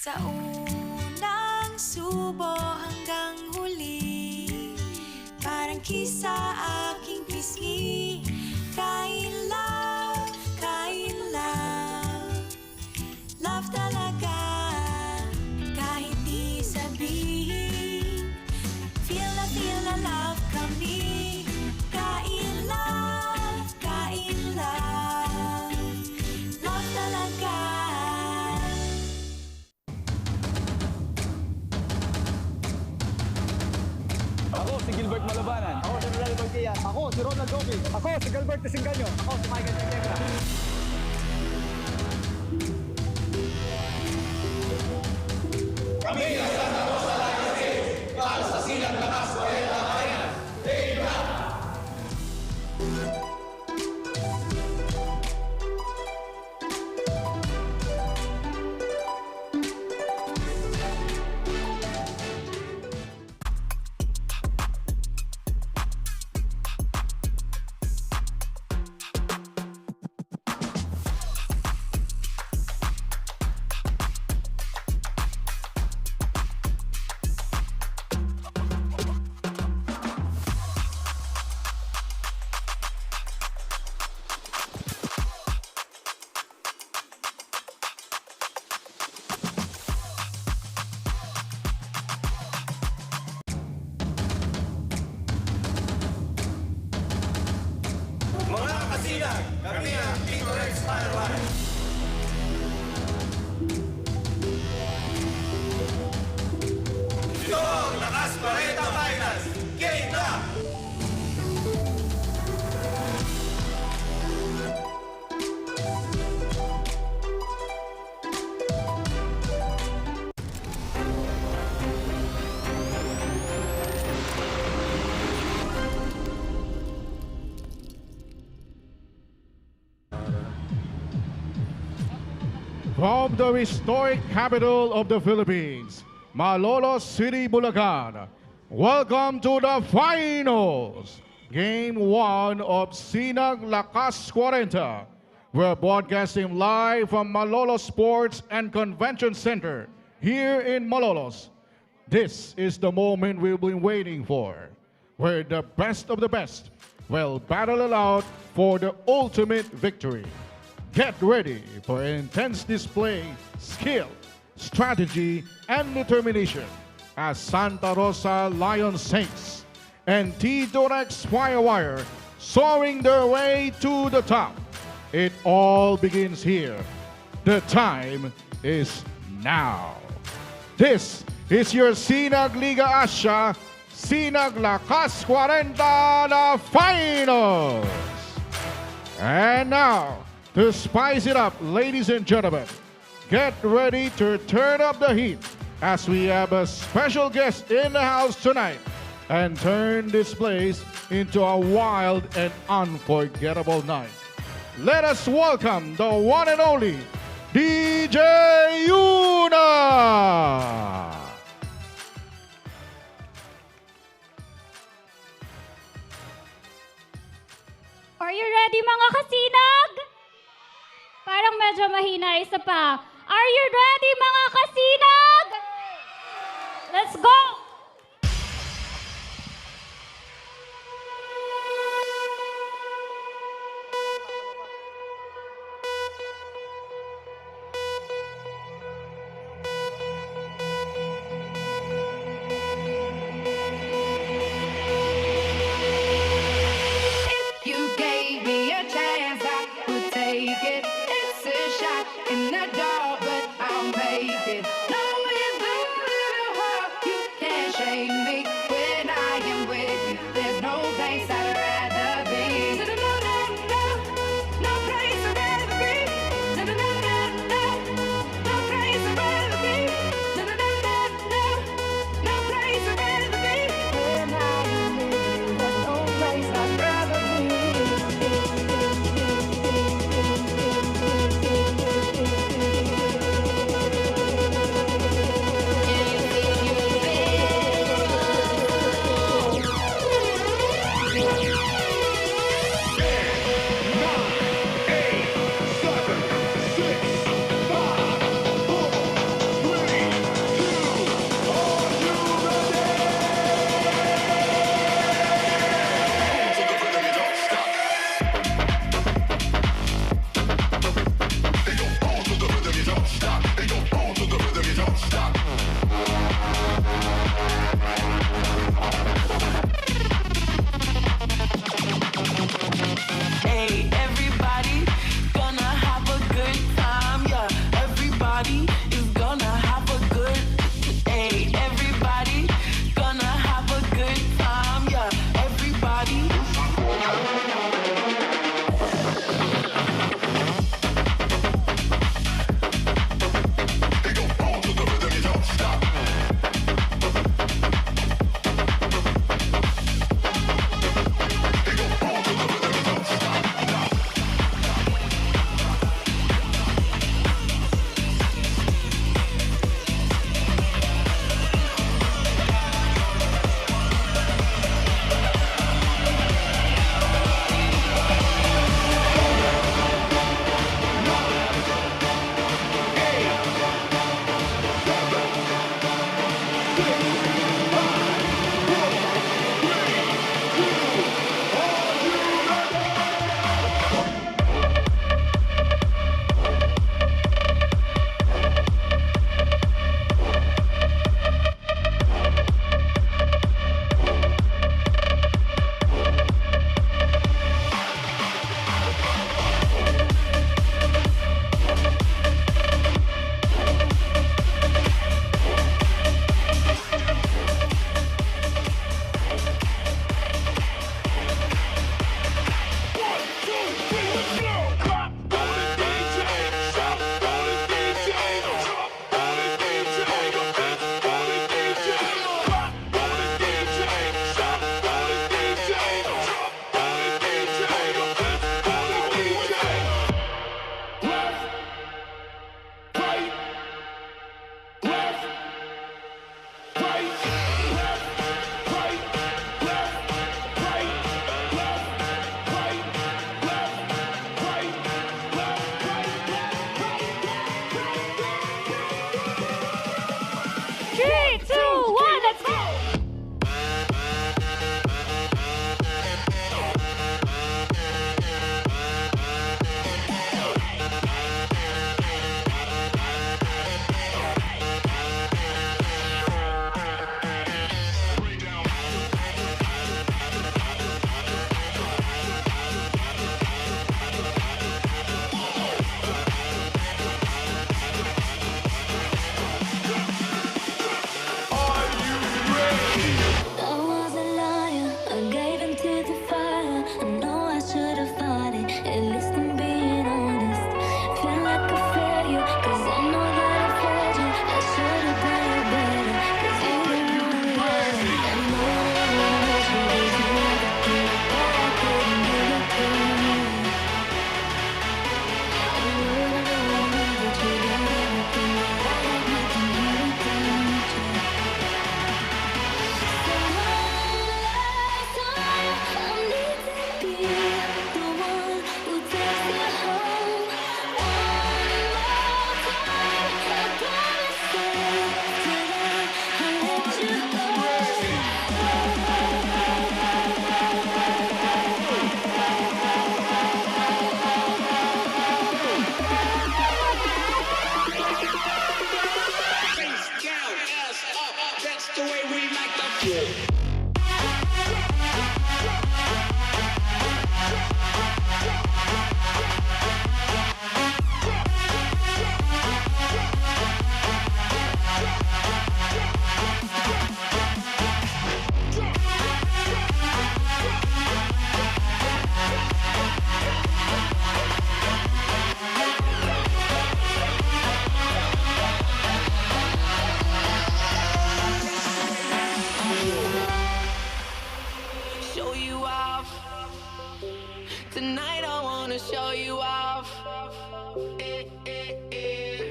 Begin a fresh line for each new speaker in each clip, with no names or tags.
Sa unang subo hanggang huli, parang kisa aking pisngi. Kain love, love talaga. Kahit di sabihin, feel na love kami. Kain love, love talaga.
Ako si Gilbert Malabanan.
Ako si Ronald Marquez. Ako si Ronald Gomez. Ako si Gilbert Tisinganyo. Ako si Michael Tequebra.
Kami ang Santa Rosa Liga para sa Sinag Lakas Kwarenta Liga. Liga! Mga kasinag, kami ang TITO FIREWIRE. Ito ang Lakas Kwarenta Finals. Game na!
From the historic capital of the Philippines, Malolos City, Bulacan, welcome to the finals, Game 1 of SINAG Lakas Kwarenta. We're broadcasting live from Malolos Sports and Convention Center here in Malolos. This is the moment we've been waiting for, where the best of the best will battle it out for the ultimate victory. Get ready for an intense display, skill, strategy, and determination as Santa Rosa Lion Saints and TITO FIREWIRE soaring their way to the top. It all begins here. The time is now. This is your SINAG Liga Asya, SINAG Lakas Kwarenta na Finals. And now, to spice it up, ladies and gentlemen, get ready to turn up the heat as we have a special guest in the house tonight and turn this place into a wild and unforgettable night. Let us welcome the one and only DJ Yuna!
Are you ready mga kasinag? Parang medyo mahina, isa pa. Are you ready mga kasinag? Let's go!
In the dark, but I'll make it. No, with a little heart, you can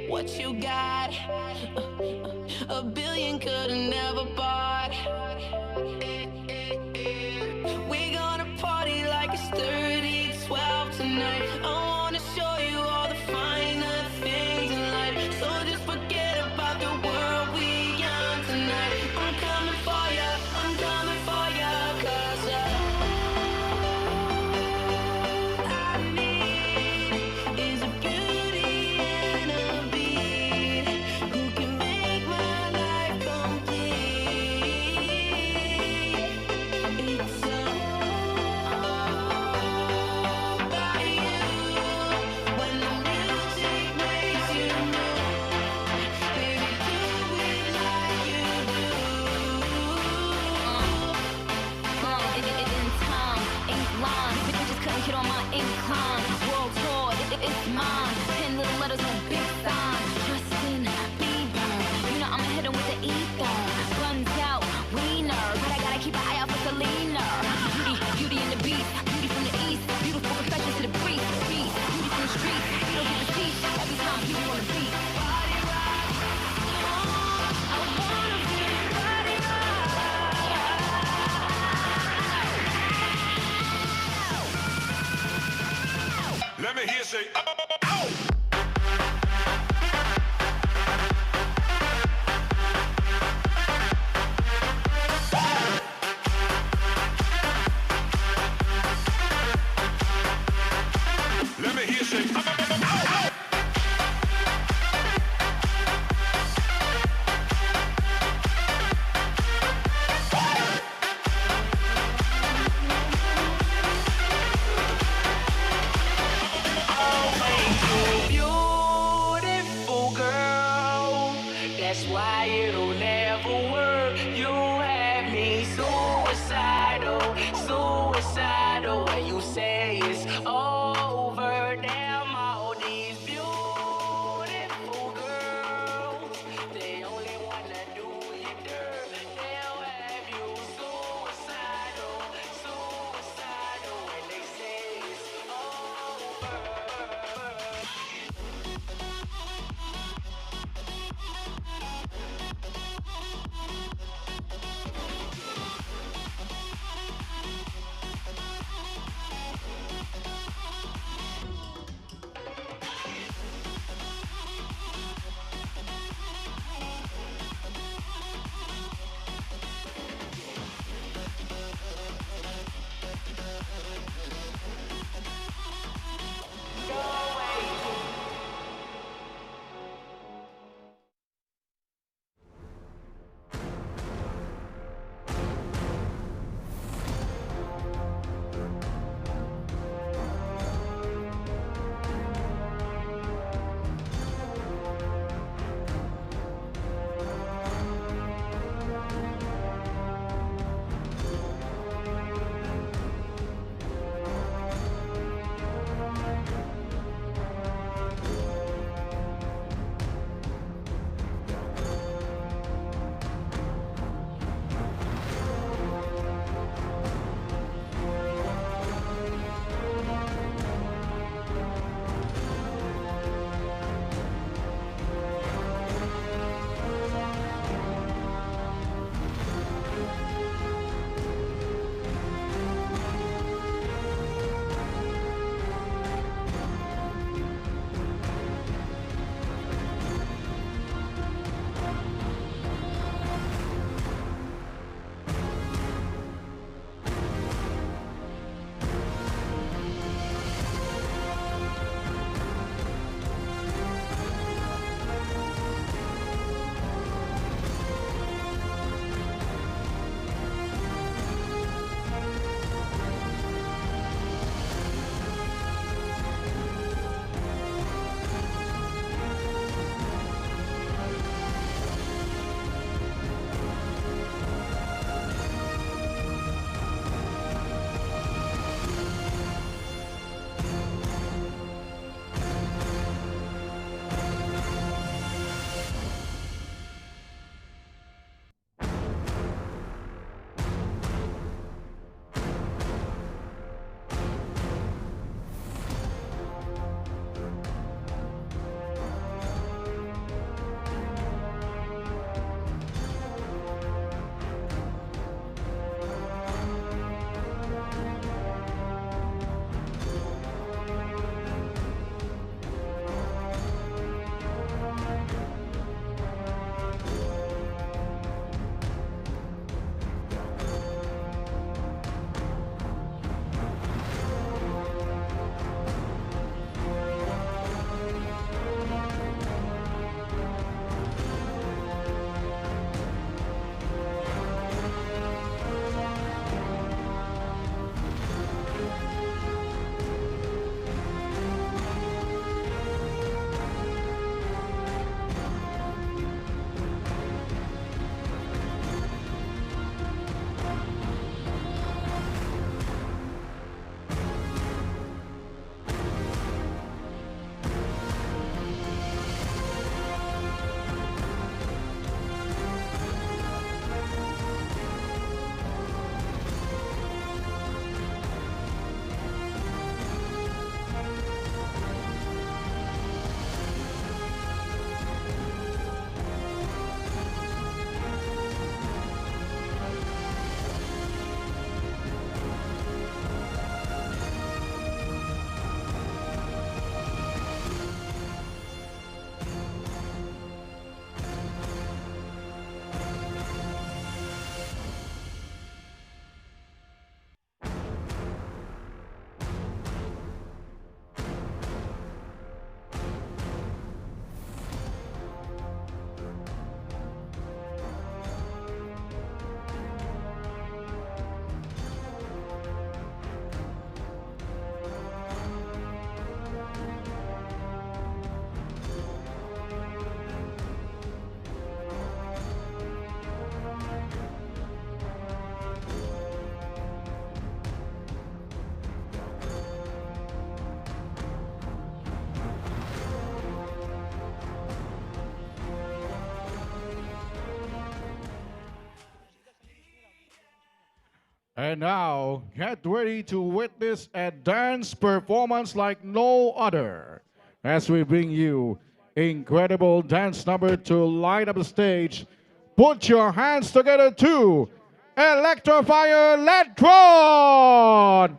What you got? A billion could've never bought. We're gonna party like it's 30-12 tonight. I wanna show you all the finer things in life. So just forget about the world we on tonight. I'm coming for ya, I'm coming for ya, 'cause I need is a beauty and a beat who can make my life complete. It's all about you. When the music makes you move, baby, do it like you do. In time, ink line, bitches couldn't get on my incline. World tour, it's mine. Pen little letters in a big sign. Justin Bieber, you know I'ma hit him with the ether. Guns out, wiener, but I gotta keep an eye out for Selena. Beauty in the beast, beauty from the east, beautiful confessions to the priest. Beast, beauty from the streets, you don't get the peace every time beauty on the beat. Body rock, I wanna be body
Let me hear you say, oh, oh. Let me hear you say, oh, oh, oh, oh. Beautiful girl, that's why it'll never work. You have me suicidal, suicidal. When you say it's over, damn all these beautiful girls, they only wanna do you dirt. They'll have you suicidal, suicidal. When they say it's over.
And now, get ready to witness a dance performance like no other as we bring you incredible dance number to light up the stage. Put your hands together to Electrofire Electron!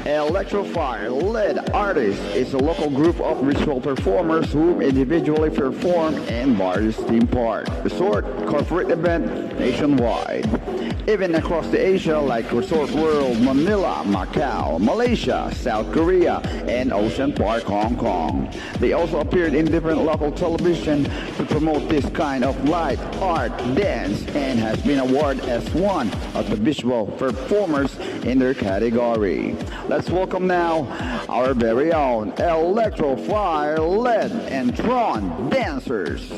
Electrofire Lead Artist is a local group of visual performers who individually perform in various theme park, resort, corporate event nationwide. Even across the Asia like Resort World, Manila, Macau, Malaysia, South Korea, and Ocean Park, Hong Kong. They also appeared in different local television to promote this kind of light art dance and has been awarded as one of the visual performers in their category. Let's welcome now our very own Electrofire LED and Tron dancers.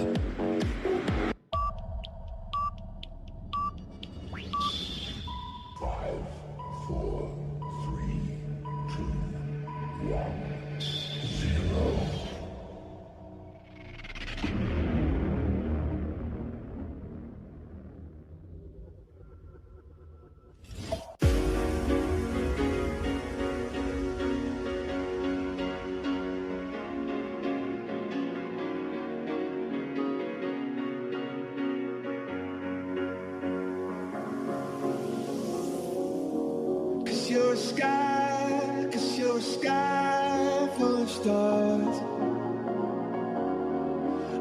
Cause you're a sky full of stars.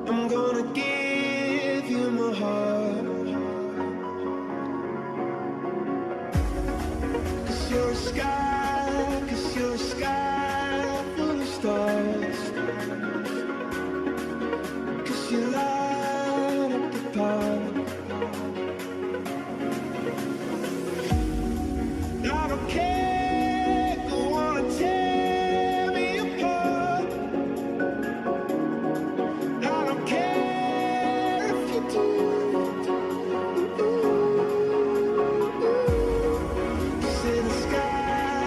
I'm gonna give you my heart. Cause you're a sky full of stars. Cause you light up the path. I don't care, you wanna tear me apart. I don't care if you do. Cause in the sky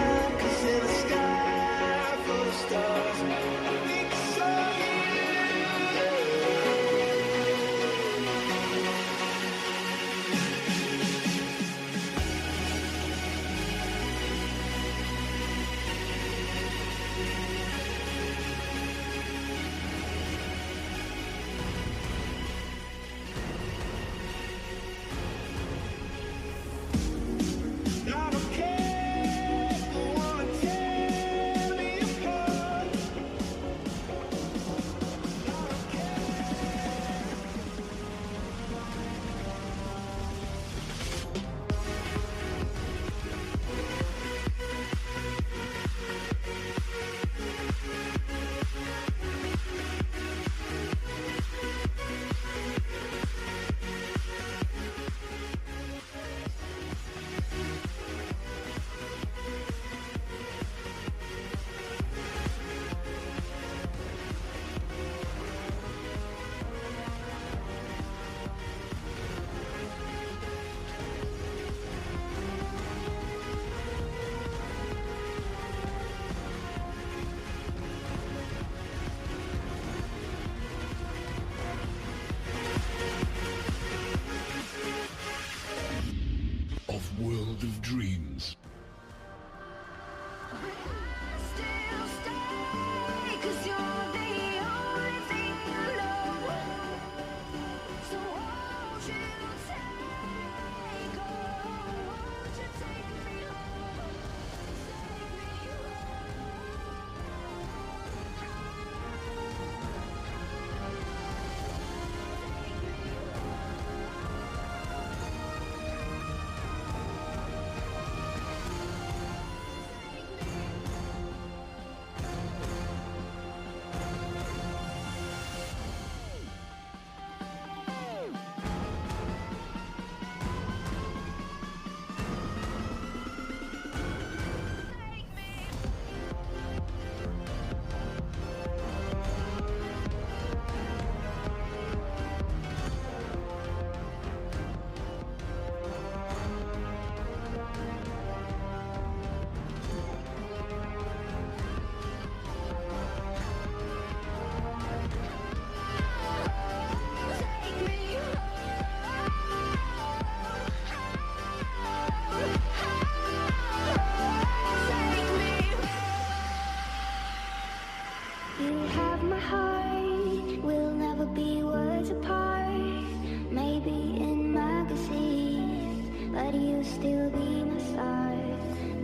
but you still be my star,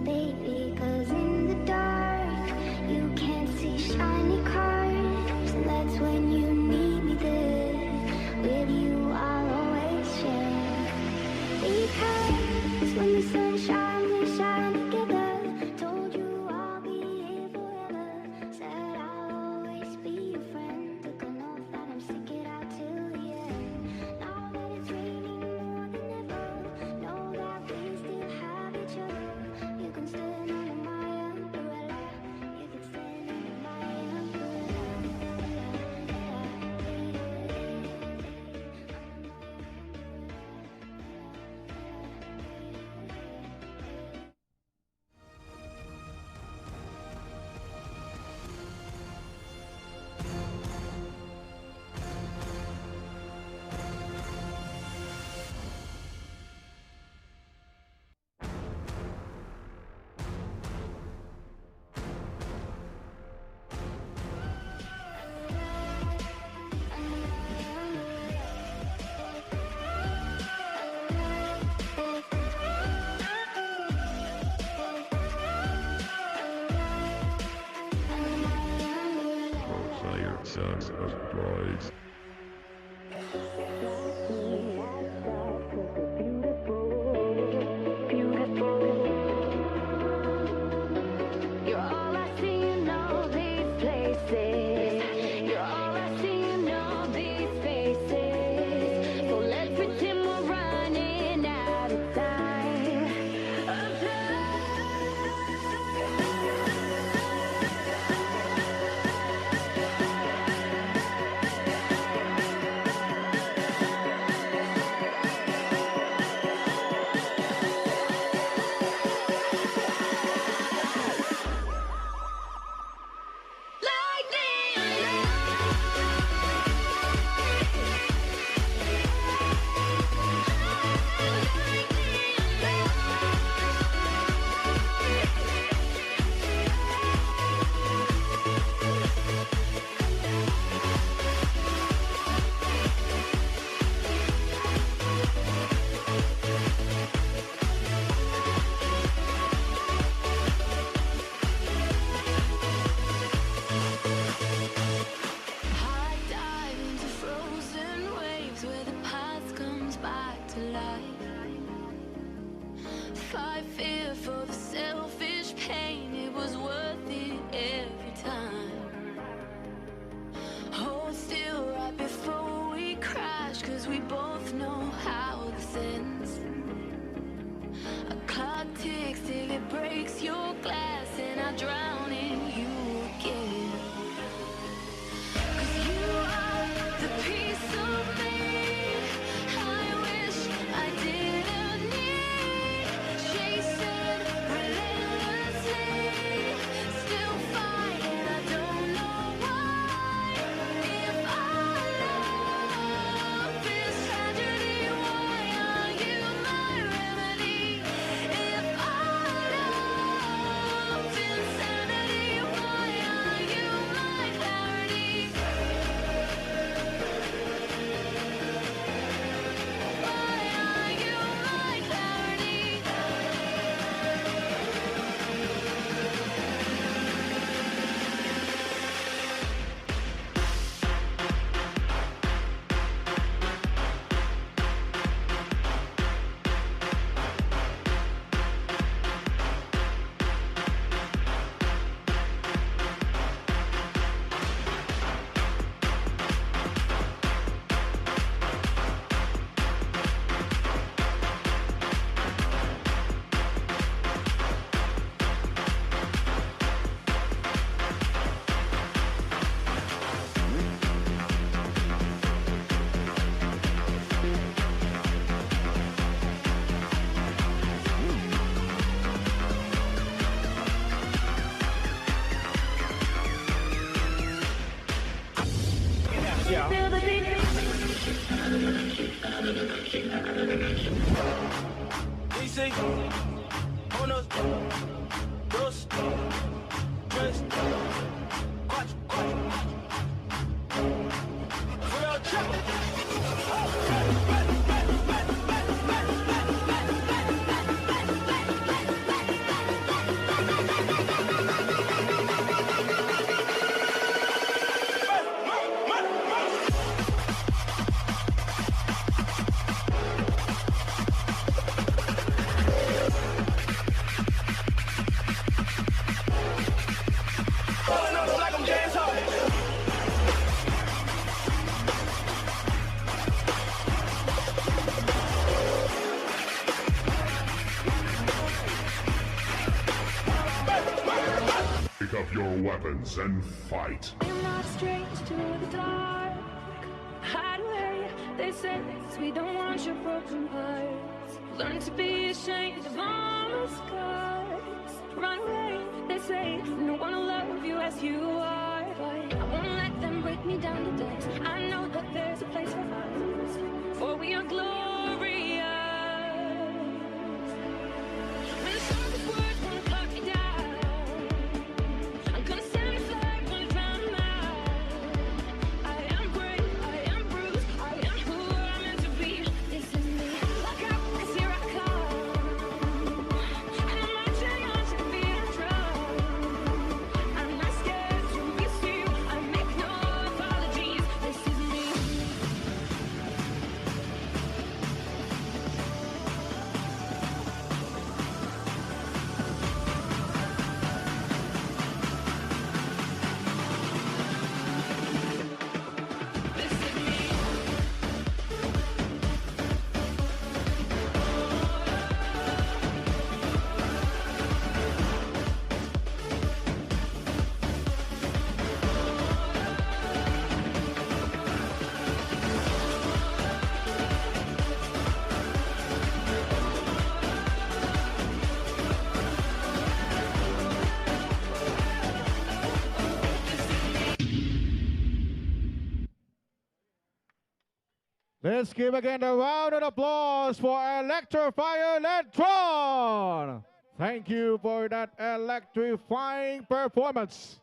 baby. 'Cause in the dark, you can't see shiny cars. That's when you need me there. With you, I'll always share. Because when the sun shines, we shine together. Told you I'll be here forever. Said I'll always be your friend. Took an oath that I'm stick it out till the end. Now that it's raining more than ever, know that we still have each other. You can stand under my umbrella. You can stand under my umbrella.
Sons of boys.
You're all I see in all these places. You're all I see in all these faces. So let's pretend we're running out of time. Fight fear for the selfish pain, it was worth it every time. Hold still right before we crash, 'cause we both know how this ends. A clock ticks till it breaks your glass, and I drown in you again. 'Cause you are the piece of me I wish I didn't need. Chasing relentlessly, still fighting, I don't know why. If our love is tragedy, why are you my remedy? If our love's insanity, why are you my clarity? Why are you my clarity? Feel the beat.
Dice, unos, dos, tres, cuatro, Real check.
up your weapons and fight.
I'm not strange to the dark. Hide away, they say we don't want your broken parts. Learn to be ashamed of all the scars. Run away, they say no one will love you as you are. But I won't let them break me down to dust. I know that there's a place for us, for we are glorious. When the sharpest words wanna cut me down, I'm gonna stand the flag, gonna drown them out. I am brave, I am bruised, I am who I'm meant to be. This is me. Look out, 'cause here I come. And I'm marching on to the beat of drum. I'm not scared to miss you. I make no apologies. This is me. This is me.
Let's give again a round of applause for Electrify Electron. Thank you for that electrifying performance.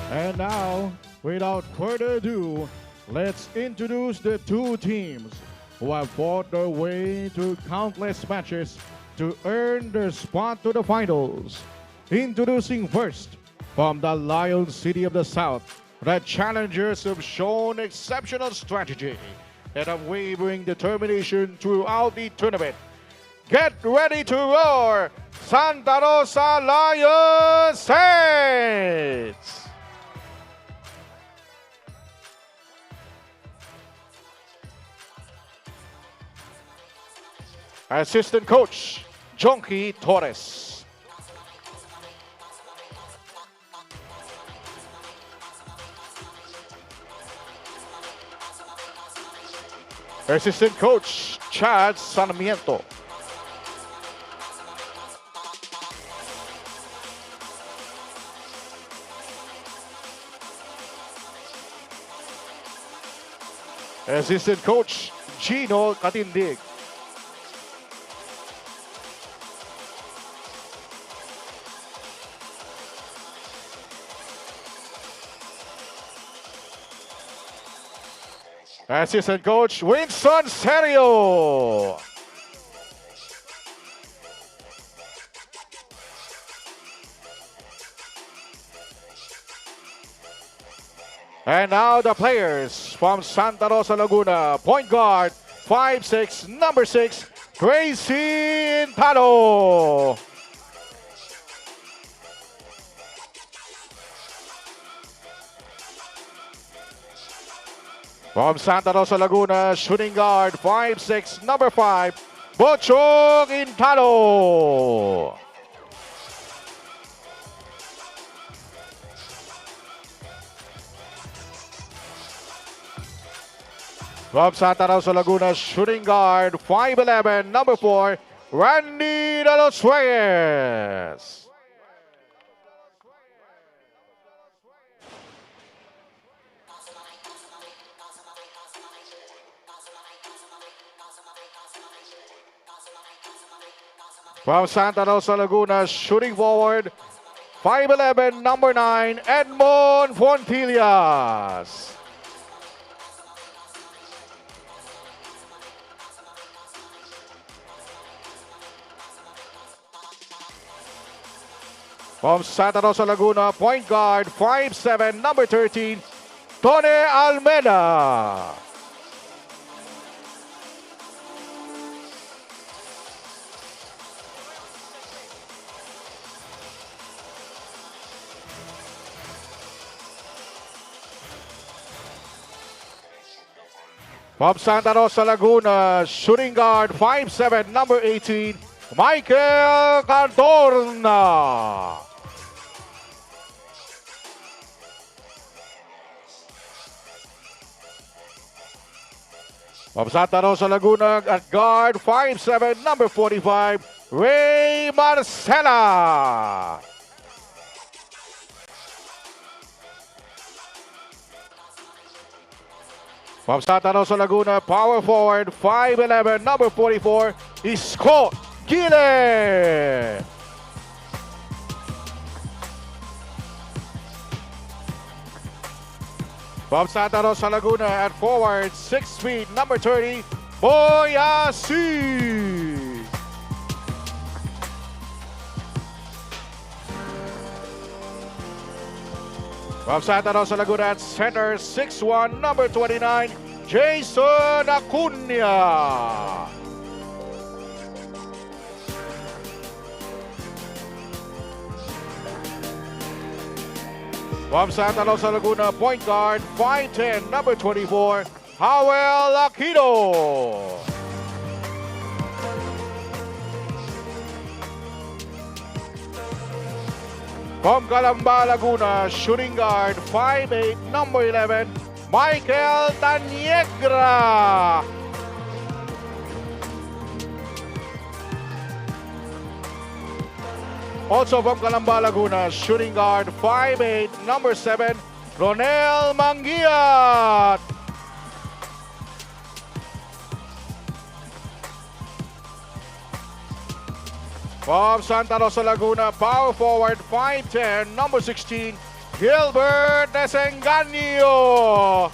And now, without further ado, let's introduce the two teams who have fought their way through countless matches to earn their spot to the finals. Introducing first, from the Lion City of the South, the challengers have shown exceptional strategy and unwavering determination throughout the tournament. Get ready to roar, Santa Rosa Lion Saints! Assistant Coach, Jonky Torres. Assistant Coach, Chad Sarmiento. Assistant Coach, Gino Katindig. Assistant Coach Winston Serio. And now the players from Santa Rosa, Laguna. Point guard, 5'6", number 6, Gracie Talo. From Santa Rosa, Laguna, shooting guard, 5'6", number 5, Bochong Intalo. From Santa Rosa, Laguna, shooting guard, 5'11", number 4, Randy De Los Reyes. From Santa Rosa, Laguna, shooting forward, 5'11", number 9, Edmond Fontillas. From Santa Rosa, Laguna, point guard, 5'7", number 13, Tony Almeida. From Santa Rosa, Laguna, shooting guard, 5'7", number 18, Michael Cantorna. From Santa Rosa, Laguna, at guard, 5'7", number 45, Ray Marcela. From Santa Rosa, Laguna, power forward, 5'11", number 44, Scott Gile. From Santa Rosa, Laguna, at forward, 6 feet, number 30, Boyasi. From Santa Rosa, Laguna, at center, 6'1", number 29, Jason Acuna. From Santa Rosa, Laguna, point guard, 5'10", number 24, Howell Aquino. From Calamba, Laguna, shooting guard, 5'8", number 11, Michael Taniegra. Also from Calamba, Laguna, shooting guard, 5'8", number 7, Ronel Mangiat. From Santa Rosa, Laguna, power forward, 5'10", number 16, Gilbert Desenganio.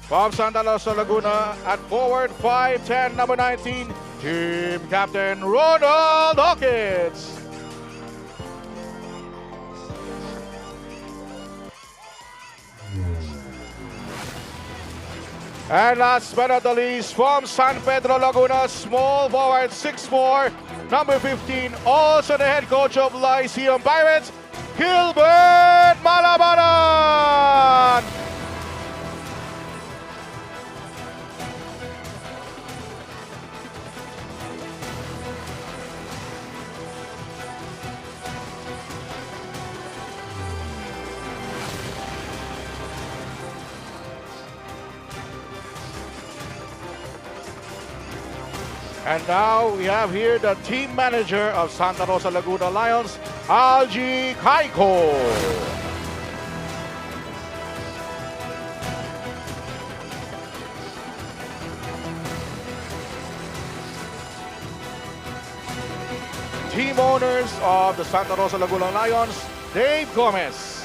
From Santa Rosa, Laguna, at forward, 5'10", number 19, team captain Ronald Hawkins. And last but not the least, from San Pedro, Laguna, small forward, 6'4", number 15, also the head coach of Lyceum Pirates, Gilbert Malabanan. And now we have here the team manager of Santa Rosa Laguna Lions, Algie Kaiko. Team owners of the Santa Rosa Laguna Lions, Dave Gomez.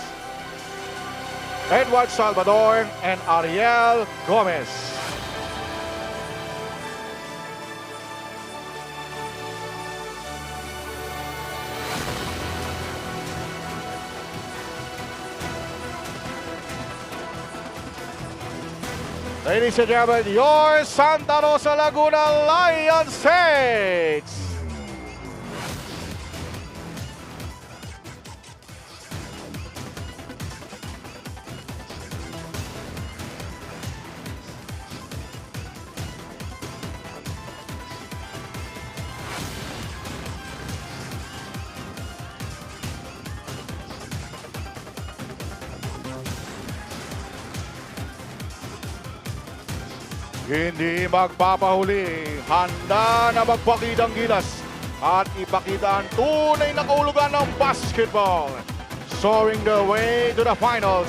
Edward Salvador, and Ariel Gomez. Ladies and gentlemen, your Santa Rosa Laguna Lion States. Hindi magpapahuli, handa na magpakitang gilas at ipakita ang tunay na kahulugan ng basketball. Soaring the way to the finals,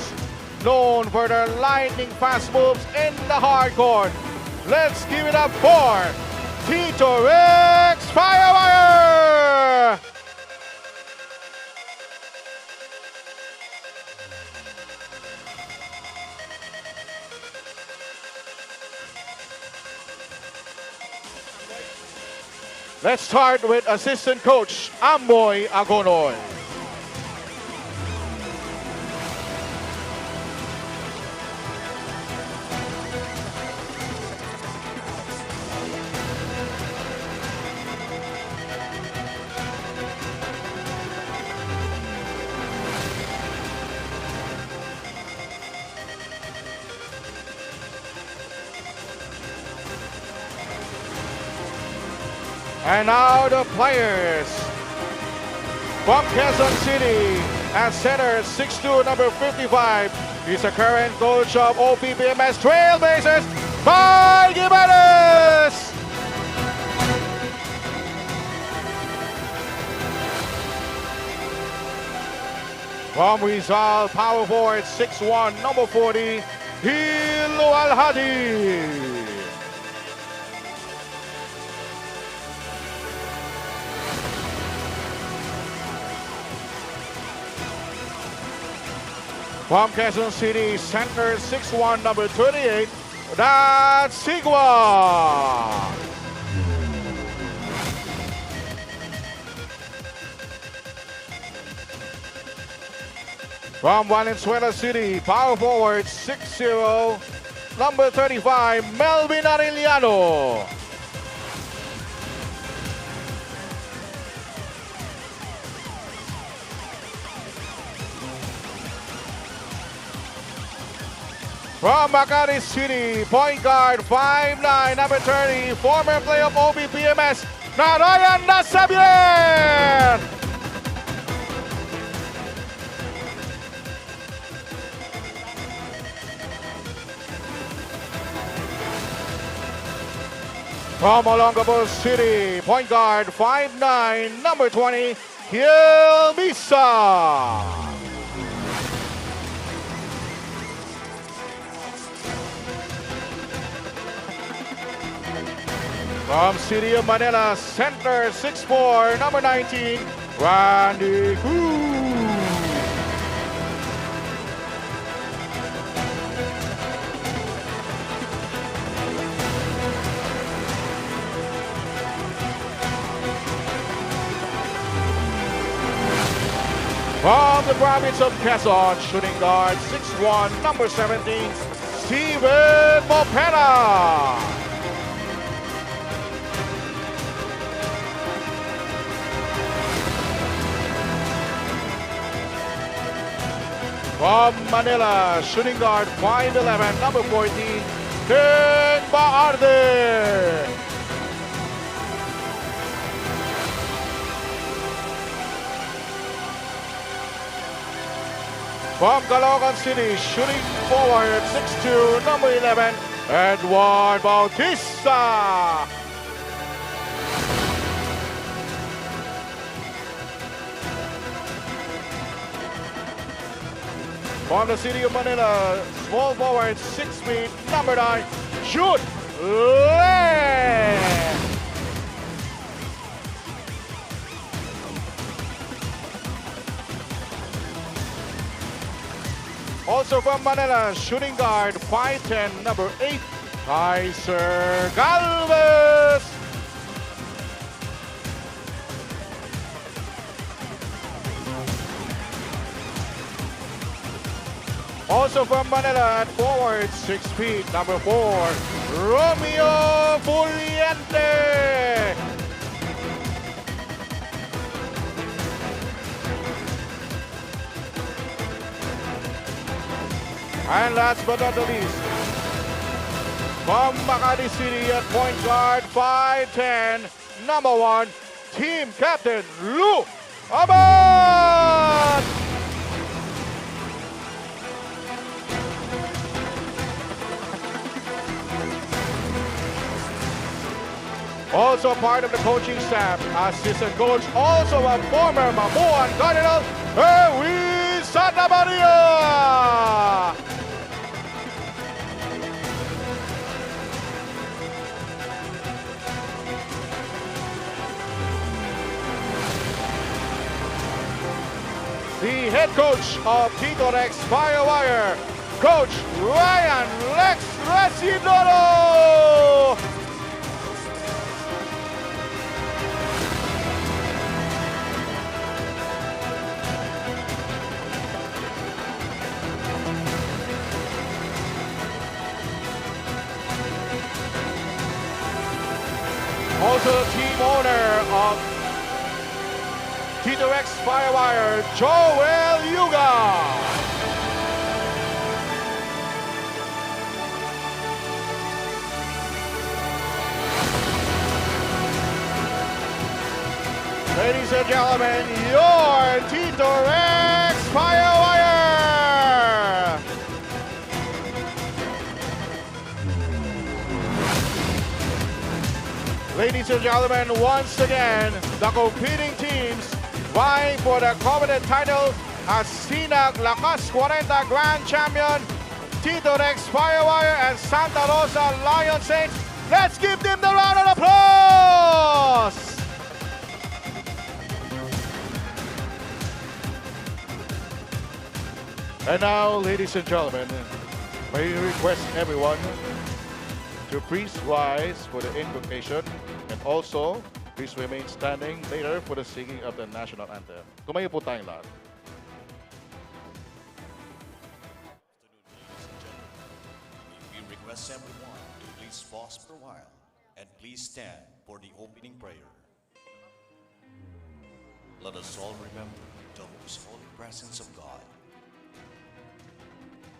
known for their lightning fast moves in the hard court. Let's give it up for Tito Rex FIREWIRE! Let's start with assistant coach Amboy Agonoy. And now the players. From Quezon City at center, 6'2", number 55. He's the current coach of OPPMS Trailblazers, Mike Gimenez. From Rizal, power forward, 6'1", number 40, Hilo Alhadi. From Quezon City, center, 6'1", number 38, that's Sigua. From Valenzuela City, power forward, 6'0", number 35, Melvin Arellano. From Makati City, point guard, 5'9", number 30, former player of OPPMS, Narayan Nasabian! From Olongapo City, point guard, 5'9", number 20, Kiel Misa. From City of Manila, center, 6'4", number 19, Randy Cruz. From the province of Quezon, shooting guard, 6'1", number 17, Steven Mopena. From Manila, shooting guard, 5'11", number 14, Ken Baarde. From Caloocan City, shooting forward, 6'2", number 11, Edward Bautista. From the City of Manila, small forward, 6 feet, number 9, Jude Len. Also from Manila, shooting guard, 5'10", number 8, Kaiser Galvez. Also from Manila at forward, 6 feet, number 4, Romeo Fuliente. And last but not the least, from Makati City at point guard, 5'10", number 1, team captain, Lou Abad. Also part of the coaching staff, assistant coach, also a former Mamuan Cardinal, Erwin Santa Maria. The head coach of TITO FIREWIRE, Coach Ryan Lex Residoro. Also the team owner of TITO FIREWIRE, Joel Yuga. Ladies and gentlemen, your TITO FIREWIRE. Ladies and gentlemen, once again, the competing teams vying for the coveted title as SINAG Lakas Kwarenta Grand Champion, TITO FIREWIRE and Santa Rosa Lion Saints. Let's give them the round of applause! And now, ladies and gentlemen, may we request everyone to please rise for the invocation and also please remain standing later for the singing of the national anthem. Tumayo po tayong lahat.
We request everyone to please pause for a while and please stand for the opening prayer. Let us all remember the most holy presence of God.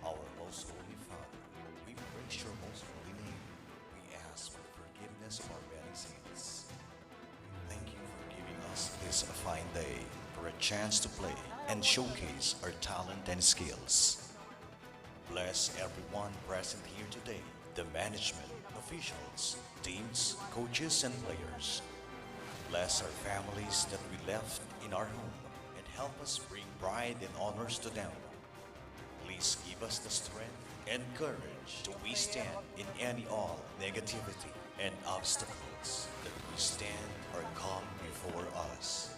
Our most holy Father, we praise your most holy name. We ask for forgiveness of our many sins. We thank you for giving us this fine day for a chance to play and showcase our talent and skills. Bless everyone present here today, the management, officials, teams, coaches, and players. Bless our families that we left in our home and help us bring pride and honors to them. Please give us the strength and courage to withstand in any all negativity and obstacles that we stand or come before us.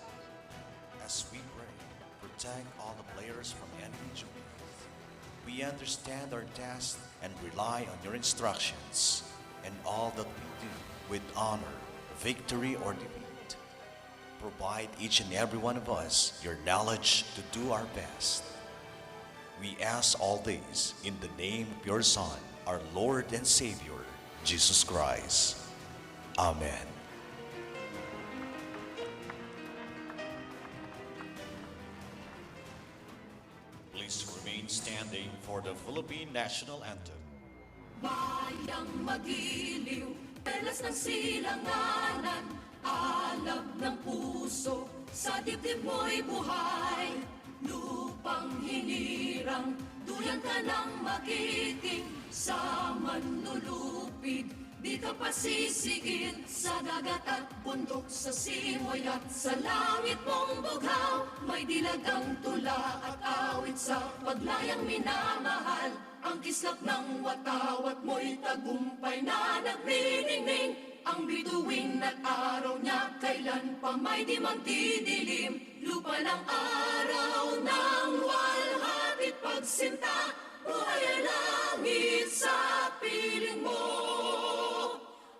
As we pray, protect all the players from enemy injury. We understand our task and rely on your instructions and all that we do with honor, victory or defeat. Provide each and every one of us your knowledge to do our best. We ask all this in the name of your Son, our Lord and Savior, Jesus Christ. Amen. Please remain standing for the Philippine National Anthem.
Bayang magiliw, pelas ng silanganan, alab ng puso, sa dibdib mo'y buhay. Lupang hinirang, duyan ka ng magiting, sa manlulupig, di ka pasisigil, sa dagat at bundok, sa simoy at sa langit mong bughaw. May dilagang tula at awit sa paglayang minamahal, ang kislap ng watawat mo'y tagumpay na nagniningning. Ang bituin at araw niya kailan pa may di magdidilim. Lupa ng araw ng walhati't pagsinta, buhay ay langit sa piling mo.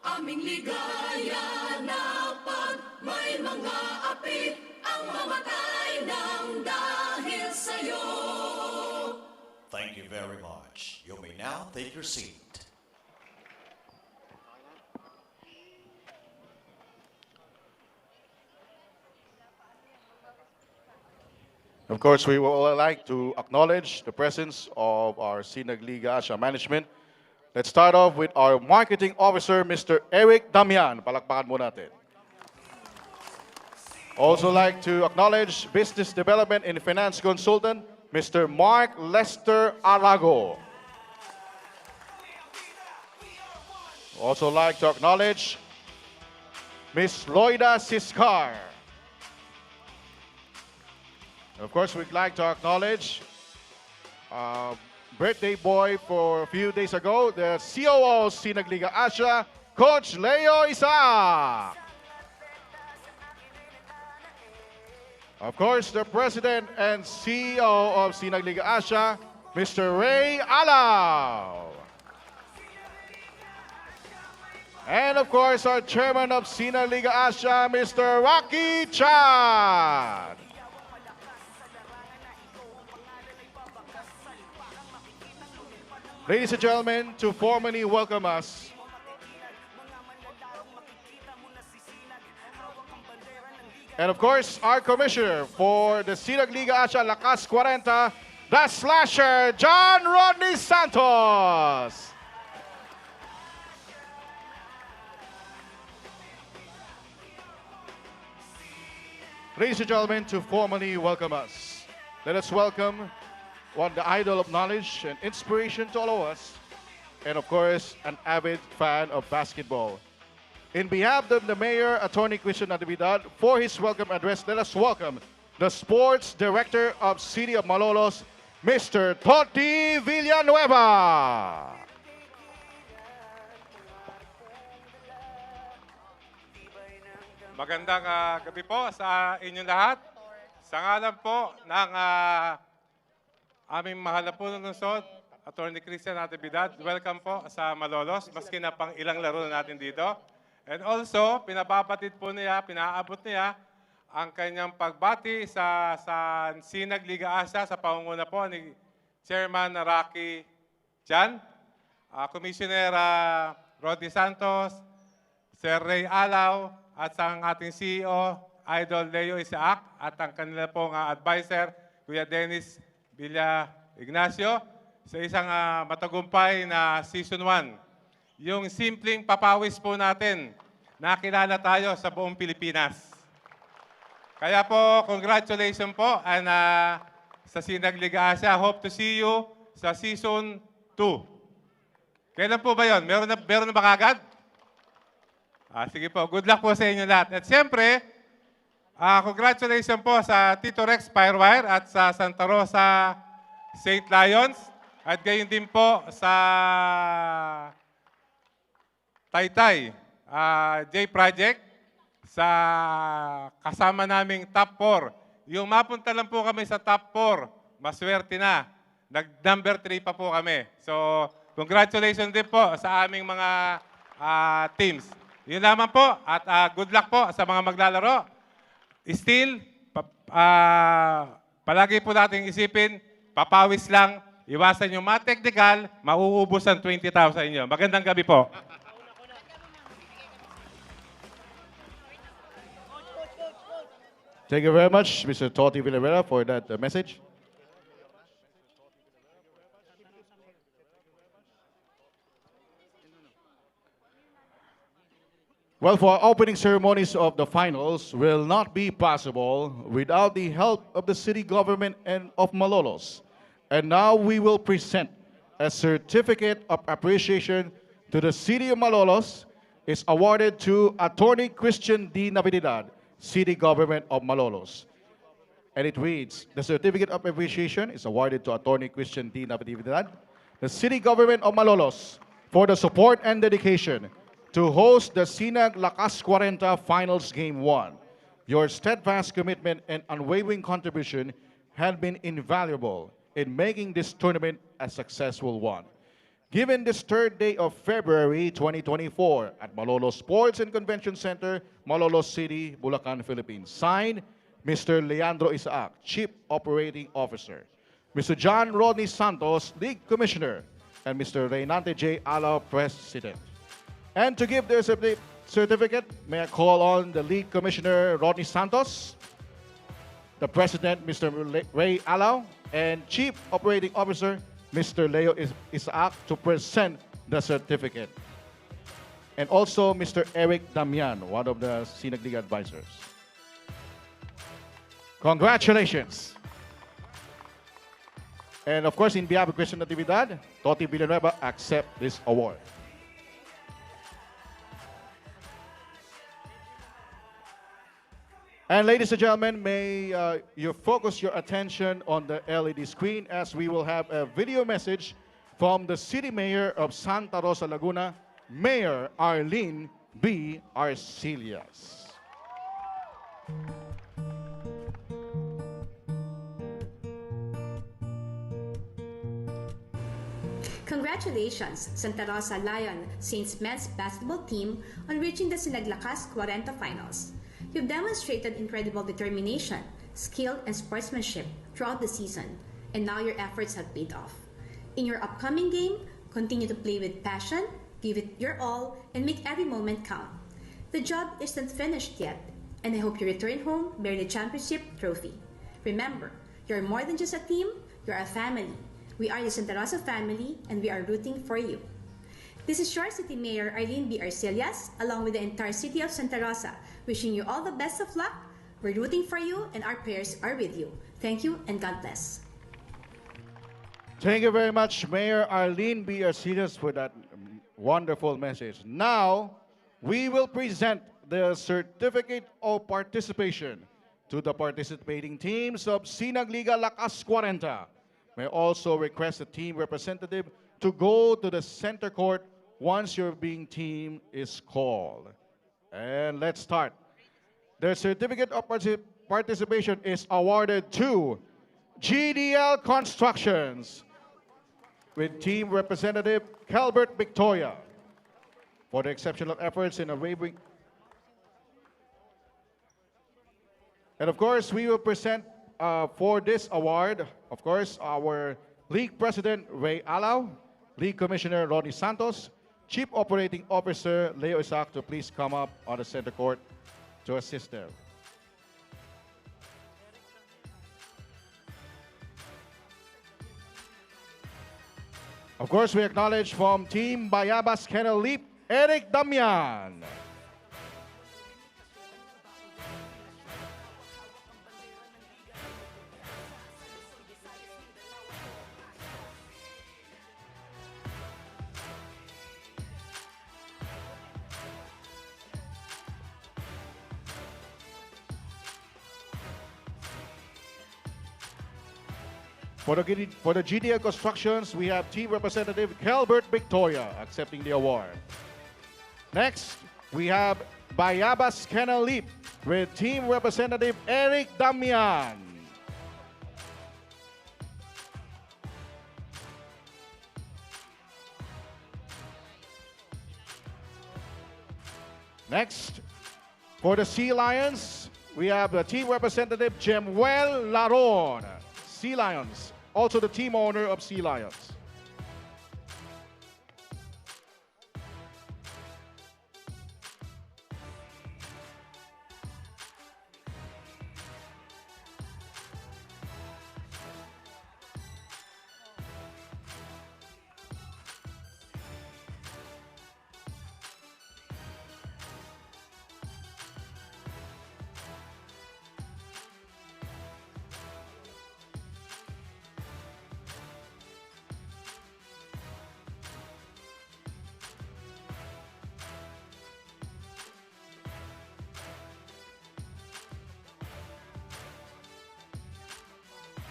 Aming ligaya na pag may mga api ang mamatay ng dahil sa'yo.
Thank you very much. You may now take your seat.
Of course, we would like to acknowledge the presence of our SINAG Liga Asya management. Let's start off with our marketing officer, Mr. Eric Damian. Palakpakan mo natin. Also like to acknowledge business development and finance consultant, Mr. Mark Lester Arago. Also like to acknowledge Ms. Loida Siscar. Of course, we'd like to acknowledge birthday boy for a few days ago, the COO of SINAG Liga Asya, Coach Leo Isaac. Of course, the President and CEO of SINAG Liga Asya, Mr. Ray Alaw. And of course, our Chairman of SINAG Liga Asya, Mr. Rocky Chan. Ladies and gentlemen, to formally welcome us, and of course, our commissioner for the SINAG Liga Asya Lakas Kwarenta, the slasher, John Rodney Santos. Ladies and gentlemen, to formally welcome us, let us welcome the idol of knowledge and inspiration to all of us, and of course, an avid fan of basketball. In behalf of the Mayor, Attorney Christian Natividad, for his welcome address, let us welcome the Sports Director of City of Malolos, Mr. Toti Villanueva.
Magandang gabi po sa inyong lahat. Sa ngalan po ng aming mahal na punong lungsod, Attorney Christian Natividad, welcome po sa Malolos, maski na pang ilang laro na natin dito. And also, pinapapatid po niya, pinaabot niya ang kanyang pagbati sa SINAG Liga Asya sa pangunguna po ni Chairman Rocky Chan, Commissioner Rodney Santos, Sir Ray Alaw, at ang ating CEO, Idol Leo Isaac, at ang kanila pong advisor, Kuya Dennis Villa Ignacio, sa isang matagumpay na Season 1. Yung simpleng papawis po natin, nakilala tayo sa buong Pilipinas. Kaya po, congratulations po and, sa SINAG Liga Asya. Hope to see you sa Season 2. Kailan po ba yun? Meron na ba kagad? Sige po, good luck po sa inyo lahat. At siyempre, congratulations po sa Tito Rex FIREWIRE at sa Santa Rosa St. Lions. At gayon din po sa Taytay J Project sa kasama naming top 4. Yung mapunta lang po kami sa top 4, maswerte na. Nag-number 3 pa po kami. So, congratulations din po sa aming mga teams. Yun lamang po at good luck po sa mga maglalaro. Still, palagi po nating isipin, papawis lang, iwasan yung mga technical, mauubos ang 20,000 inyo. Magandang gabi po.
Thank you very much, Mr. Toti Villanueva, for that message. Well, for our opening ceremonies of the finals will not be possible without the help of the city government and of Malolos. And now we will present a certificate of appreciation to the city of Malolos. Is awarded to Attorney Christian D. Natividad, City Government of Malolos. And it reads, the certificate of appreciation is awarded to Attorney Christian D. Natividad, the City Government of Malolos, for the support and dedication to host the SINAG Lakas Kwarenta Finals Game 1. Your steadfast commitment and unwavering contribution have been invaluable in making this tournament a successful one. Given this third day of February 2024 at Malolos Sports and Convention Center, Malolos City, Bulacan, Philippines. Signed, Mr. Leandro Isaac, Chief Operating Officer, Mr. John Rodney Santos, League Commissioner, and Mr. Reynante J. Ala, President. And to give their certificate, may I call on the League Commissioner, Rodney Santos, the President, Mr. Ray Alao, and Chief Operating Officer, Mr. Leo Isaac, to present the certificate. And also Mr. Eric Damian, one of the SINAG Liga advisors. Congratulations. And of course, in behalf of Christian Natividad, Toti Villanueva accept this award. And ladies and gentlemen, may you focus your attention on the LED screen as we will have a video message from the City Mayor of Santa Rosa, Laguna, Mayor Arlene B. Arcillas.
Congratulations, Santa Rosa Lion Saints men's basketball team on reaching the SINAG LAKAS KWARENTA finals. You've demonstrated incredible determination, skill, and sportsmanship throughout the season, and now your efforts have paid off. In your upcoming game, continue to play with passion, give it your all, and make every moment count. The job isn't finished yet, and I hope you return home bearing the championship trophy. Remember, you're more than just a team, you're a family. We are the Santa Rosa family, and we are rooting for you. This is your City Mayor Arlene B. Arcillas, along with the entire city of Santa Rosa, wishing you all the best of luck. We're rooting for you, and our prayers are with you. Thank you, and God bless.
Thank you very much, Mayor Arlene B. Arcillas, for that wonderful message. Now, we will present the Certificate of Participation to the participating teams of SINAG Liga Lakas Kwarenta. May also request the team representative to go to the center court once your being team is called. And let's start. The Certificate of Participation is awarded to GDL Constructions with Team Representative Calbert Victoria for the exceptional efforts in arranging. And of course, we will present for this award, of course, our League President Ray Alao, League Commissioner Rodney Santos, Chief Operating Officer Leo Isaac to please come up on the center court to assist them. Of course, we acknowledge from Team Bayabas Kennel Leap, Eric Damian. For the GDL Constructions, we have Team Representative Calbert Victoria accepting the award. Next, we have Bayabas Kennel Leap with Team Representative Eric Damian. Next, for the Sea Lions, we have the Team Representative Jemuel Laron. Sea Lions. Also the team owner of Sea Lions.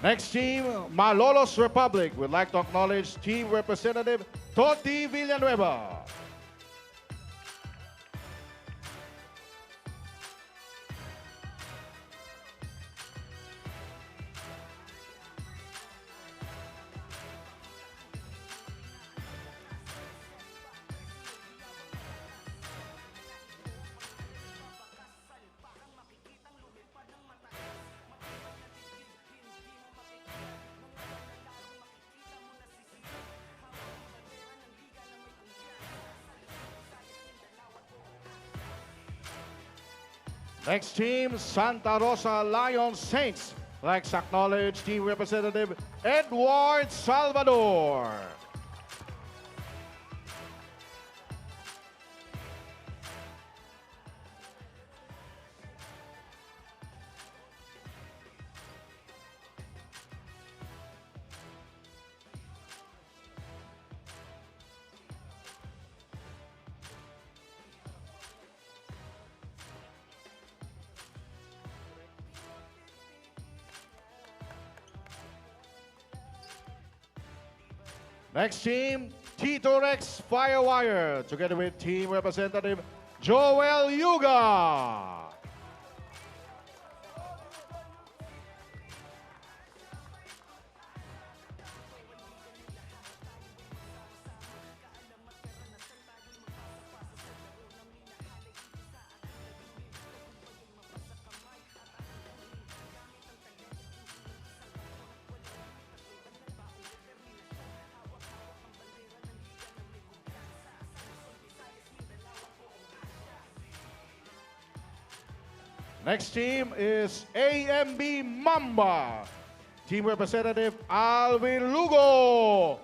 Next team, Malolos Republic. We'd like to acknowledge Team Representative Toti Villanueva. Next team, Santa Rosa Lion Saints. Let's acknowledge team representative Edward Salvador. Next team, TITO FIREWIRE, together with team representative Joel Yuga. Next team is AMB Mamba. Team representative Alvin Lugo.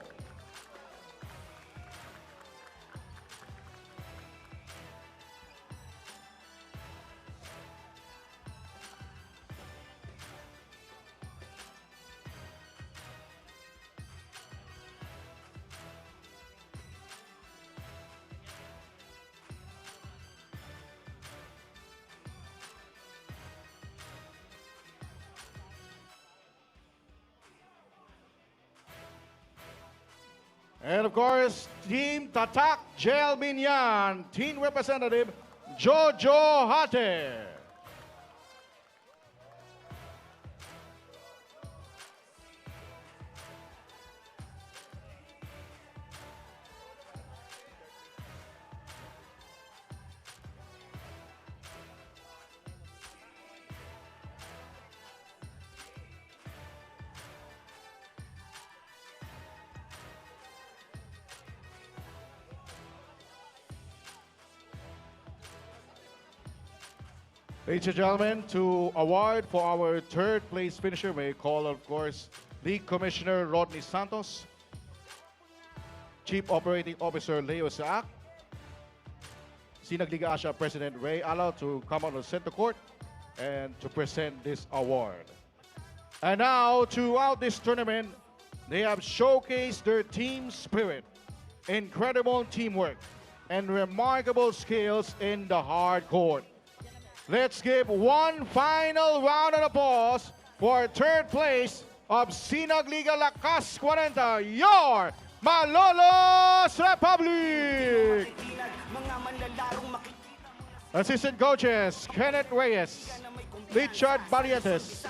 And of course, Team Tatak Gel Binyan, team representative Jojo Hate. Ladies and gentlemen, to award for our third place finisher, may call, of course, League Commissioner Rodney Santos, Chief Operating Officer Leo Saak, SINAG Liga Asya President Ray Alao to come on the center court and to present this award. And now, throughout this tournament, they have showcased their team spirit, incredible teamwork, and remarkable skills in the hard court. Let's give one final round of applause for third place of SINAG Liga Lakas Kwarenta, your Malolos Republic! Assistant coaches, Kenneth Reyes, Richard Barrientos,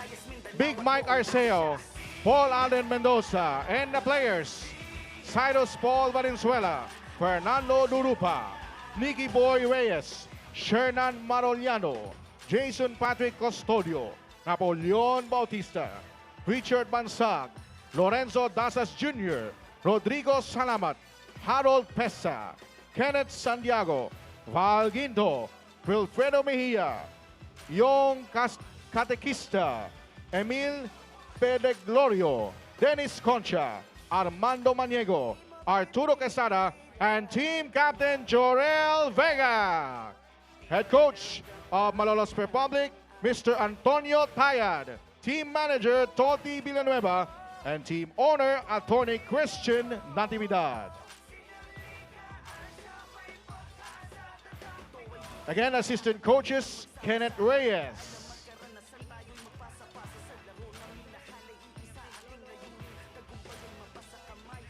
Big Mike Arceo, Paul Alden Mendoza, and the players, Cyrus Paul Valenzuela, Fernando Durupa, Nicky Boy Reyes, Shernan Maroliano, Jason Patrick Custodio, Napoleon Bautista, Richard Bansag, Lorenzo Dasas Jr., Rodrigo Salamat, Harold Pesa, Kenneth Santiago, Val Guinto, Wilfredo Mejia, Yong Catequista, Emil Pedeglorio, Dennis Concha, Armando Maniego, Arturo Quesada, and team captain Jorel Vega. Head coach of Malolos Republic, Mr. Antonio Tayad. Team manager, Toti Villanueva. And team owner, Attorney Christian Natividad. Again, assistant coaches, Kenneth Reyes.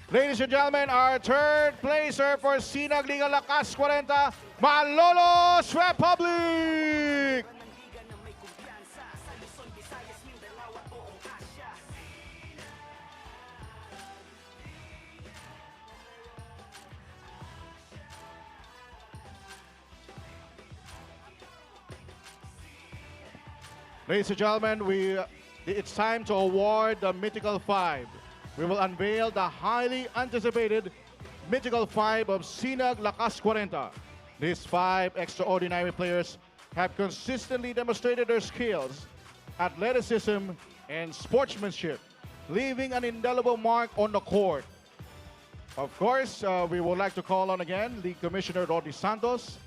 Ladies and gentlemen, our third placer for SINAG Liga Lakas Kwarenta, Malolos Republic! Ladies and gentlemen, it's time to award the Mythical Five. We will unveil the highly anticipated Mythical Five of SINAG Lakas Kwarenta. These five extraordinary players have consistently demonstrated their skills, athleticism, and sportsmanship, leaving an indelible mark on the court. Of course, we would like to call on again League Commissioner Roddy Santos,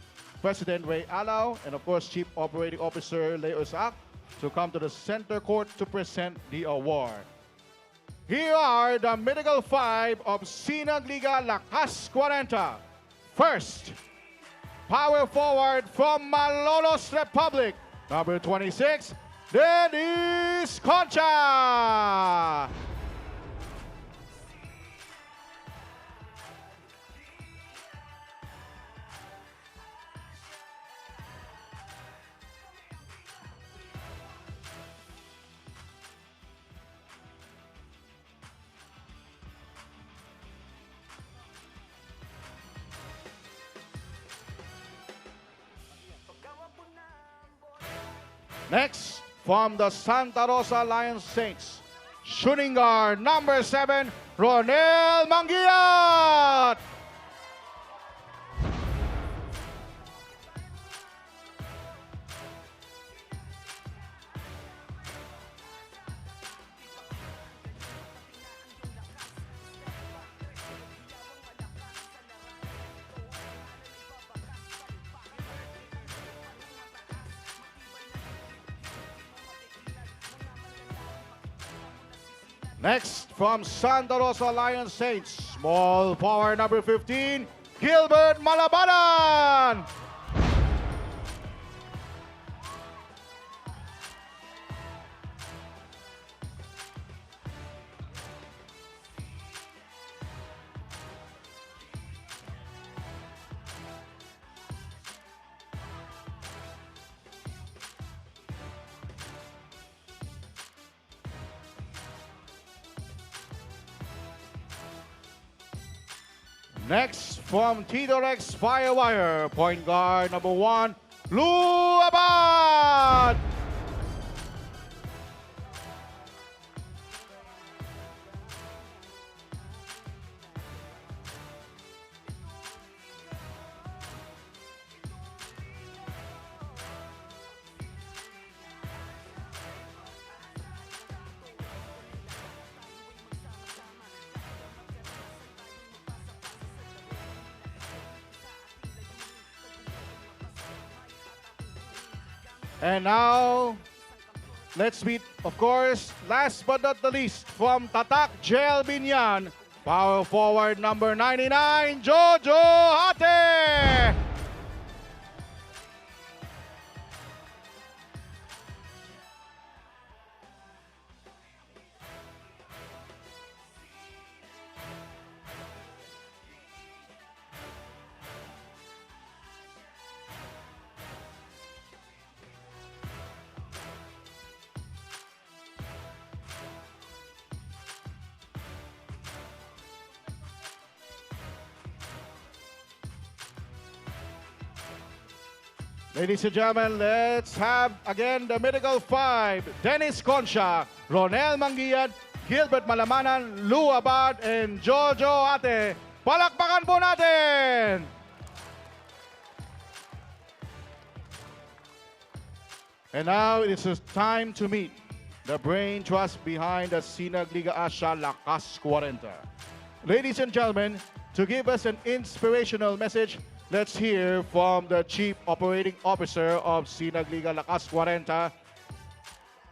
President Ray Alao, and of course Chief Operating Officer Leo Isaac to come to the center court to present the award. Here are the Mythical Five of SINAG Liga Lakas Kwarenta. First, power forward from Malolos Republic, number 26, Dennis Concha. Next, from the Santa Rosa Lions Saints, shooting guard number 7, Ronel Manguiat. Next, from Santa Rosa Lions Saints, small forward number 15, Gilbert Malabanan. Next, from TITO FIREWIRE, point guard number 1, Lou Abad. And now, let's meet, of course, last but not the least, from Tatak Jel Binyan, power forward number 99, Jojo Hate. Ladies and gentlemen, let's have again the Mythical Five. Dennis Concha, Ronel Manguiat, Gilbert Malamanan, Lou Abad, and Jojo Ate. Palakpakan po natin! And now it is time to meet the brain trust behind the SINAG Liga Asya Lakas Kwarenta. Ladies and gentlemen, to give us an inspirational message, let's hear from the Chief Operating Officer of SINAG Liga Lakas Kwarenta,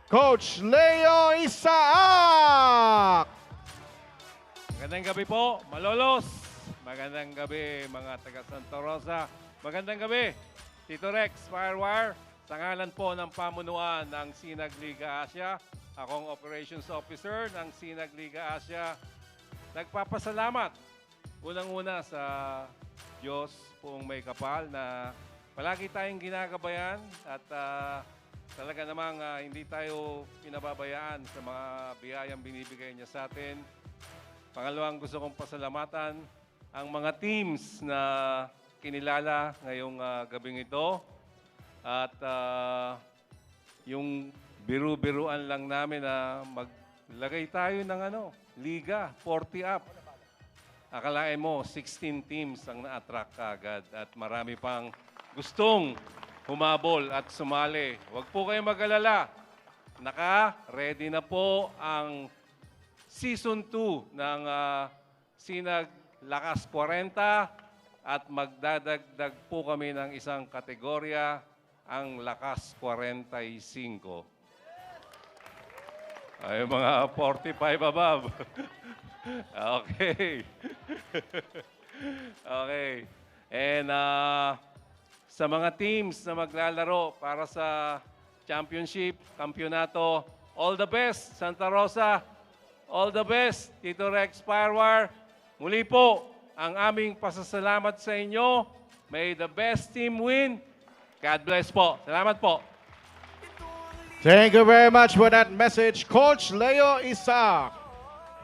Coach Leo Isaac!
Magandang gabi po, Malolos. Magandang gabi, mga taga Santa Rosa. Magandang gabi, Tito Rex, FIREWIRE. Sa ngalan po ng pamunuan ng SINAG Liga Asya, akong Operations Officer ng SINAG Liga Asya, nagpapasalamat unang-una sa Diyos poong may kapal na palagi tayong ginagabayan at talaga namang hindi tayo pinababayaan sa mga biyayang binibigay niya sa atin. Pangalawang gusto kong pasalamatan ang mga teams na kinilala ngayong gabing ito at yung biru-biruan lang namin na maglagay tayo ng Liga, 40 up. Akalain mo, 16 teams ang na-attract agad at marami pang gustong humabol at sumali. Huwag po kayong mag-alala. Naka-ready na po ang Season 2 ng SINAG Lakas Kwarenta at magdadagdag po kami ng isang kategorya, ang Lakas 45. Ay, mga 45 above. Okay. Okay. And sa mga teams na maglalaro para sa championship, kampyonato, all the best, Santa Rosa. All the best, Tito Rex FIREWIRE. Muli po, ang aming pasasalamat sa inyo. May the best team win. God bless po. Salamat po.
Thank you very much for that message, Coach Leo Isaac.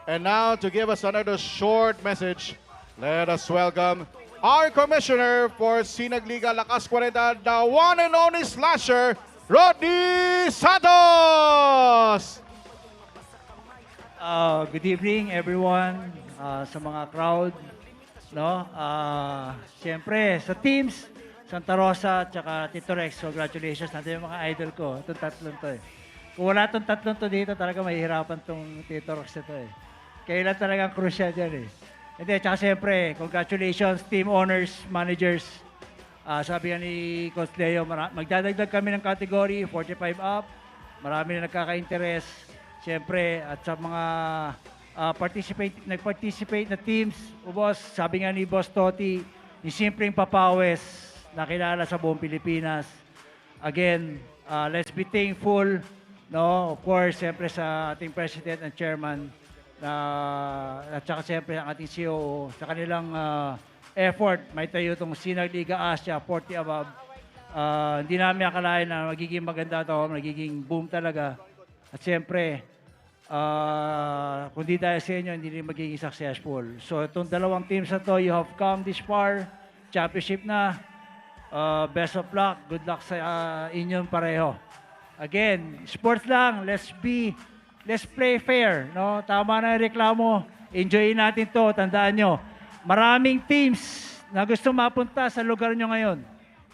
And now to give us another short message, let us welcome our Commissioner for SINAG Liga Lakas Kwarenta, the one and only slasher, Rodney Santos!
Good evening everyone, sa mga crowd, no? Siyempre sa teams, Santa Rosa at saka Tito Rex, congratulations natin yung mga idol ko. Itong tatlong to eh. Kung wala itong tatlong to dito, talaga mahihirapan itong Tito Rex ito eh. Kailan talagang crucial dyan eh. Hindi, tsaka siyempre, congratulations, team owners, managers. Sabi nga ni Coach Leo, magdadagdag kami ng category, 45 up. Marami na nagkaka-interest. Siyempre, at sa mga nag-participate na teams, boss, sabi nga ni Boss Toti, ni Simpleng Papawes, nakilala sa buong Pilipinas. Again, let's be thankful, no? Of course, siyempre sa ating President and Chairman, at saka siyempre ang ating CEO, sa kanilang effort, may tayo itong SINAG Liga Asya, 40 above. Hindi namin akalain na magiging maganda ito, magiging boom talaga. At siyempre, kung di dahil sa inyo, hindi rin magiging successful. So itong dalawang teams na to, you have come this far, championship na. Best of luck, good luck sa inyong pareho. Again, sports lang, let's play fair, no? Tama na yung reklamo. Enjoyin natin to. Tandaan nyo, maraming teams na gusto mapunta sa lugar nyo ngayon.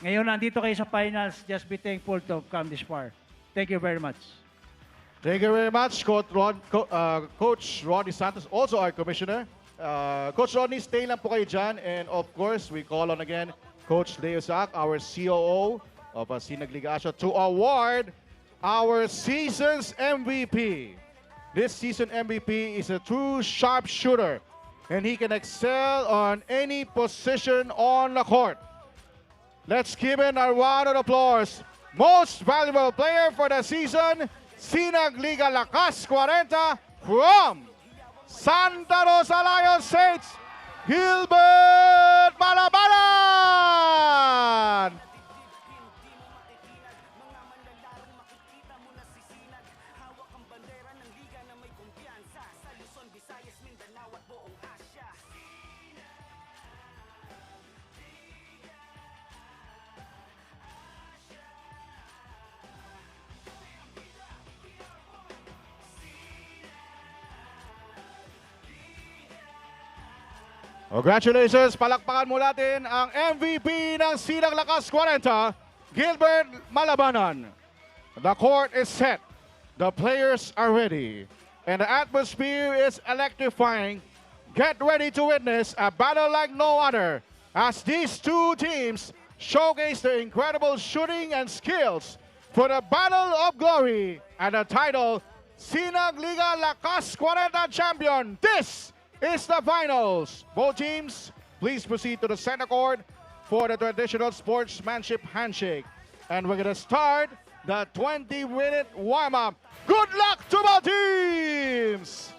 Ngayon, nandito kayo sa finals. Just be thankful to come this far. Thank you very much.
Thank you very much, Coach Rodney Santos, also our Commissioner. Coach Rodney, stay lang po kayo dyan. And of course, we call on again Coach Leo Isaac, our COO of SINAG Liga Asya, to award our season's MVP. This season MVP is a true sharpshooter, and he can excel on any position on the court. Let's give him a round of applause. Most valuable player for the season, SINAG Liga Lakas Kwarenta from Santa Rosa Lions Saints, Gilbert Malabanan! Congratulations! Palakpakan mo natin ang MVP ng SINAG Lakas Kwarenta, Gilbert Malabanan. The court is set. The players are ready. And the atmosphere is electrifying. Get ready to witness a battle like no other as these two teams showcase their incredible shooting and skills for the Battle of Glory and the title SINAG Liga Lakas Kwarenta Champion. This is the finals. Both teams, please proceed to the center court for the traditional sportsmanship handshake. And we're gonna start the 20-minute warm-up. Good luck to both teams!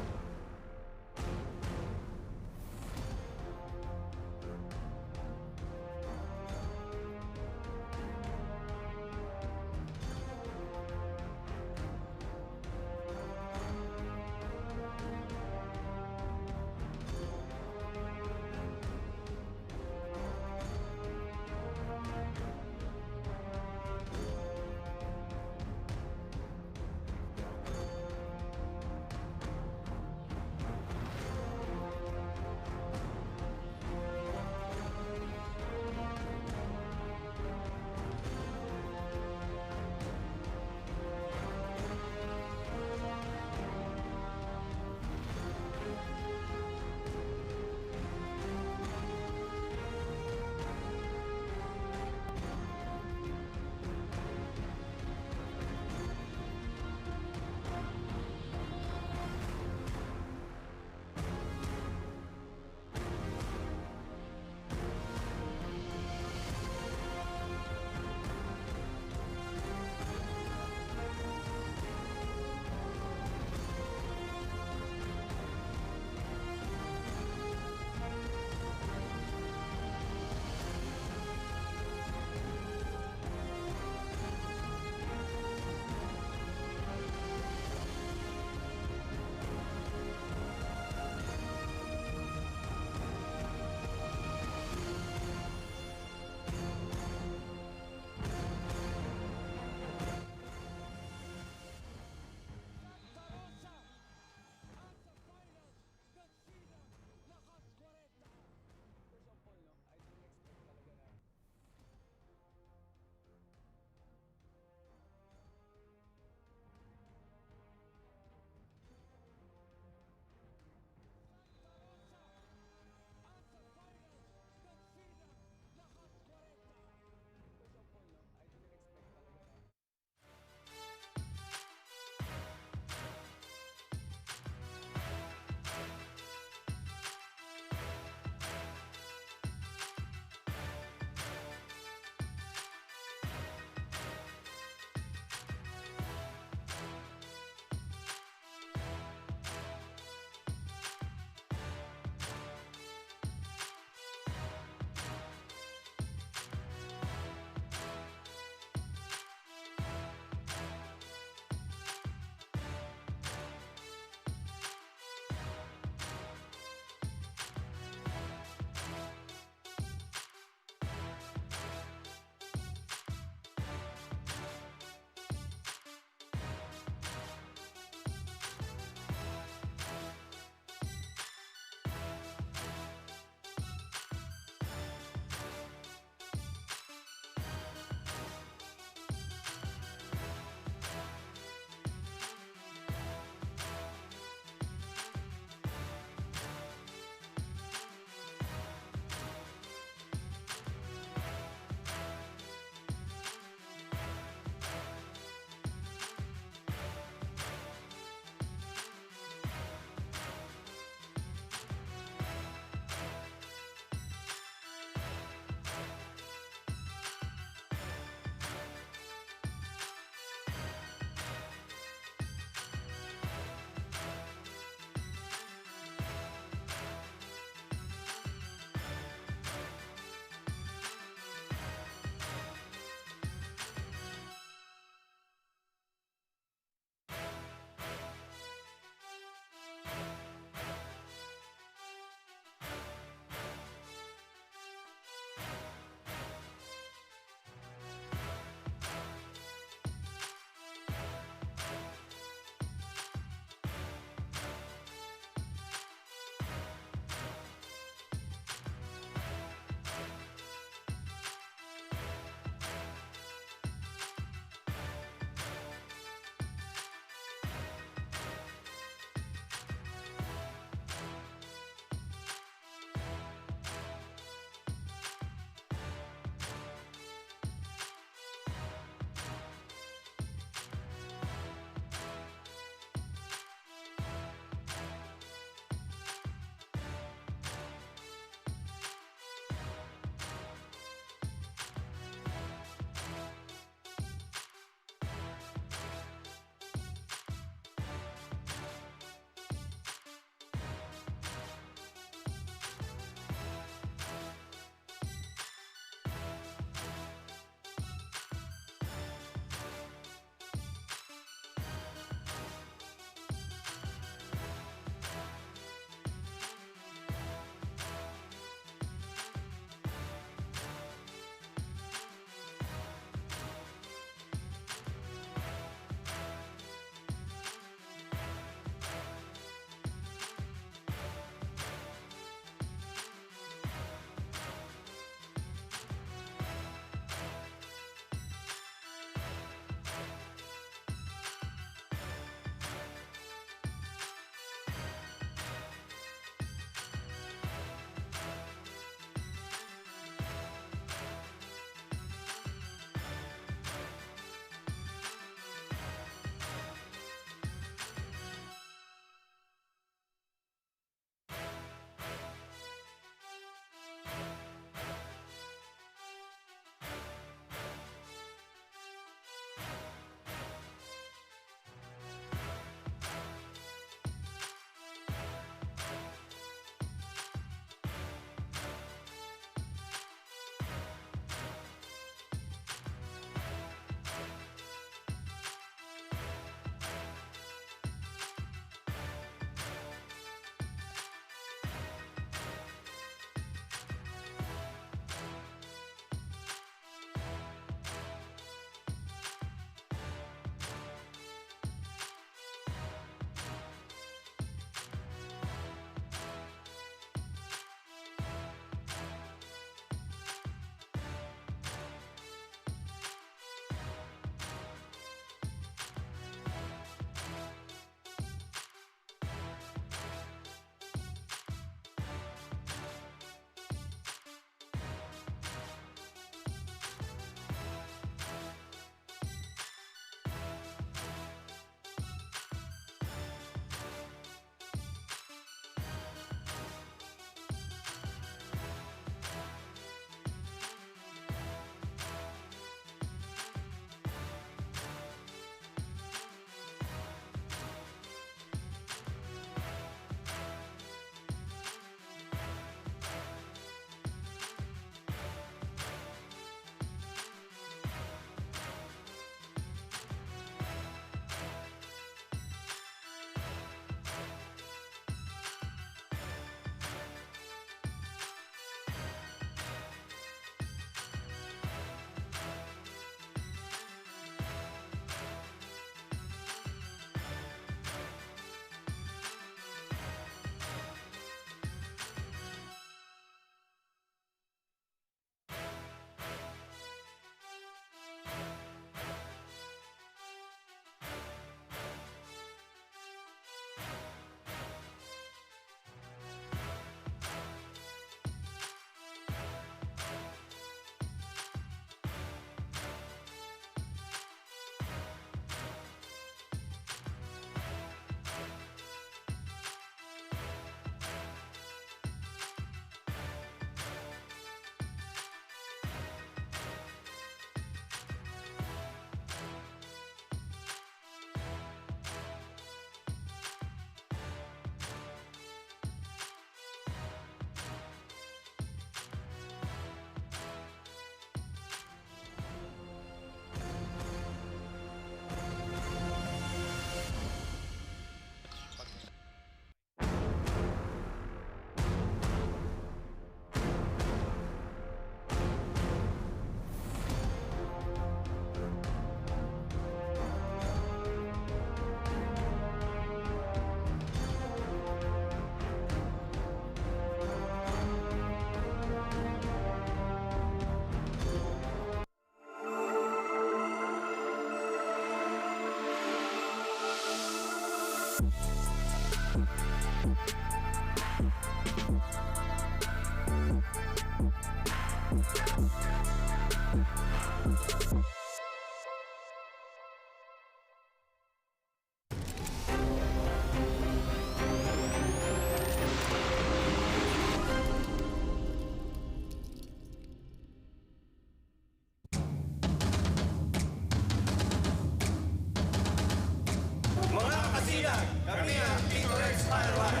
Mga kasinag, kami ang Tito Rex Firewire.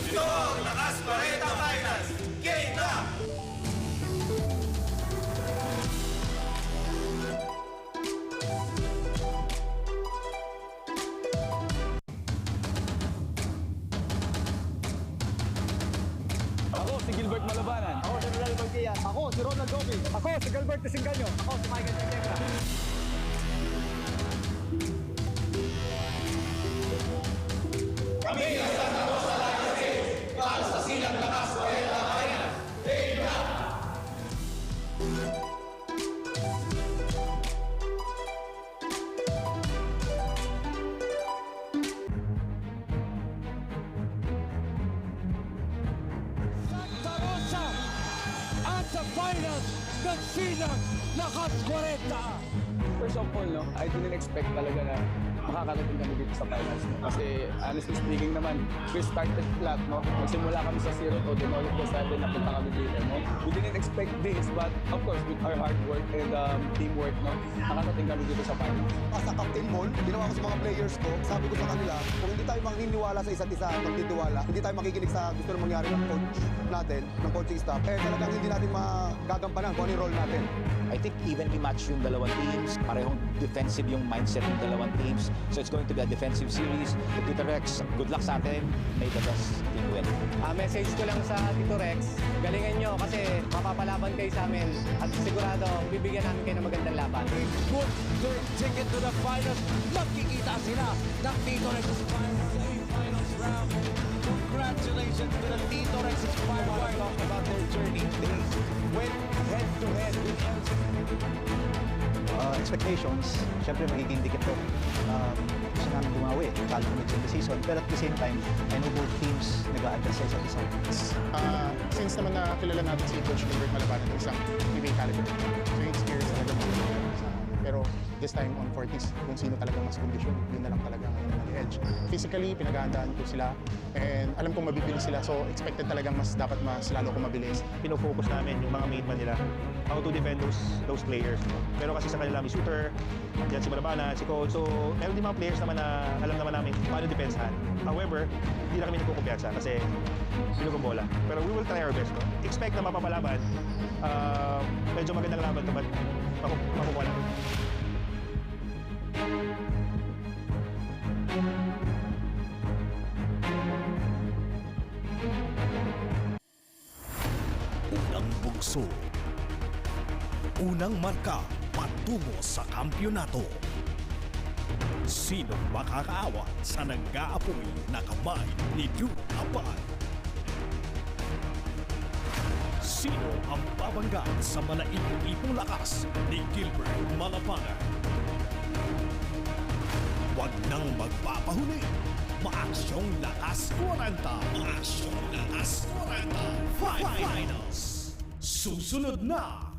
Ito ang Lakas 40 Finals. Game na!
Ako si Gilbert Malabanan.
Ako si Ronald Magdian. Ako si Ronald Gomez. Ako si Galbert Singanyo. Ako si Michael Tequebra.
Kami ang Santa Rosa Lions Team para sa Sinag Lakas Kwarienta Finals. Game na!
Santa Rosa at sa finals ng Sinag Lakas Kwarenta.
First of all, no, I didn't expect talaga na makakarating kami dito sa finals. No? Kasi honestly speaking naman, we started flat. No? Nagsimula kami sa 0 to then all of the sudden napunta kami dito. No? We didn't expect this, but of course, with our hard work and teamwork, no, nakarating kami dito sa finals.
As a captain mo, ginawa ko sa mga players ko, sabi ko sa kanila, kung hindi tayo maniniwala sa isa't isa, magtitiwala, hindi tayo makikinig sa gusto na mangyari ng coach natin, ng coaching staff, eh talagang hindi natin magagampanan kung ano yung role natin.
I think evenly matched yung dalawang teams. Parehong defensive yung mindset ng dalawang teams. So it's going to be a defensive series. The Tito Rex, good luck sa atin. May the best team win.
Message ko lang sa Tito Rex, galingan nyo kasi mapapalaban kayo sa amin at sigurado bibigyan namin kayo ng magandang laban.
Good their ticket to the finals. Magkikita sila ng Tito Rex's finals round. Congratulations to the Tito Rex's Firewire. Talk about their journey. They went head to head with
expectations, syempre magiging dikit to. Gusto namin bumawi, lalo na the season. Pero at the same time, I know both teams nag-a-adjust sa isa't isa.
Since naman na kilala natin si Coach Gilbert Malabanan ng isang PBA caliber. So yung experience talaga pero this time on 40s, kung sino talaga mas kondisyon, yun na lang talaga ang edge. Physically, pinaghahandaan ko sila and alam kong mabibilis sila. So expected talagang dapat mas lalo ko mabilis.
Pinofocus namin yung mga main man nila, how to defend those players. Pero kasi sa kanila may shooter, yan si Malabanan, si Coach. So meron din mga players naman na alam naman namin paano depensahan. However, hindi na kami nagkukumpiyansa kasi pinugong bola. Pero we will try our best. No? Expect na mapapalaban. Medyo magandang laban ito, but makukuha lang.
Unang bugso. Unang marka patungo sa kampyonato. Sino makakaawa sa nag-aapoy na kamay ni Duke Abad? Sino ang babangga sa malaipong lakas ni Gilbert Malabanan? Huwag nang magpapahuli. Maaksyong Lakas 40. Maaksyong Lakas 40. Finals. Susunod na.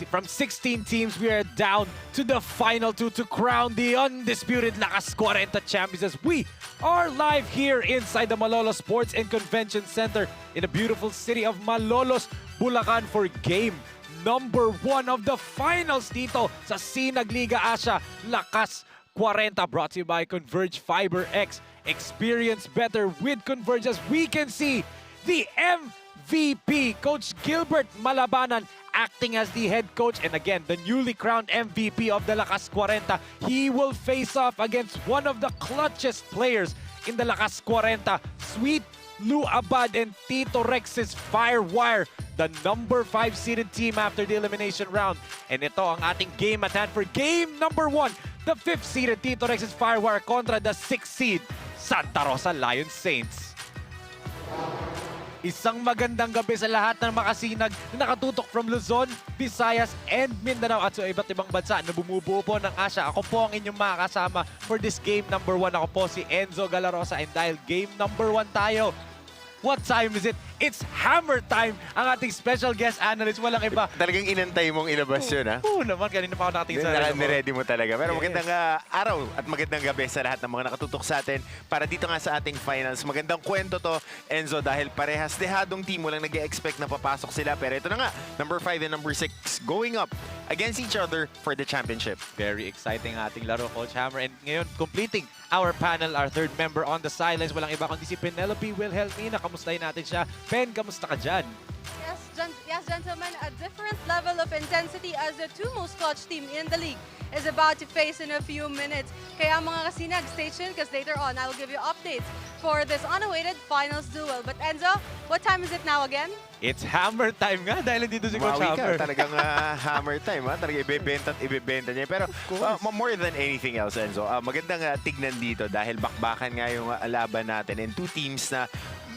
From 16 teams, we are down to the final two to crown the undisputed Lakas Kwarenta champions as we are live here inside the Malolos Sports and Convention Center in the beautiful city of Malolos, Bulacan for game number 1 of the finals dito sa SINAG Liga Asya Lakas Kwarenta, brought to you by Converge Fiber X. Experience better with Converge as we can see the MVP, Coach Gilbert Malabanan, acting as the head coach and again, the newly crowned MVP of the Lakas Kwarenta. He will face off against one of the clutchest players in the Lakas Kwarenta, Sweet Lou Abad and Tito Rex's FIREWIRE, the number 5 seeded team after the elimination round. And ito ang ating game at hand for game number 1. The 5th seeded Tito Rex's FIREWIRE kontra the 6th seed Santa Rosa Lion Saints. Isang magandang gabi sa lahat ng makasinag na nakatutok from Luzon, Visayas, and Mindanao at sa iba't ibang bansa na bumubuo po ng Asya. Ako po ang inyong makakasama for this game number 1. Ako po si Enzo Galarosa and dahil game number 1 tayo, what time is it? It's hammer time! Ang ating special guest analyst, walang iba.
Talagang inantay mong ilabas yun, ha?
Oo naman, kanina pa ako nakatingin sa
Ready mo talaga. Pero magandang araw at magandang gabi sa lahat ng mga nakatutok sa atin para dito nga sa ating finals. Magandang kwento to, Enzo, dahil parehas dehadong team. Walang nag-expect na papasok sila. Pero ito na nga, number 5 and number 6 going up against each other for the championship.
Very exciting ating laro, Coach Hammer. And ngayon, completing our panel, our third member on the sidelines. Walang iba kundi si Penelope Wilhelmina. Kamustahin natin siya. Pen, kamusta ka dyan?
Yes, gentlemen, a different level of intensity as the two most clutch team in the league is about to face in a few minutes. Kaya mga kasinag, stay tuned because later on I will give you updates for this unawaited finals duel. But Enzo, what time is it now again?
It's hammer time nga dahil dito si Coach Hammer.
Talagang hammer time, ha? Talagang ibebenta niya. Pero more than anything else, Enzo, magandang tignan dito dahil bakbakan nga yung laban natin and two teams na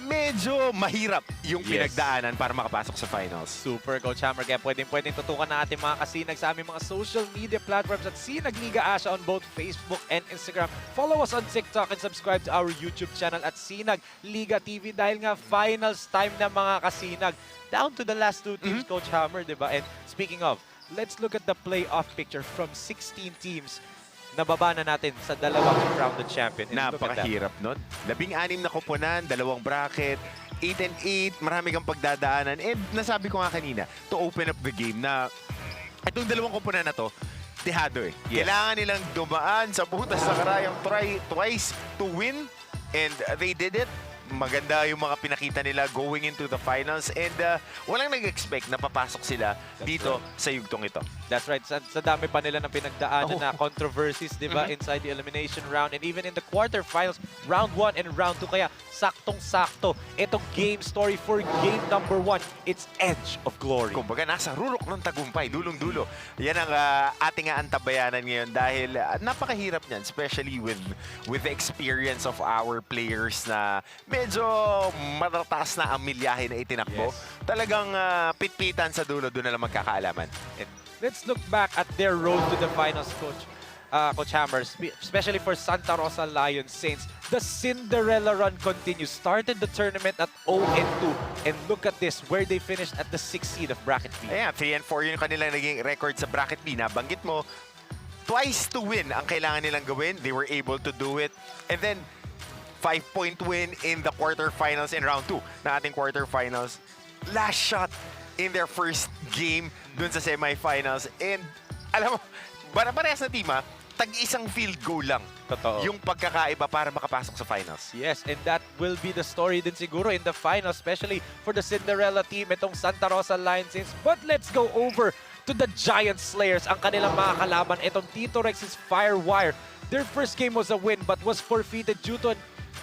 medyo mahirap yung pinagdaanan para makapasok sa finals.
Super, Coach Hammer. Kaya pwedeng tutukan na ating mga kasinag sa aming mga social media platforms at SINAG Liga Asya on both Facebook and Instagram. Follow us on TikTok and subscribe to our YouTube channel at SINAG Liga TV dahil nga finals time na mga kasinag. Down to the last 2 teams, Coach Hammer, di ba? And speaking of, let's look at the playoff picture from 16 teams. Nababa na natin sa dalawang crowned champion.
Napakahirap nun. 16 na koponan, 2 bracket, 8 and 8, marami kang pagdadaanan. And nasabi ko nga kanina, to open up the game na itong 2 koponan na to, dehado eh. Yes. Kailangan nilang dumaan sa butas sa karayang twice to win. And they did it. Maganda yung mga pinakita nila going into the finals and walang nag-expect na papasok sila dito sa yugtong ito.
That's right. Sa dami pa nila na pinagdaanan na controversies, di ba, inside the elimination round and even in the quarterfinals, round 1 and round 2. Kaya saktong-sakto itong game story for game number 1. It's Edge of Glory.
Kumbaga, nasa rurok ng tagumpay, dulong-dulo. Yan ang ating antabayanan ngayon dahil napakahirap niyan, especially with the experience of our players na medyo matataas na ang milyahe na itinakbo. Talagang pitpitan sa dulo, doon na lang magkakaalaman.
And let's look back at their road to the finals, Coach Hammer, especially for Santa Rosa Lion Saints. The Cinderella run continues. Started the tournament at 0-2. And look at this, where they finished at the 6th seed of Bracket B.
Ayan, 3 and 4 yung kanilang naging record sa Bracket B. Nabanggit mo, twice to win ang kailangan nilang gawin. They were able to do it. And then, 5-point win in the quarterfinals in round 2 na ating quarterfinals. Last shot in their first game dun sa semifinals. And alam mo, parehas na team ha, tag-isang field goal lang.
Totoo.
Yung pagkakaiba para makapasok sa finals.
Yes, and that will be the story din siguro in the finals, especially for the Cinderella team, itong Santa Rosa Lion Saints. But let's go over to the Giant Slayers, ang kanilang mga kalaban, itong Tito Rex's FIREWIRE. Their first game was a win but was forfeited due to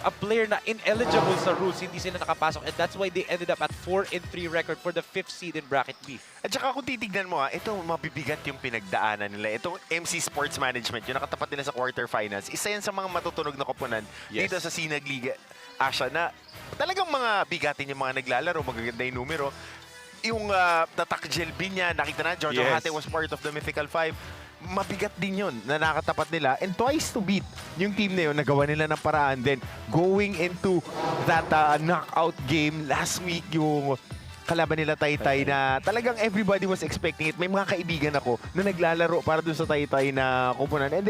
a player na ineligible sa rules, hindi sila nakapasok and that's why they ended up at 4-3 record for the 5th seed in Bracket B.
At saka kung titignan mo ito mabibigat yung pinagdaanan nila. Itong MC Sports Management, yung nakatapat nila sa quarterfinals, isa yan sa mga matutunog na koponan dito sa SINAG Liga Asya na talagang mga bigatin yung mga naglalaro, magaganda yung numero. Yung Tatak Jelbin niya, nakita na, Giorgio Hate was part of the Mythical 5. Mabigat din yun na nakatapat nila and twice to beat yung team na yun, nagawa nila ng paraan. Then going into that knockout game last week, yung kalaban nila Taytay na talagang everybody was expecting it. May mga kaibigan ako na naglalaro para dun sa Taytay na koponan and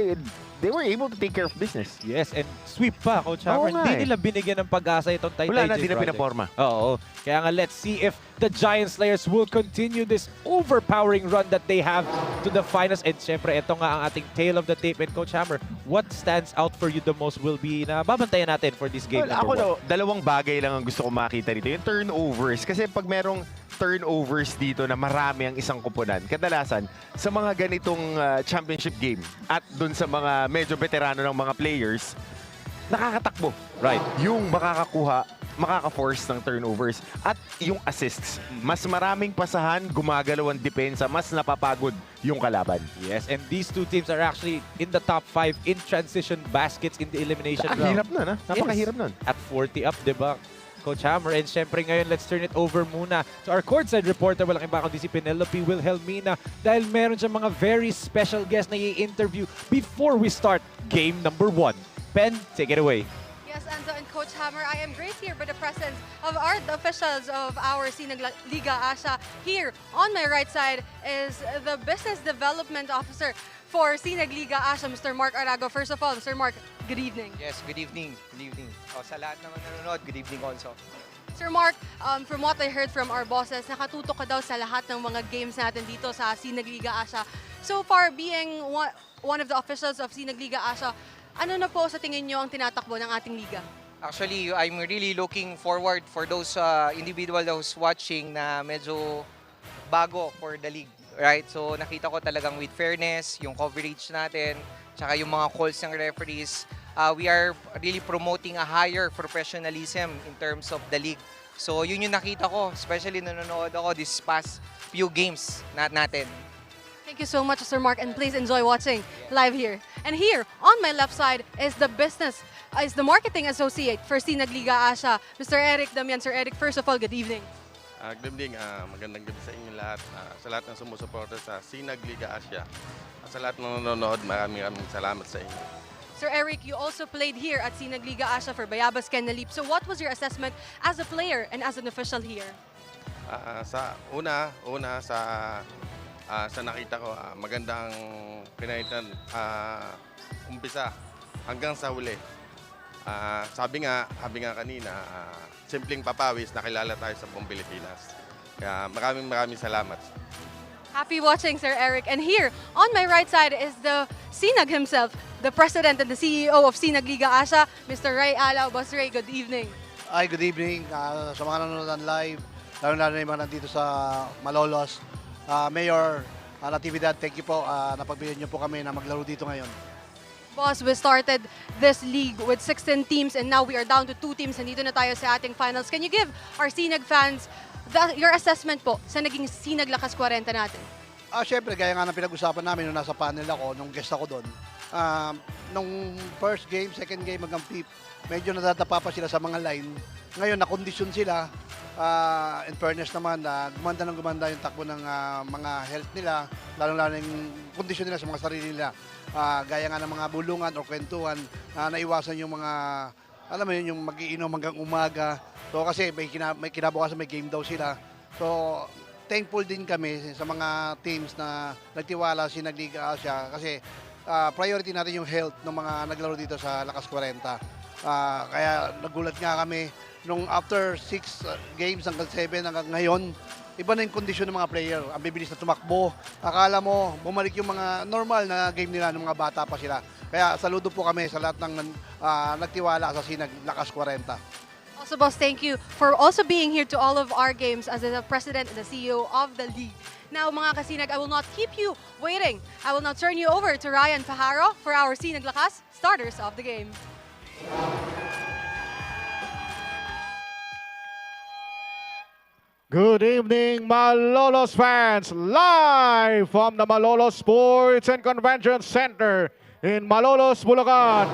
they were able to take care of business.
Yes, and sweep pa, Coach Hammer. Hindi nila binigyan ng pag-asa itong Taytay.
Wala na, hindi na pinaporma.
Oo. Kaya nga, let's see if the Giant Slayers will continue this overpowering run that they have to the finals. And syempre, ito nga ang ating tail of the tape. And Coach Hammer, what stands out for you the most will be na babantayan natin for this game number 1?
Ako dalawang bagay lang ang gusto ko makita dito. Yung turnovers. Kasi pag merong turnovers dito na marami ang isang koponan, kadalasan sa mga ganitong championship game at dun sa mga medyo veterano ng mga players, nakakatakbo.
Right.
Yung makaka-force ng turnovers at yung assists. Mas maraming pasahan, gumagalaw ang depensa, mas napapagod yung kalaban.
Yes, and these two teams are actually in the top 5 in transition baskets in the elimination round.
Ang hirap nun, ha? Napakahirap nun.
At 40 up, di ba, Coach Hammer? And syempre ngayon, let's turn it over muna to our courtside reporter, malaking bakal di si Penelope Wilhelmina, dahil meron siyang mga very special guest na i-interview before we start game number 1. Pen, take it away.
Yes, Enzo and Coach Hammer, I am graced here by the presence of the officials of our SINAG Liga Asya. Here on my right side is the Business Development Officer for SINAG Liga Asya, Mr. Mark Arago. First of all, Mr. Mark, good evening.
Yes, good evening. Good evening. Sa lahat naman nanonood, good evening also.
Sir Mark, from what I heard from our bosses, nakatutok ka daw sa lahat ng mga games natin dito sa SINAG Liga Asya. So far, being one of the officials of SINAG Liga Asya, ano na po sa tingin nyo ang tinatakbo ng ating liga?
Actually, I'm really looking forward for those individual who's watching na medyo bago for the league. Right? So nakita ko talagang with fairness, yung coverage natin, tsaka yung mga calls ng referees, we are really promoting a higher professionalism in terms of the league. So yun yung nakita ko, especially nanonood ako this past few games natin.
Thank you so much, Sir Mark, and please enjoy watching live here. And here, on my left side, is the marketing associate for SINAG Liga Asya, Mr. Eric Damian. Sir Eric, first of all, good evening.
Good evening. Magandang gabi sa inyo lahat. Sa lahat ng sumusuporta sa SINAG Liga Asya. Sa lahat ng nanonood, maraming salamat sa inyo.
Sir Eric, you also played here at SINAG Liga Asya for Bayabas Kenalip. So what was your assessment as a player and as an official here?
Sa nakita ko, magandang pinaitan umpisa hanggang sa huli. Sabi nga kanina, simpleng papawis, nakilala tayo sa buong Pilipinas. Kaya maraming salamat.
Happy watching, Sir Eric. And here, on my right side is the SINAG himself, the President and the CEO of SINAG Liga Asya, Mr. Ray Alao. Boss Ray, good evening.
Ay, good evening. Sa mga nanonood live, lalo na yung mga nandito sa Malolos. Mayor Natividad, thank you po. Napagbigyan niyo po kami na maglaro dito ngayon.
Boss, we started this league with 16 teams and now we are down to 2 teams. Nandito na tayo sa ating finals. Can you give our SINAG fans your assessment po sa naging SINAG Lakas Kwarenta natin?
Siyempre, gaya nga ng pinag-usapan namin nung nasa panel ako, nung guest ako doon. Nung first game, second game hanggang fifth, medyo nadadapa pa sila sa mga line. Ngayon, nakondisyon sila. In fairness naman, gumanda yung takbo ng mga health nila, lalo-lalo yung kondisyon nila sa mga sarili nila. Gaya nga ng mga bulungan o kwentuhan, naiwasan yung mga, alam mo yun, yung mag-iinom hanggang umaga. So kasi may kinabukasan, may game daw sila. So thankful din kami sa mga teams na nagtiwala SINAG Liga Asya kasi priority natin yung health ng mga naglaro dito sa Lakas 40. Kaya nagulat nga kami nung after 6 games hanggang 7 hanggang ngayon, iba na yung kondisyon ng mga player. Ang bibilis na tumakbo. Akala mo, bumalik yung mga normal na game nila ng mga bata pa sila. Kaya saludo po kami sa lahat ng nagtiwala sa SINAG Lakas 40.
Also, boss, thank you for also being here to all of our games as the president and the CEO of the league. Now, mga kasinag, I will not keep you waiting. I will now turn you over to Ryan Pajaro for our SINAG Lakas starters of the game.
Good evening, Malolos fans! Live from the Malolos Sports and Convention Center in Malolos, Bulacan.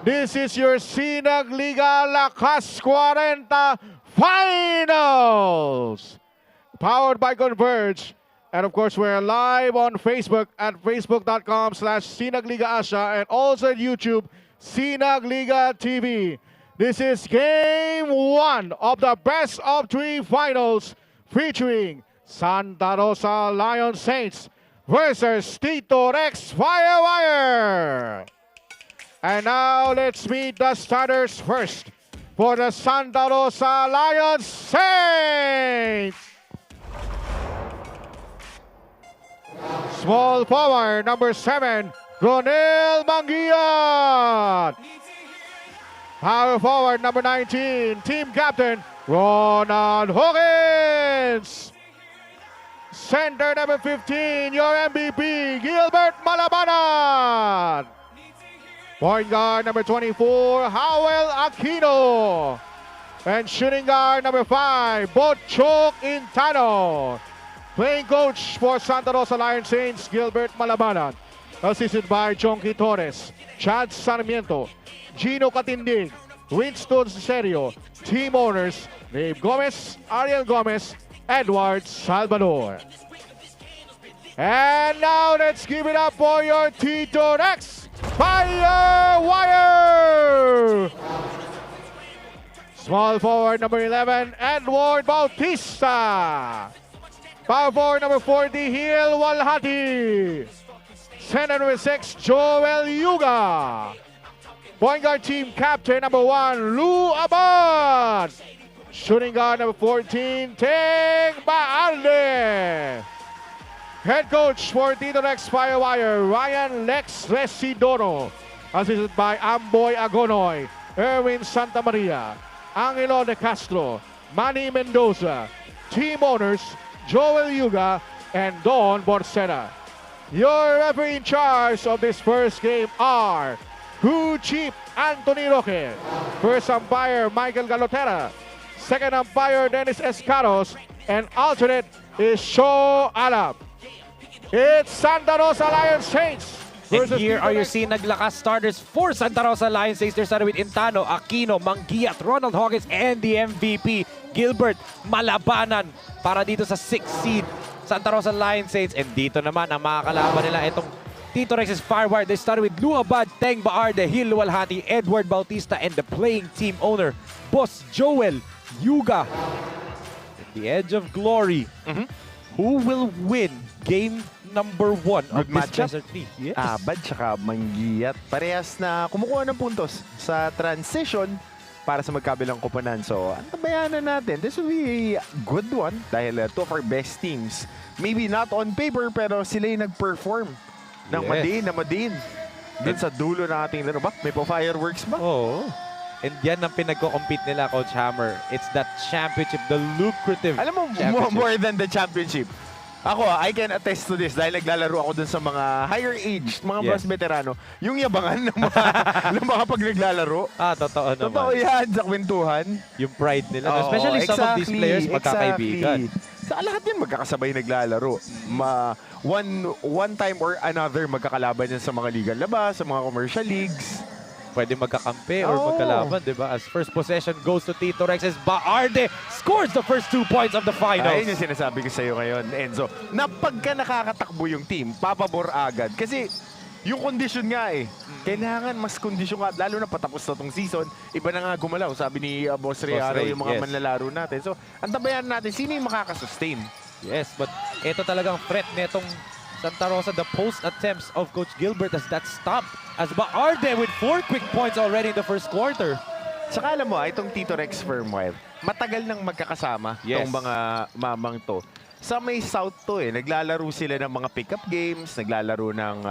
This is your SINAG Liga Lakas 40 Finals! Powered by Converge. And of course, we're live on Facebook at facebook.com/SINAG Liga Asya and also at YouTube, SINAG Liga TV. This is Game 1 of the Best of 3 Finals featuring Santa Rosa Lion Saints versus TITO FIREWIRE. And now let's meet the starters first for the Santa Rosa Lion Saints. Small forward, number 7, Ronel Manguian. Power forward, number 19, team captain, Ronald Hawkins. Center number 15, your MVP, Gilbert Malabanan. Point guard number 24, Howell Aquino. And shooting guard number 5, Botchok Intano. Playing coach for Santa Rosa Lion Saints, Gilbert Malabanan. Assisted by Chonky Torres, Chad Sarmiento, Gino Katindig, Winston Serio. Team owners, Dave Gomez, Ariel Gomez, Edward Salvador. And now let's give it up for your Tito Rex Firewire! Small forward number 11, Edward Bautista. Power forward number 40, Hiel Walhati. Center number 6, Joel Yuga. Point guard team captain number 1, Lou Abad. Shooting guard number 14, Teng Baalde. Head coach for Tito Rex Firewire, Ryan Lex Residoro. Assisted by Amboy Agonoy, Erwin Santa Maria, Angelo De Castro, Manny Mendoza. Team owners, Joel Yuga and Don Borsera. Your referee in charge of this first game are Hu Chief Anthony Roque. First umpire, Michael Galotera. Second umpire, Dennis Escaros. And alternate is Sho Alap. It's Santa Rosa Lion Saints.
And here are your SINAG Lakas starters for Santa Rosa Lion Saints. They're started with Intano, Aquino, Mangiat, Ronald Hawkins, and the MVP, Gilbert Malabanan, para dito sa 6th seed Santa Rosa Lion Saints. And dito naman ang mga kalaban nila, itong Tito Rex's Firewire. They started with Luabad, Teng Baarde, Hil Walhati, Edward Bautista, and the playing team owner, Boss Joel Yuga. At the edge of glory, who will win game number 1 of this Desert League? Yes.
Abad tsaka Mangiat. Parehas na kumukuha ng puntos sa transition para sa magkabilang koponan. So, antabayanan natin. This will be a good one dahil two of our best teams. Maybe not on paper, pero sila yung nag-perform ng madin. Dun sa dulo ng ating laro. Ba? May pa-fireworks ba?
Oo. And yan ang pinagko-compete nila, Coach Hammer. It's that championship, the lucrative
Alam mo, more than the championship. Ako, I can attest to this dahil naglalaro ako dun sa mga higher age, mga mas veterano. Yung yabangan ng mga pag naglalaro.
Totoo naman.
Totoo yan sa kwentuhan.
Yung pride nila. Especially some of these players magkakaibigan.
Sa lahat yan magkakasabay naglalaro. One time or another magkakalaban yan sa mga liga labas, sa mga commercial leagues.
Pwede magkakampi or magkalaban, di ba? As first possession goes to Tito Rex's Baarde, scores the first 2 points of the finals.
Ayun yung sinasabi ko sa'yo ngayon, Enzo. Na pagka nakakatakbo yung team, papabor agad. Kasi yung condition nga kailangan mas condition nga. Lalo na patapos na tong season, iba na nga gumalaw. Sabi ni Boss Rearo, yung mga manlalaro natin. So, antabayan natin, sino yung makakasustain?
Yes, but ito talagang threat netong Santa Rosa, the post attempts of Coach Gilbert as that stopped. As Baarde with 4 quick points already in the first quarter.
Saka alam mo, itong Tito Rex Firewire, matagal nang magkakasama itong mga mamang to. Sa may South to naglalaro sila ng mga pick-up games, naglalaro ng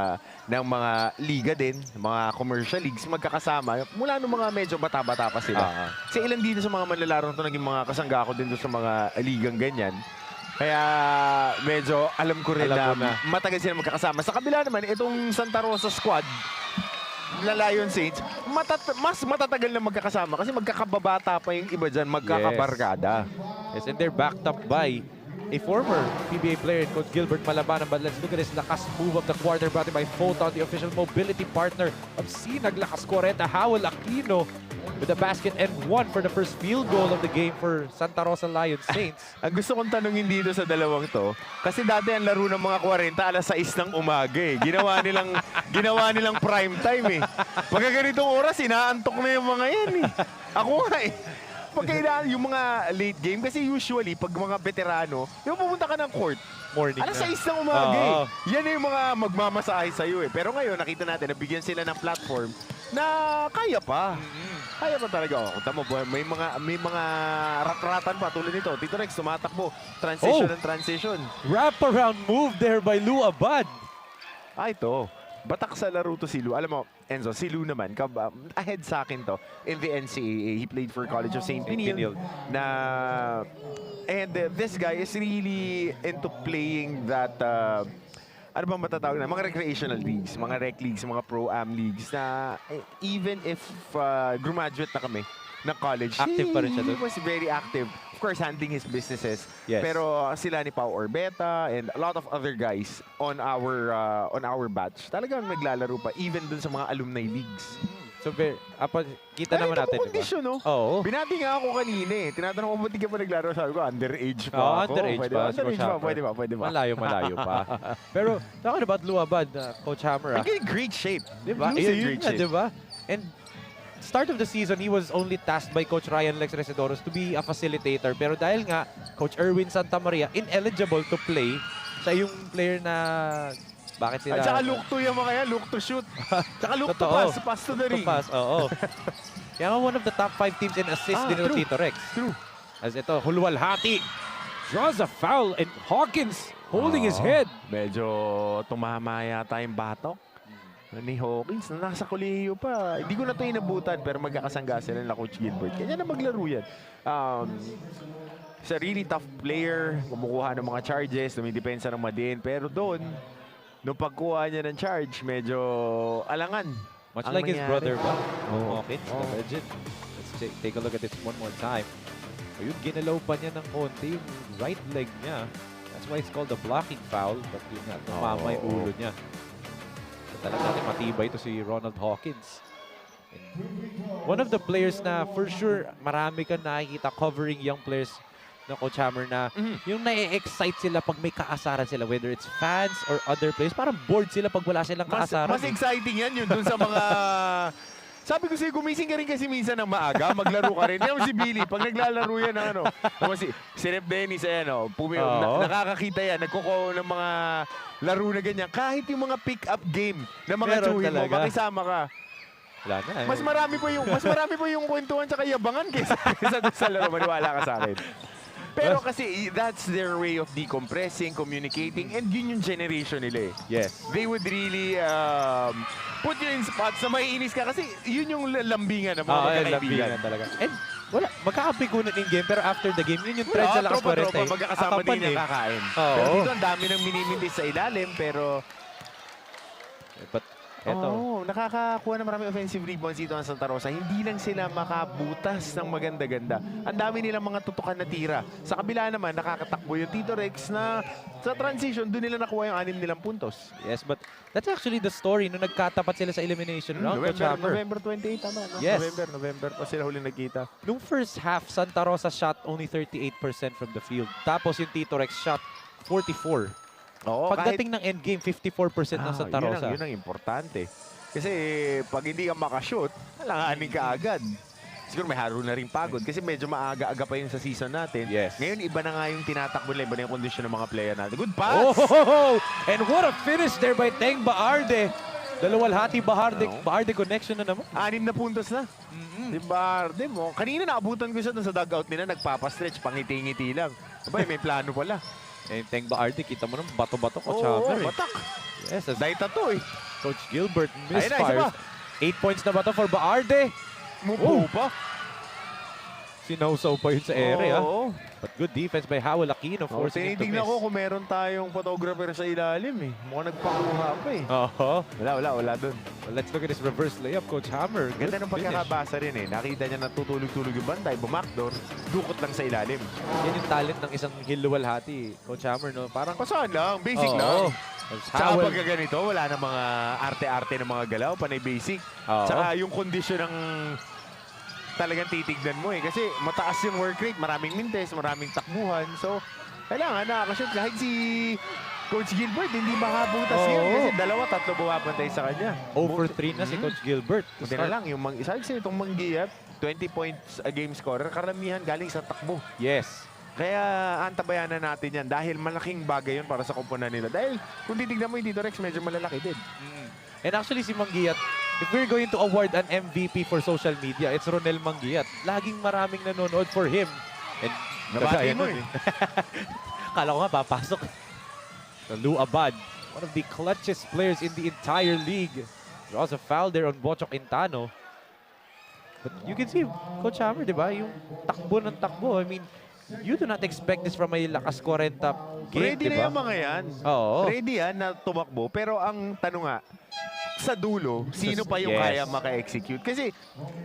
mga liga din, mga commercial leagues, magkakasama. Mula nung mga medyo bata-bata pa sila. Kasi ilan dito sa mga manlalaro to naging mga kasangga ko din doon sa mga ligang ganyan. Kaya medyo alam ko rin na matagal sila magkakasama. Sa kabila naman, itong Santa Rosa squad na Lion Saints, mas matatagal na magkakasama kasi magkakababata pa yung iba dyan, magkakabarkada.
Yes, and they're backed up by a former PBA player, Coach Gilbert Malabanan. But let's look at this lakas move of the quarter brought by Photon, the official mobility partner of SINAG Lakas Kwarenta, Howell Aquino, with a basket and 1 for the first field goal of the game for Santa Rosa Lion Saints.
Ang gusto kong tanungin dito sa dalawang to, kasi dati ang laro ng mga 40 alas 6 ng umaga Ginawa nilang prime time Pagka ganitong oras, inaantok na yung mga yan Ako nga Pagka yung mga late game, kasi usually, pag mga veterano, yung pumunta ka ng court,
morning
alas 6 ng umaga Yan yung mga magmamasahe sa'yo Pero ngayon, nakita natin, nabigyan sila ng platform na kaya pa. Kaya pa talaga. Tama po, may mga rat-ratan pa tulad nito. Tito Rex, tumatakbo. Transition and transition.
Wrap around move there by Lou Abad.
Ito. batak sa laro to si Lou. Alam mo, Enzo, si Lou naman, ahead sa akin to, in the NCAA, he played for College of St. Piniel. And this guy is really into playing that, ano bang matatawag na? Mga recreational leagues, mga rec leagues, mga pro-am leagues na even if graduate na kami ng college,
Active pa rin siya doon.
he was very active. Of course, handling his businesses.
Yes.
Pero sila ni Pao Orbeta and a lot of other guys on our batch, talagang naglalaro pa, even dun sa mga alumni leagues.
So, kita naman natin, di ba?
Kondisyon, no?
Oo.
Binati nga ako kanina eh. Tinatanong ko, ba't di ka pa naglaro? Sabi ko, underage pa ako.
Underage
Pwede
pa.
Underage pa, pwede ba?
Malayo pa. Pero, talking about Luabad, Coach Hammer.
Again, great shape.
Di ba?
Lu's in great shape.
Di ba? And start of the season, he was only tasked by Coach Ryan Lex Residoros to be a facilitator. Pero dahil nga, Coach Erwin Santamaria, ineligible to play, siya yung player na bakit sila...
At saka look to yung mga yan, look to shoot. Tsaka look to pass to the ring.
Oo. Kaya nga one of the top 5 teams in assists din ng Tito Rex.
True.
As ito, Hulwalhati draws a foul and Hawkins holding his head.
Medyo tumama yata yung batok ni Hawkins na nasa kolehiyo pa. Hindi ko na ito inabutan pero magkakasangga sila na Coach Gilbert. Kaya na maglaro yan. Sa really tough player, kumukuha ng mga charges, dumidepensa ng madin. Pero doon, nung pagkuha niya ng charge, medyo alangan.
Much like his brother ba? Hawkins, the legend. Let's take a look at this one more time. Ayun, ginalaw pa niya ng konti yung right leg niya. That's why it's called a blocking foul. But yun nga, tumama yung ulo niya. Talagang matibay ito si Ronald Hawkins. And one of the players na for sure marami ka nakikita covering young players ng Coach Hammer na yung na-excite sila pag may kaasaran sila, whether it's fans or other players. Parang bored sila pag wala silang kaasaran.
Mas exciting yan yun dun sa mga... Sabi ko sa'yo, gumising ka rin kasi minsan ng maaga, maglaro ka rin. Yan si Billy, pag naglalaro yan ng ano. Si Rep Dennis, nakakakita yan, nagkuko ng mga laro na ganyan. Kahit yung mga pick-up game na mga tsuhin mo, makisama ka.
Wala na,
Mas marami pa yung kwentuhan sa kayabangan kaysa sa laro. Maniwala ka sa akin. Pero kasi that's their way of decompressing, communicating, and yun yung generation nila eh.
Yes.
They would really put you in spots na maiinis ka kasi yun yung lambingan ng mga magkakaibigan.
Talaga. And wala, magkakapigunan in game pero after the game, yun yung trend sa Lakas Kwarenta.
Tropa, magkakasama din yung kakain. Pero dito ang dami ng minimintis sa ilalim pero... nakakakuha ng maraming offensive rebounds dito ang Santa Rosa. Hindi lang sila makabutas ng maganda-ganda. Ang dami nilang mga tutukan na tira. Sa kabila naman, nakakatakbo yung Tito Rex na sa transition, doon nila nakuha yung 6 nilang puntos.
Yes, but that's actually the story nung nagkatapat sila sa elimination round.
November 28, tama. No?
Yes.
November pa sila huling nagkita.
Nung first half, Santa Rosa shot only 38% from the field. Tapos yung Tito Rex shot 44%. Pagdating ng endgame, 54% ng Santa Rosa.
Yun ang importante. Kasi pag hindi ka makashoot, alanganin ka agad. Siguro may haro na rin pagod kasi medyo maaga-aga pa yun sa season natin.
Yes.
Ngayon, iba na nga yung tinatakbo nila, iba na yung kondisyon ng mga player natin. Good pass!
And what a finish there by Teng Baarde. Dalawalhati Baarde connection na naman.
6 na puntos na. Si Baarde mo. Kanina naabutan ko siya dun sa dugout nila, nagpapastretch, pangiti-ngiti lang. Abay, may plano pala.
And Teng Baarde, kita mo naman, bato-bato Coach Hammer.
Batak.
Yes,
dahil tato eh.
Coach Gilbert misfires. 8 points na bato for Baarde.
Mupo pa.
Sinausaw pa yun sa ere, But good defense by Howell Aquino forcing him to miss.
Tinitingnan ko kung meron tayong photographer sa ilalim eh. Mukhang nagpakuha pa eh. Wala dun.
Well, let's look at this reverse layup, Coach Hammer.
Ganda ng pagkakabasa rin eh. Nakita niya na tutulog-tulog yung bantay, bumakdor, dukot lang sa ilalim.
Yan yung talent ng isang Hilluwalhati, Coach Hammer, no? Parang
pasahan lang, basic lang. Tsaka pagka ganito, wala na mga arte-arte ng mga galaw, panay basic. Tsaka yung kondisyon ng talagang titignan mo eh. Kasi mataas yung work rate, maraming mintes, maraming takbuhan. So, kailangan nakakashoot. Kahit si Coach Gilbert, hindi makabutas yun. Kasi 2-3 bumabantay sa kanya.
0-for-3 na si Coach Gilbert.
Hindi na lang, yung isa kasi itong Manggiyat, 20 points a game scorer, karamihan galing sa takbo.
Yes.
Kaya antabayanan natin yan dahil malaking bagay yun para sa kupunan nila. Dahil kung titignan mo yung Tito Rex, medyo malalaki din.
And actually si Manggiyat, if we're going to award an MVP for social media, it's Ronel Manggiyat. Laging maraming nanonood for him. And
nabati mo eh.
Kala ko nga papasok. Luabad. one of the clutchest players in the entire league. Draws a foul there on Bochok Intano. But you can see, Coach Hammer, di ba? Yung takbo ng takbo. I mean, you do not expect this from a Lakas 40 game,
Ready
di ba?
na yung mga yan.
Oo.
Ready yan na tumakbo. Pero ang tanong nga, sa dulo, sino pa yung kaya maka-execute? Kasi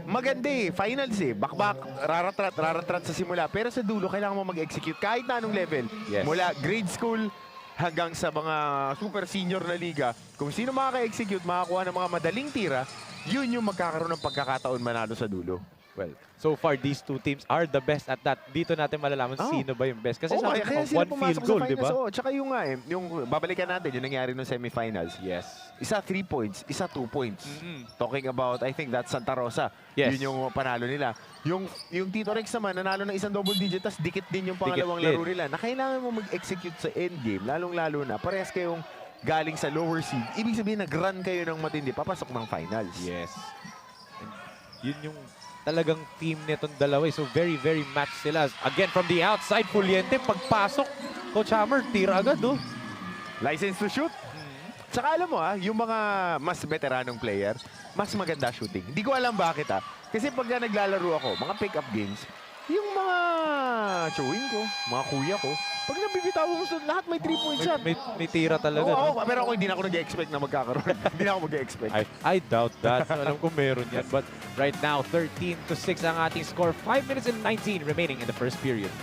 maganda finals bakbak, raratrat sa simula. Pero sa dulo, kailangan mo mag-execute kahit na anong level.
Yes.
Mula grade school hanggang sa mga super senior na liga. Kung sino makaka-execute, makakuha ng mga madaling tira, yun yung magkakaroon ng pagkakataon manalo sa dulo.
Well, so far, these two teams are the best at that. Dito natin malalaman sino ba yung best. Kasi sa
kaya sila
one
pumasok
field goal,
sa
di
finals.
ba?
Tsaka yung nga yung babalikan natin, yung nangyari nung semifinals.
Yes.
Isa 3 points, isa 2 points. Talking about, I think that's Santa Rosa.
Yes.
Yun yung panalo nila. Yung Tito Rex naman, nanalo ng isang double digit, tas dikit din yung pangalawang laro nila. Na kailangan mo mag-execute sa endgame, lalong-lalo na. Parehas kayong galing sa lower seed. Ibig sabihin, nag-run kayo ng matindi, papasok ng finals.
Yes. And yun yung talagang team nitong dalawa. So very, very matched sila. Again, from the outside, Fuliente, pagpasok, Coach Hammer, tira agad,
License to shoot. Tsaka alam mo yung mga mas veteranong player, mas maganda shooting. Hindi ko alam bakit Kasi pagka naglalaro ako, mga pick-up games, yung mga chewing ko, mga kuya ko, pag nabibitaw mo, lahat may 3-point shot.
May tira talaga.
Oo, pero ako hindi na ako nag-expect na magkakaroon. Hindi na ako mag-expect.
I doubt that. Alam ko meron yan. But right now, 13-6 ang ating score. 5 minutes and 19 remaining in the first period.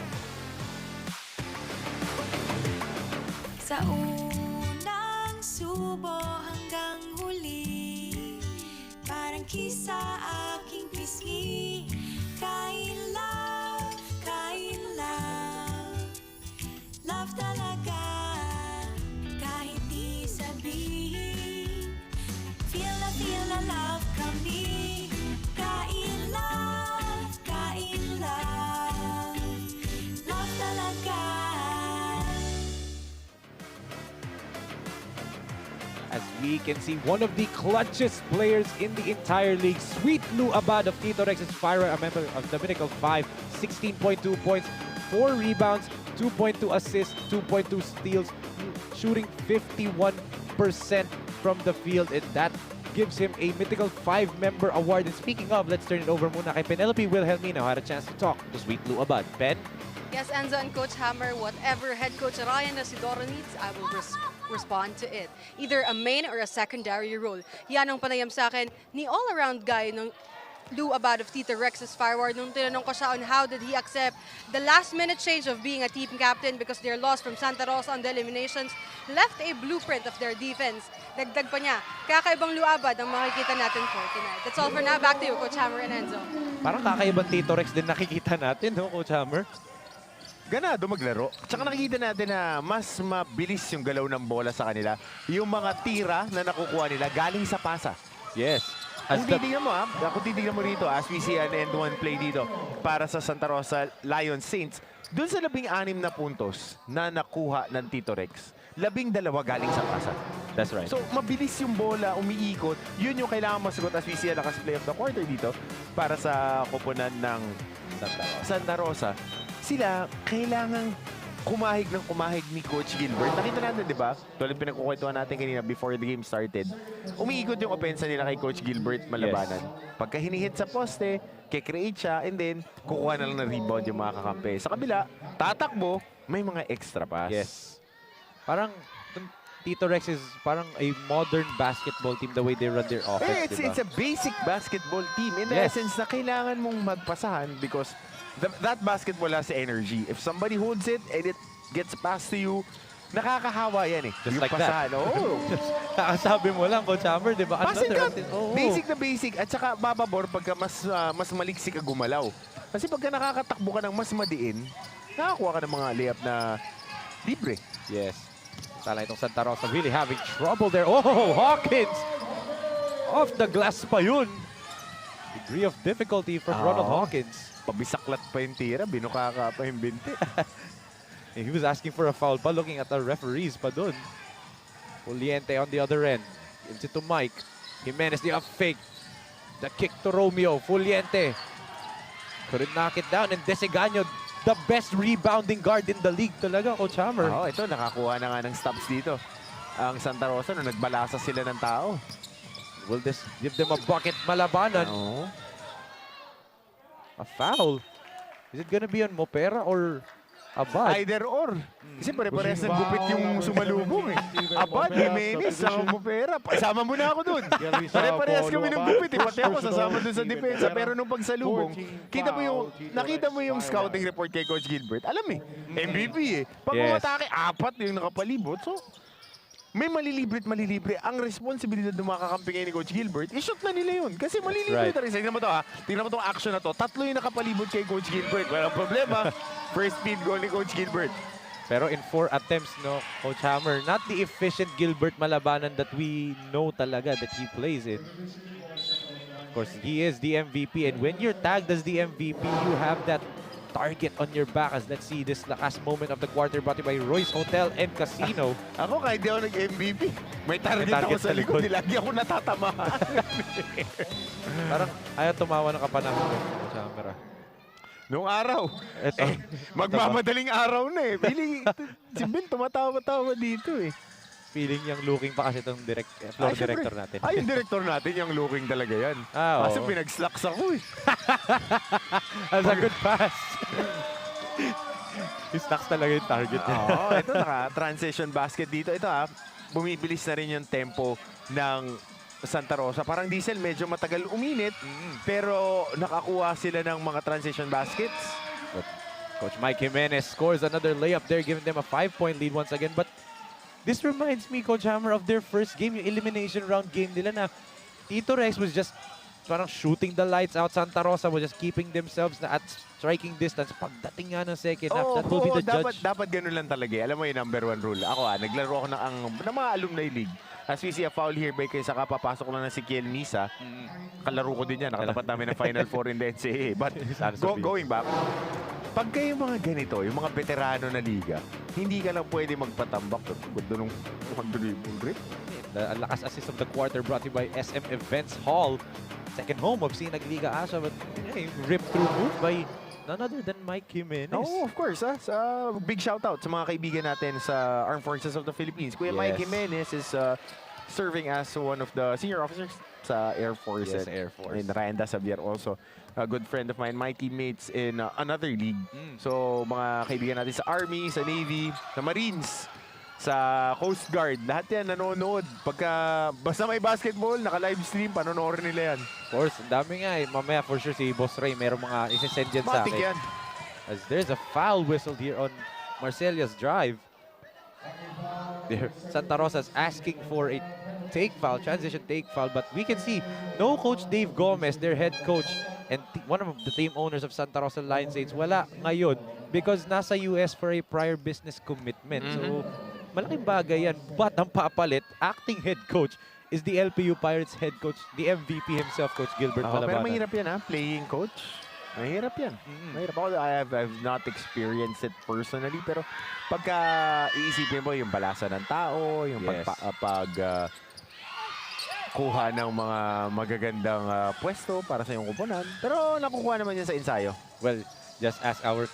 Sa unang subo hanggang huli, parang kisa aking pisngi. Kain love, love talaga, kahit di sabihin. Feel na love kami. Kain love, love talaga.
As we can see, one of the clutchest players in the entire league, Sweet Lou Abad of Tito Rex's FIREWIRE, a member of the Dominical 5, 16.2 points, 4 rebounds, 2.2 assists, 2.2 steals, shooting 51% from the field, and that gives him a mythical 5-member award. And speaking of, let's turn it over muna kay Penelope Wilhelmina, who had a chance to talk to Sweet Lou Abad. Pen?
Yes, Enzo and Coach Hammer, whatever head coach Ryan Isidoro needs, I will respond to it. Either a main or a secondary role. Yan ang panayam sa akin ni all-around guy ng Lou Abad of Tito Rex's FIREWIRE nung tinanong ko siya on how did he accept the last-minute change of being a team captain because their loss from Santa Rosa on the eliminations left a blueprint of their defense. Dagdag pa niya, kakaibang Lou Abad ang makikita natin for tonight. That's all for now. Back to you, Coach Hammer and Enzo.
Parang kakaibang Tito Rex din nakikita natin, no, Coach Hammer?
Ganado maglaro. Tsaka nakikita natin na mas mabilis yung galaw ng bola sa kanila. Yung mga tira na nakukuha nila galing sa pasa.
Yes.
Kung titignan mo rito, as we see an end-one play dito para sa Santa Rosa Lions Saints, dun sa 16 na puntos na nakuha ng Tito Rex, 12 galing sa pasa.
That's right.
So, mabilis yung bola, umiikot. Yun yung kailangan masagot as we see ang lakas play of the quarter dito para sa koponan ng Santa Rosa. Sila kailangang kumahig ni Coach Gilbert. Nakita natin, di ba? Tulad pinagkukwentuhan natin kanina before the game started. Umiikot yung opensa nila kay Coach Gilbert malabanan. Pagka hinihit sa poste, kikreate siya, and then kukuha na lang ng rebound yung mga kakampi. Sa kabila, tatakbo, may mga extra pass.
Yes. Parang Tito Rex is parang a modern basketball team the way they run their offense, diba?
It's a basic basketball team. In the essence na kailangan mong magpasahan because that basketball has energy. If somebody holds it and it gets passed to you, nakakahawa yan
Just
yung
like
pasahan.
that.
Oo.
Nakasabi mo lang, Coach Hammer, di ba?
Passing cut. Basic na basic. At saka bababor pagka mas maliksik ka gumalaw. Kasi pagka nakakatakbo ka ng mas madiin, nakakuha ka ng mga layup na libre.
Yes. Tala itong Santa Rosa really having trouble there. Oh, Hawkins! Off the glass pa yun. Degree of difficulty from Ronald Hawkins.
Pabisaklat pa yung tira, binukaka pa yung binti.
He was asking for a foul pa, looking at the referees pa dun. Fuliente on the other end. Gives it to Mike. Jimenez, the fake. The kick to Romeo. Fuliente. Couldn't knock it down. And Desegaño, the best rebounding guard in the league talaga, Coach Hammer.
Ito, nakakuha na nga ng stops dito. ang Santa Rosa nung nagbalasa sila ng tao.
Will this give them a bucket malabanan?
Oo.
A foul. Is it gonna be on Mopera or Abad?
Either or. Kasi pare-parehas ng gupit yung sumalubong eh. Abad, Jimenez, sa Mopera. Pasama mo na ako dun. Pare-parehas kami ng gupit eh. Pati ako sasama dun sa depensa. Pero nung pagsalubong, nakita mo yung scouting report kay Coach Gilbert. Alam eh, MVP eh. Pag umatake, 4 yung nakapalibot. So, may malilibre at malilibre. Ang responsibilidad ng mga kakampi ngayon ni Coach Gilbert, i-shoot na nila yun. Kasi malilibre na rin. Tingnan mo to ha. Tingnan mo tong action na to. 3 yung nakapalibot kay Coach Gilbert. Walang problema. First field goal ni Coach Gilbert.
Pero in 4 attempts, no, Coach Hammer, not the efficient Gilbert Malabanan that we know talaga that he plays in. Of course, he is the MVP. And when you're tagged as the MVP, you have that target on your back. As let's see this last moment of the quarter brought to you by Royce Hotel and Casino.
Ako kahit di ako nag-MVP, may target ako sa likod. Lagi ako natatamahan.
Parang ayaw tumawa ng kapanahon Coach Hammer.
Noong araw. Magmamadaling araw na eh. Si Ben tumatawa-tawa dito eh.
Feeling yung looking pa kasi itong floor director natin.
Yung director natin, yung looking talaga yan. Kasi pinag-slacks ako eh.
That's a good pass. Yung stocks talaga yung target niya.
Ito naka-transition basket dito. Ito bumibilis na rin yung tempo ng Santa Rosa. Parang Diesel, medyo matagal uminit. Pero nakakuha sila ng mga transition baskets.
But Coach Mike Jimenez scores another layup there, giving them a 5-point lead once again. But this reminds me, Coach Hammer, of their first game, yung elimination round game nila na Tito Rex was just parang shooting the lights out. Santa Rosa was just keeping themselves at striking distance. Pagdating nga ng second half, that will be the judge.
Dapat ganun lang talaga. Alam mo yung number 1 rule. Ako naglaro ako ng mga alumni league. As we see a foul here by kaysa papasok lang na si Kiel Misa. Kalaro ko din yan. Nakatapat namin ng Final Four in the NCAA. But going back, pag kayo mga ganito, yung mga veterano na liga, hindi ka lang pwede magpatambak. Ganda nung dribble grip.
The lakas assist of the quarter brought to you by SM Events Hall. Second home of SINAG Liga Asya. But ripped through move by none other than Mike Jimenez.
Oh, of course. Big shout out sa mga kaibigan natin sa Armed Forces of the Philippines. Kuya Mike Jimenez is serving as one of the senior officers sa Air Force.
Yes, Air Force.
And Randa Xavier also. A good friend of mine, my teammates in another league. So, mga kaibigan natin sa Army, sa Navy, sa Marines, sa Coast Guard. Lahat yan nanonood. Basta may basketball, naka-live stream, panonorin nila yan.
Of course, ang dami nga eh. Mamaya for sure si Boss Ray, merong mga isisend dyan sa akin.
Yan.
As there's a foul whistled here on Marcelia's drive. There, Santa Rosa's asking for a take foul, transition take foul, but we can see no Coach Dave Gomez, their head coach, and one of the team owners of Santa Rosa Lions, wala ngayon because nasa US for a prior business commitment. So, malaking bagay yan. But ang papalit, acting head coach, is the LPU Pirates head coach, the MVP himself, Coach Gilbert Malabanan.
Pero mahirap yan playing coach. Mahirap yan. Mahirap ako. I've not experienced it personally, pero pagka iisipin mo yung balasa ng tao, yung kuha ng mga magagandang pwesto para sa iyong kuponan. Pero nakukuha naman yan sa ensayo.
Well, just ask our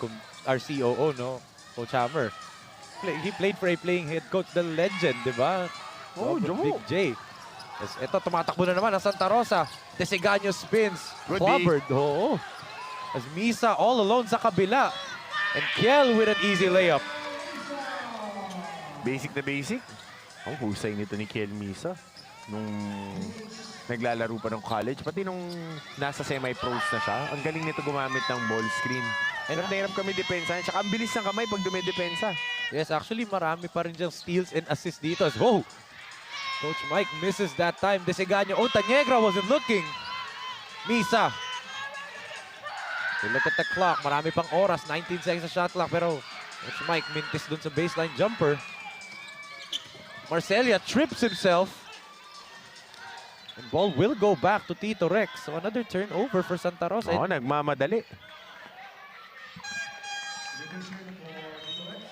COO, no? Coach Hammer. He played for a playing head coach, the legend, di ba? Big J. Ito, tumatakbo na naman ang Santa Rosa. Desegaño spins. Clobbered. As Misa all alone sa kabila. And Kiel with an easy layup.
Basic na basic. Ang husay nito ni Kiel Misa. Nung naglalaro pa ng college, pati nung nasa semi-pros na siya, ang galing nito gumamit ng ball screen. And hirap kami depensa. Tsaka ang bilis ng kamay pag dumidepensa.
Yes, actually marami pa rin diyang steals and assists dito. Whoa! Coach Mike misses that time. Desegaño. Tañegra wasn't looking. Misa. We look at the clock. Marami pang oras. 19 seconds sa shot clock. Pero Coach Mike mintis dun sa baseline jumper. Marcelia trips himself. And ball will go back to Tito Rex. So another turnover for Santa Rosa.
Nagmamadali.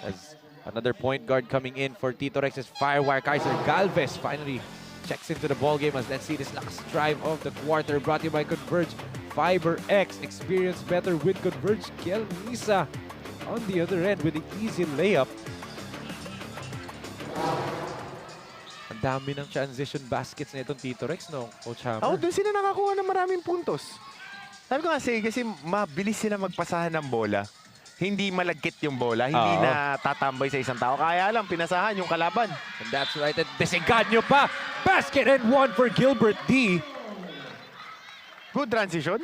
As another point guard coming in for Tito Rex is FIREWIRE. Kaiser Galvez finally checks into the ball game as let's see this last drive of the quarter brought to you by Converge Fiber X. Experience better with Converge. Kiel Misa on the other end with the easy layup. Ang dami ng transition baskets na itong Tito Rex, no? Coach Hammer.
Oo, doon sila nakakuha ng maraming puntos. Sabi ko kasi mabilis sila magpasahan ng bola. Hindi malagkit yung bola, hindi na tatambay sa isang tao. Kaya lang, pinasahan yung kalaban.
And that's right. At Desengaño pa. Basket and one for Gilbert D.
Good transition.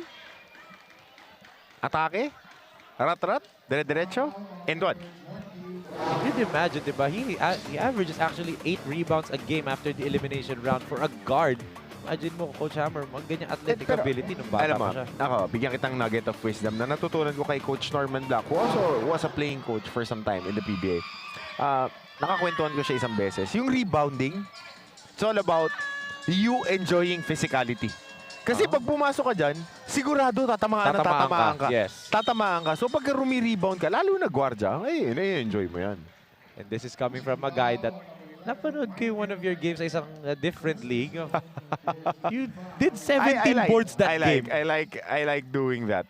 Atake. Rat-rat. Dire-diretso. And one.
You can imagine, diba? He averages actually 8 rebounds a game after the elimination round for a guard. Imagine mo, Coach Hammer, mag ganyang athletic ability nung bata pa siya.
Ako, bigyan kitang nugget of wisdom na natutunan ko kay Coach Norman Black, who also was a playing coach for some time in the PBA. Nakakwentuhan ko siya isang beses. Yung rebounding, it's all about you enjoying physicality. Kasi pag pumasok ka dyan, sigurado tatamaan ka.
Yes.
Tatamaan ka. So pag rumi-rebound ka, lalo na gwardya, enjoy mo yan.
And this is coming from a guy that napanood ko yung one of your games sa isang different league. You did 17 boards that game.
I like doing that.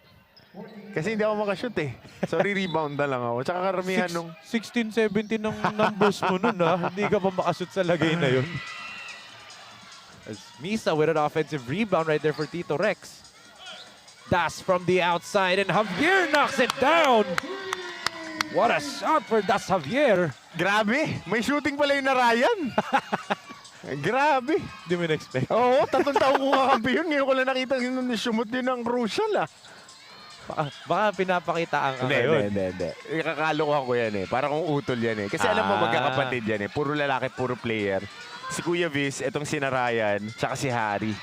Kasi hindi ako makashoot eh. So re-rebound na lang ako. Tsaka karamihan nung...
16, 17 ng numbers mo nun Hindi ka pa makashoot sa lagay na yun. As Misa with an offensive rebound right there for Tito Rex. Das from the outside and Javier knocks it down. What a shot for Das Javier.
Grabe, may shooting pala yung na Ryan. Grabe.
Hindi mo na-expect.
Oo, 3 taong ko kakampi yun. Ngayon ko lang nakita yung sumot din ng crucial
Baka pinapakitaan ka ngayon.
Hindi. Ikakalokohan ko yan eh. Para kung utol yan eh. Kasi alam mo magkakapatid yan eh. Puro lalaki, puro player. Si Kuya Viz, itong si Narayan, tsaka si Harry.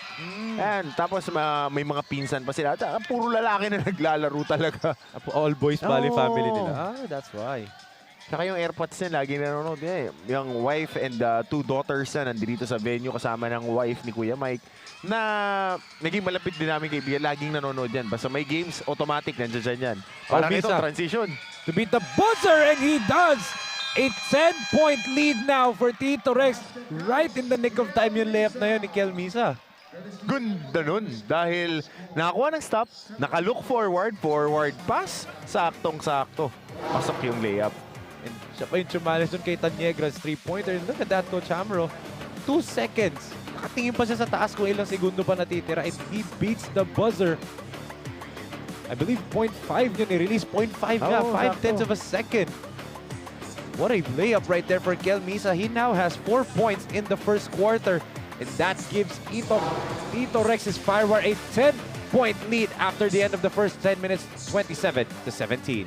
Yan. Tapos may mga pinsan pa sila. Tsaka puro lalaki na naglalaro talaga.
All boys Bali family nila. That's why.
Tsaka yung AirPods na lagi nanonood niya eh. Yung wife and 2 daughters na nandito sa venue kasama ng wife ni Kuya Mike na naging malapit din namin kaibigan. Laging nanonood yan. Basta may games, automatic nandiyan yan. Parang ito, transition.
To beat the buzzer, and he does! A 10-point lead now for Tito Rex. Right in the nick of time yung layup na yun ni Kel Misa.
Ganda nun. Dahil nakakuha ng stop, naka-look forward pass, saktong-sakto. Pasok yung layup.
And siya pa yung chumalis dun kay Tanyegra's 3-pointer. Look at that, Coach Hamro. 2 seconds. Nakatingin pa siya sa taas kung ilang segundo pa natitira. And he beats the buzzer. I believe 0.5 yun. I-release 0.5 nga. 5/10 of a second. What a layup right there for Kel Misa. He now has 4 points in the first quarter. And that gives Tito Rex's Firewire a 10-point lead after the end of the first 10 minutes, 27-17.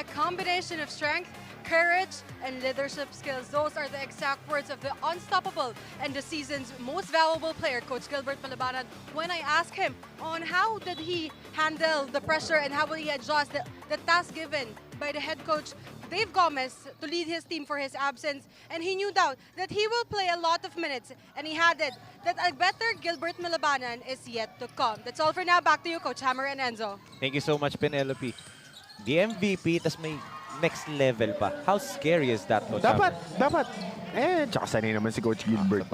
A combination of strength, courage, and leadership skills. Those are the exact words of the unstoppable and the season's most valuable player, Coach Gilbert Malabanan. When I asked him on how did he handle the pressure and how will he adjust the task given by the head coach, Dave Gomez, to lead his team for his absence, and he knew doubt that he will play a lot of minutes, and he added that a better Gilbert Malabanan is yet to come. That's all for now. Back to you, Coach Hammer and Enzo.
Thank you so much, Penelope. The MVP, tas may next level pa. How scary is that, Coach
Dapat.
Tsaka
sanay naman si Coach Gilbert.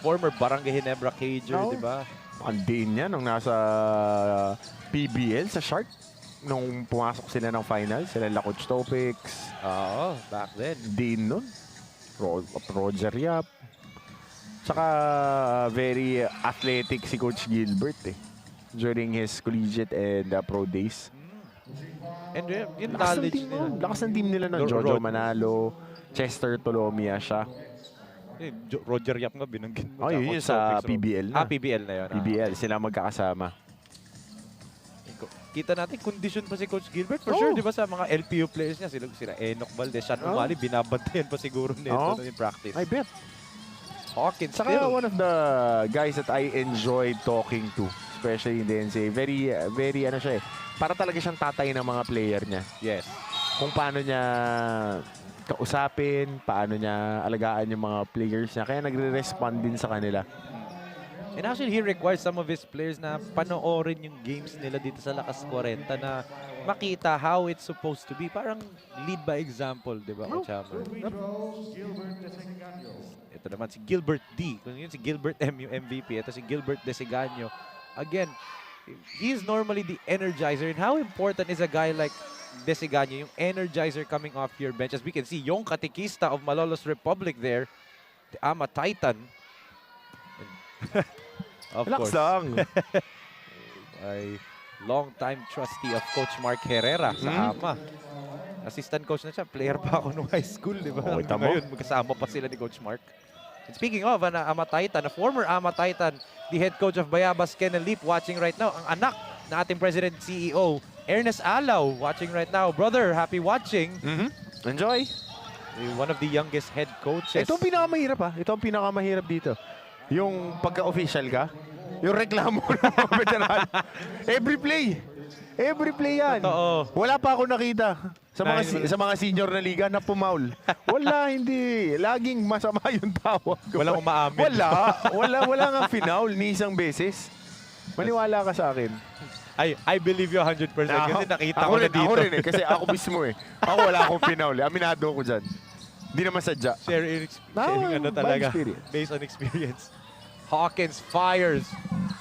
Former Barangay Ginebra Cager, di ba?
Ang din niya nung nasa PBL sa Shark. Nung pumasok sila ng final, sila La Coach Topics.
Oo, back then.
Din nun. Roger Yap. Tsaka very athletic si Coach Gilbert during his collegiate and pro days.
And yung knowledge nila.
Lakas ng team nila ng Jojo Manalo, Chester Tolomia siya.
Roger Yap nga binanggit mo.
Yun yung sa PBL na.
PBL na yun.
PBL, sila magkakasama.
kita natin, condition pa si Coach Gilbert. For sure, di ba sa mga LPU players niya, sila Enoch Valdez, Sean Umali, binabantayan pa siguro nito in practice.
I bet.
Hawkins
Saka
still.
one of the guys that I enjoyed talking to, especially in the NCAA, very ano siya para talaga siyang tatay ng mga player niya.
Yes.
Kung paano niya kausapin, paano niya alagaan yung mga players niya. Kaya nagre-respond din sa kanila.
And actually, he requires some of his players na panoorin yung games nila dito sa Lakas 40 na makita how it's supposed to be. Parang lead by example, di ba, Coach Hammer? Ito naman si Gilbert D. Kung yun si Gilbert M yung MVP, ito si Gilbert Desigano. Again, he is normally the energizer. And how important is a guy like Desigano, yung energizer coming off your bench? As we can see, yung katikista of Malolos Republic there, the Ama Titan. Of
Relax
course.
lang.
Ay long-time trustee of Coach Mark Herrera sa AMA. Assistant coach na siya. Player pa ako nung high school, di ba? Ngayon, magkasama pa sila ni Coach Mark. And speaking of AMA Titan, a former AMA Titan, the head coach of Bayabas, Ken Leap, watching right now. Ang anak na ating President CEO, Ernest Alaw, watching right now. Brother, happy watching.
Enjoy.
One of the youngest head coaches.
Ito ang pinakamahirap Ito ang pinakamahirap dito. Yung pagka-official ka, yung reklamo ng mga veteran. Every play yan.
Totoo.
Wala pa ako nakita sa mga senior na liga na pumaul. Wala, hindi. Laging masama yung tawag.
Walang umaamin.
Wala nga finaul ni isang beses. Maniwala ka sa akin.
I believe you 100% kasi nakita ko na dito.
Ako rin kasi ako mismo Ako wala akong finaul. Aminado ko dyan. Hindi naman sadya.
Sharing ano talaga. Based on experience. Hawkins fires.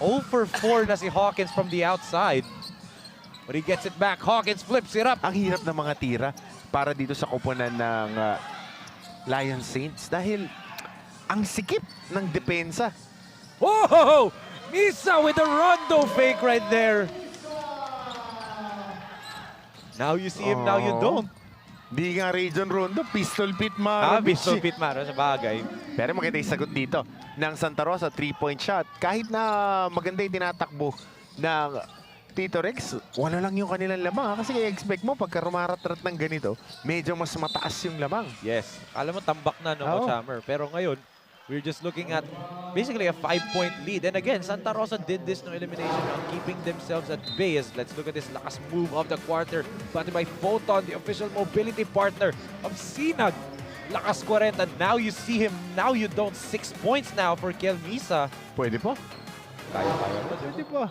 0 for 4 na si Hawkins from the outside. But he gets it back. Hawkins flips it up.
Ang hirap ng mga tira para dito sa koponan ng Lion Saints dahil ang sikip ng depensa.
Whoa! Misa with a rondo fake right there. Now you see him, now you don't.
Di nga Region Rondo, pistol pit Maro.
Pistol pit Maro sa bagay.
Pero maganda yung sagot dito ng Santa Rosa, 3-point shot. Kahit na maganda yung tinatakbo ng Tito Rex, wala lang yung kanilang lamang. Kasi expect mo, pagka rumarat-rat ng ganito, medyo mas mataas yung lamang.
Yes. Alam mo, tambak na no, Coach Hammer. Pero ngayon, we're just looking at basically a 5-point lead. And again, Santa Rosa did this no elimination on keeping themselves at bay. Let's look at this lakas move of the quarter. Batted by Photon, the official mobility partner of SINAG Lakas Kwaraenta. Now you see him. Now you don't. 6 points now for Kel Misa.
Pwede po.
Kaya-kaya pa.
Pwede po.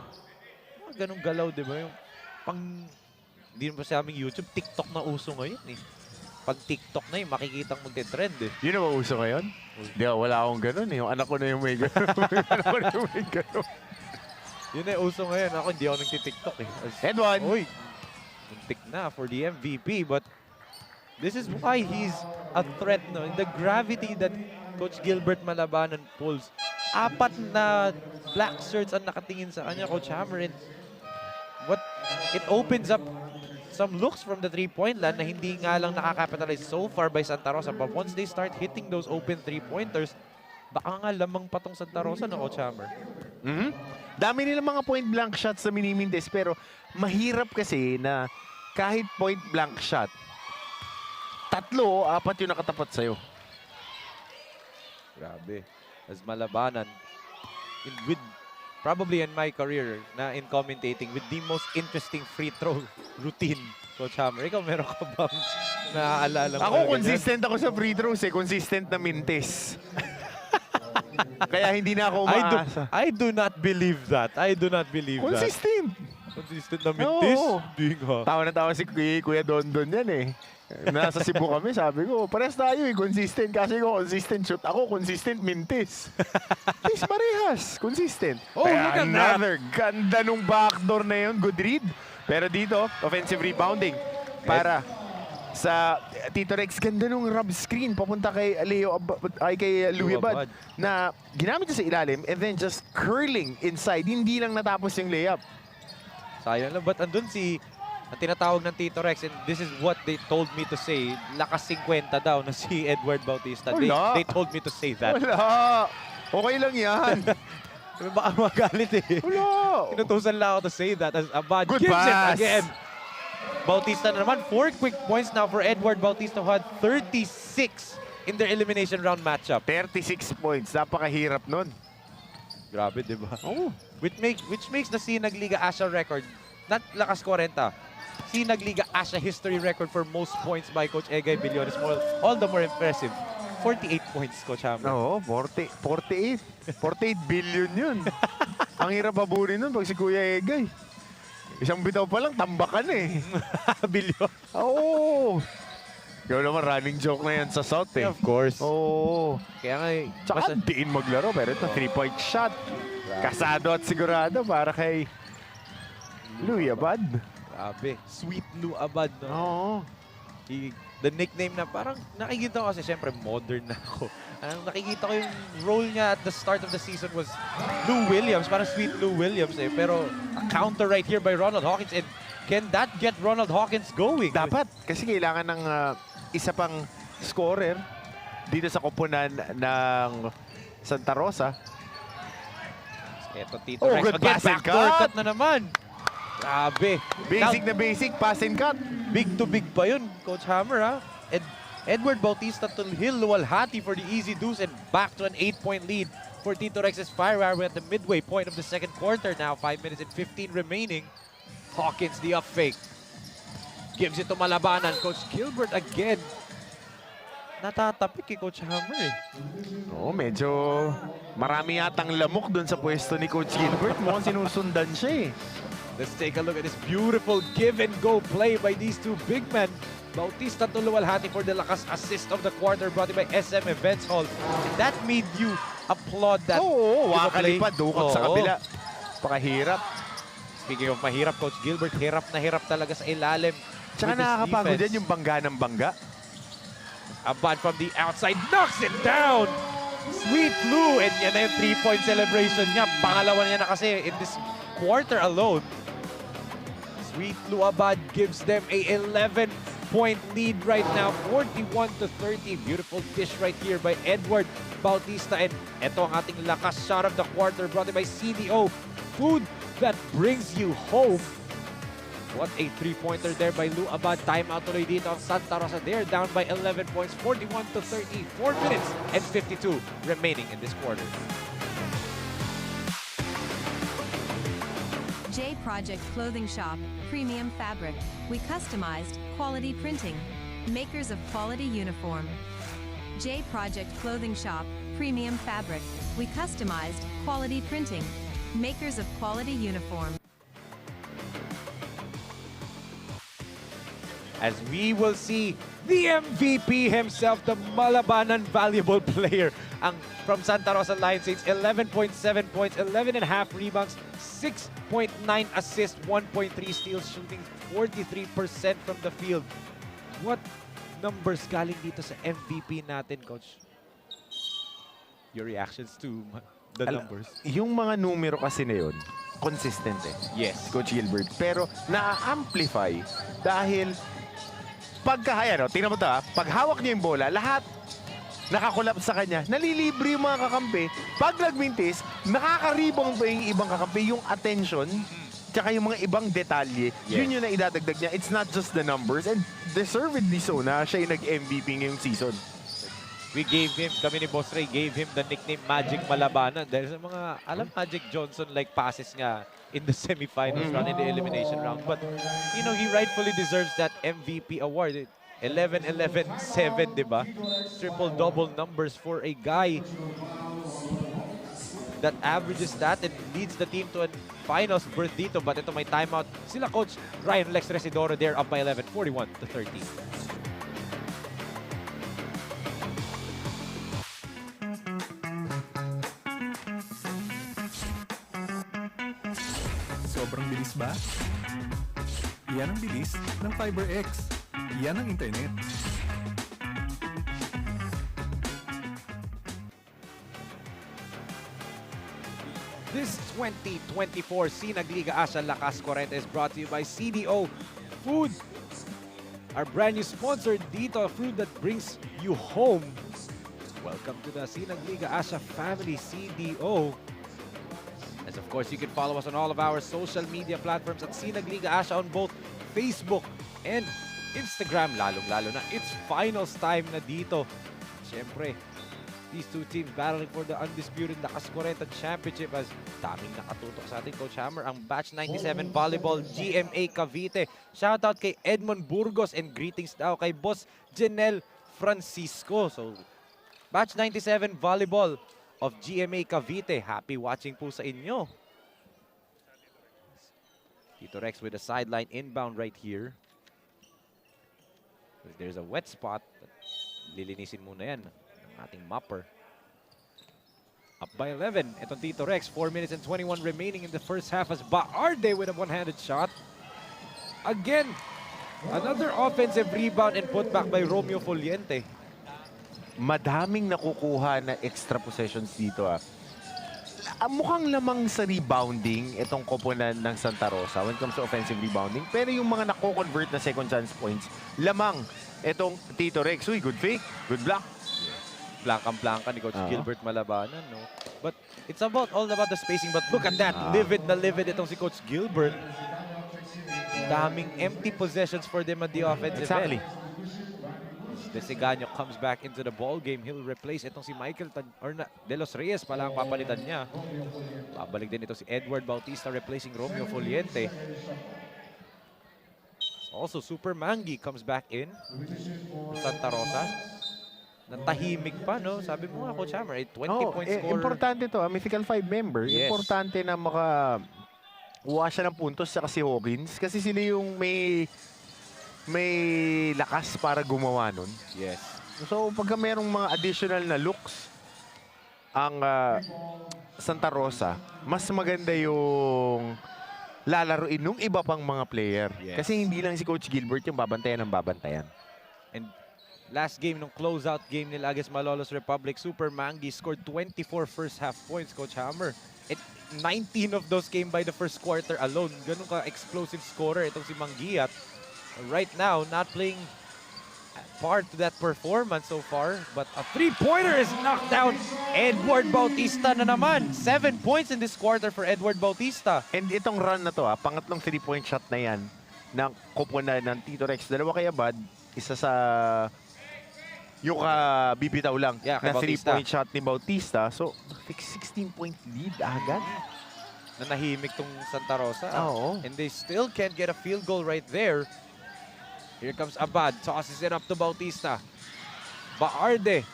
Ganong galaw, di ba? Yung pang, hindi naman sa aming YouTube, TikTok na uso ngayon eh. Pag TikTok na yung makikita magte-trend eh.
Yun na ba uso ngayon? Hindi, wala akong ganun eh. Yung anak ko na yung may ganun. Anak ko na yung may ganun.
Yun na yung uso ngayon. Ako hindi ako nagti-TikTok eh.
Edwin!
Uy, muntik na for the MVP. But this is why he's a threat, no? The gravity that Coach Gilbert Malabanan pulls. 4 na black shirts ang nakatingin sa kanya, Coach Hammer. And it opens up some looks from the three-point land na hindi nga lang nakakapitalize so far by Santa Rosa. But once they start hitting those open three-pointers, baka nga lamang patong Santa Rosa na, Coach Hammer.
Dami nilang mga point-blank shots sa minimindes, pero mahirap kasi na kahit point-blank shot, 3 o 4 yung nakatapat sa'yo.
Grabe. As Malabanan, with probably in my career na in commentating with the most interesting free throw routine, Coach Hammer. Ikaw meron ka bang naaalala mo?
Ako consistent ako sa free throws consistent na mintes. Kaya hindi na ako umaasa.
I do not believe that. I do not believe
consistent.
that. Consistent na mintes? Hindi nga.
Tawa na tawa si Kuya Dondon yan eh. Nasa Cebu kami, sabi ko, parehas tayo consistent kasi ko consistent shoot. Ako, consistent mintis. Tis parehas, consistent.
Oh, look at
another ganda nung backdoor na yun, good read. Pero dito, offensive rebounding para sa Tito Rex. Ganda nung rub screen papunta kay kay Louis Abad na ginamit niya sa ilalim and then just curling inside. Hindi lang natapos yung layup.
Sayang lang, but andun ang tinatawag ng Tito Rex, and this is what they told me to say, lakas 50 daw na si Edward Bautista. They told me to say that.
Wala. Okay lang yan.
Baka magalit eh.
Wala. Oh.
Inutusan lang ako to say that as Abad
Good
gives
pass.
it again. Bautista na naman. 4 quick points now for Edward Bautista, who had 36 in their elimination round matchup.
36 points. Napakahirap nun.
Grabe, di ba? Oh. Which makes the SINAG Liga Asya record, not Lakas 40, SINAG Liga Asya history record for most points by Coach Egay Billones. All the more impressive. 48 points, Coach Hammer.
Oo, 48. 48 billion yun. Ang hirap habunin nun pag si Kuya Egay. Isang bitaw pa lang, tambakan eh.
Bilyon.
Oo. Ikaw naman, running joke na yan sa South eh.
Of course.
Oo.
Kaya nga eh.
Tsaka diin maglaro, pero ito, 3-point shot. Kasado at sigurado para kay Louie Abad.
Grabe. Sweet Lou Abad. No?
Oo.
The nickname na parang nakikita ko kasi syempre modern na ako. Nakikita ko yung role niya at the start of the season was Lou Williams. Parang sweet Lou Williams eh. Pero a counter right here by Ronald Hawkins. And can that get Ronald Hawkins going?
Dapat. Kasi kailangan ng isa pang scorer dito sa koponan ng Santa Rosa.
Eto, Tito Rex.
Good
Again,
pass and
backdoor
cut.
cut na naman. Grabe.
Basic na basic, pass and cut.
Big to big pa yun, Coach Hammer, ha? Edward Bautista to Hill Luwalhati for the easy deuce and back to an 8-point lead for Tito Rex's FIREWIRE. We're at the midway point of the second quarter now. 5 minutes and 15 remaining. Hawkins, the up fake. Gives it to Malabanan. Coach Gilbert again. Natatapik kay Coach Hammer, eh.
Oo, medyo marami yatang lamok dun sa pwesto ni Coach Gilbert. Mukhang sinusundan siya, eh.
Let's take a look at this beautiful give-and-go play by these two big men. Bautista to Luwalhati for the lakas assist of the quarter brought to by SM Events Hall. And that made you applaud that.
Oo, wakalipad, dukot sa kabila. Pakahirap.
Speaking of mahirap, Coach Gilbert, hirap na hirap talaga sa ilalim.
Tsaka nakakapagod yan yung bangga ng bangga.
Abad from the outside, knocks it down! Sweet Lou! And yan na yung 3-point celebration niya. Pangalawa niya na kasi in this quarter alone. Sweet Lou Abad gives them a 11-point lead right now, 41-30. Beautiful dish right here by Edward Bautista. And ito ang ating lakas shot of the quarter brought to by CDO. Food that brings you home. What a three-pointer there by Lou Abad. Timeout tuloy dito ang Santa Rosa. They're down by 11 points, 41-30. 4 minutes and 52 remaining in this quarter.
J Project Clothing Shop, premium fabric. We customized quality printing. Makers of quality uniform. J Project Clothing Shop, premium fabric. We customized quality printing. Makers of quality uniform.
As we will see the MVP himself, the Malabanan valuable player ang from Santa Rosa Lions Saints, 11.7 points, 11.5 rebounds, 6.9 assists, 1.3 steals, shooting 43% from the field. What numbers galing dito sa MVP natin, Coach? Your reactions to the numbers?
Yung mga numero kasi na yun, consistent eh.
Yes.
Coach Gilbert. Pero na-amplify dahil pagkahaya, no? Tingnan mo ito ha, pag hawak niya yung bola, lahat nakakulap sa kanya, nalilibre yung mga kakampi. Pag nagmintis, nakaka-rebound pa yung ibang kakampi, yung attention, tsaka yung mga ibang detalye, yun yung na idadagdag niya. It's not just the numbers, and deservedly so na siya yung nag-MVP ngayong season.
We gave him, kami ni Boss Ray, gave him the nickname Magic Malabanan dahil sa mga, alam, Magic Johnson-like passes nga in the semifinals round, in the elimination round. But, you know, he rightfully deserves that MVP award. 11-11-7, di ba? Triple-double numbers for a guy that averages that and leads the team to a finals berth dito. But ito may timeout. Sila Coach Ryan Lex Residoro, they're up by 11, 41-30.
Sobrang bilis ba? Yan ang bilis ng FiberX. Yan ang internet.
This 2024 SINAG Liga Asya Lakas Kwarenta is brought to you by CDO Food. Our brand new sponsor dito, food that brings you home. Welcome to the SINAG Liga Asya family, CDO. As of course, you can follow us on all of our social media platforms at SINAG Liga Asya on both Facebook and Instagram. Lalong-lalo na, it's finals time na dito. Siyempre, these two teams battling for the undisputed Lakas Kwarenta Championship as daming nakatutok sa ating Coach Hammer, ang Batch 97 Volleyball GMA Cavite. Shoutout kay Edmond Burgos and greetings daw kay Boss Janelle Francisco. So, Batch 97 Volleyball of GMA Cavite. Happy watching po sa inyo. Tito Rex with a sideline inbound right here. There's a wet spot. Lilinisin muna yan. Ating mapper. Up by 11. Itong Tito Rex. 4 minutes and 21 remaining in the first half as Baarde with a one-handed shot. Again, another offensive rebound and putback by Romeo Foliente.
Madaming nakukuha na extra possessions dito. Mukhang lamang sa rebounding itong koponan ng Santa Rosa when it comes to offensive rebounding. Pero yung mga nako-convert na second chance points, lamang itong Tito Rex. Uy, good fake, good block.
Blankang-blanka ni Coach Gilbert Malabanan, no? But it's all about the spacing. But look at that, livid na livid itong si Coach Gilbert. Daming empty possessions for them at the offensive end. Desiganyo comes back into the ball game. He'll replace itong si De Los Reyes pala ang papalitan niya. Babalik din ito si Edward Bautista replacing Romeo Foliente. Also, Super Mangi comes back in. Santa Rosa. Natahimik pa, no? Sabi mo nga, Coach Hammer, 20-point scorer.
Importante to, mythical 5 member.
Yes.
Importante na makakuha siya ng puntos sa si Hawkins kasi sila yung may lakas para gumawa nun.
Yes.
So, pagka merong mga additional na looks ang Santa Rosa, mas maganda yung lalaruin nung iba pang mga player.
Yes.
Kasi hindi lang si Coach Gilbert yung babantayan ng babantayan.
And last game nung closeout game nila against Malolos Republic, Super Mangi scored 24 first half points, Coach Hammer. And 19 of those came by the first quarter alone. Ganun ka-explosive scorer itong si Mangiat. Right now, not playing part to that performance so far. But a three-pointer is knocked down. Edward Bautista na naman. 7 points in this quarter for Edward Bautista.
And itong run na to, pangatlong 3-point shot na yan ng koponan ng Tito Rex. Dalawa kay Abad, isa sa yung bibitaw lang na 3-point shot ni Bautista. So, 16-point lead agad.
Nanahimik tong Santa Rosa.
Oo.
And they still can't get a field goal right there. Here comes Abad. Tosses it up to Bautista. Baarde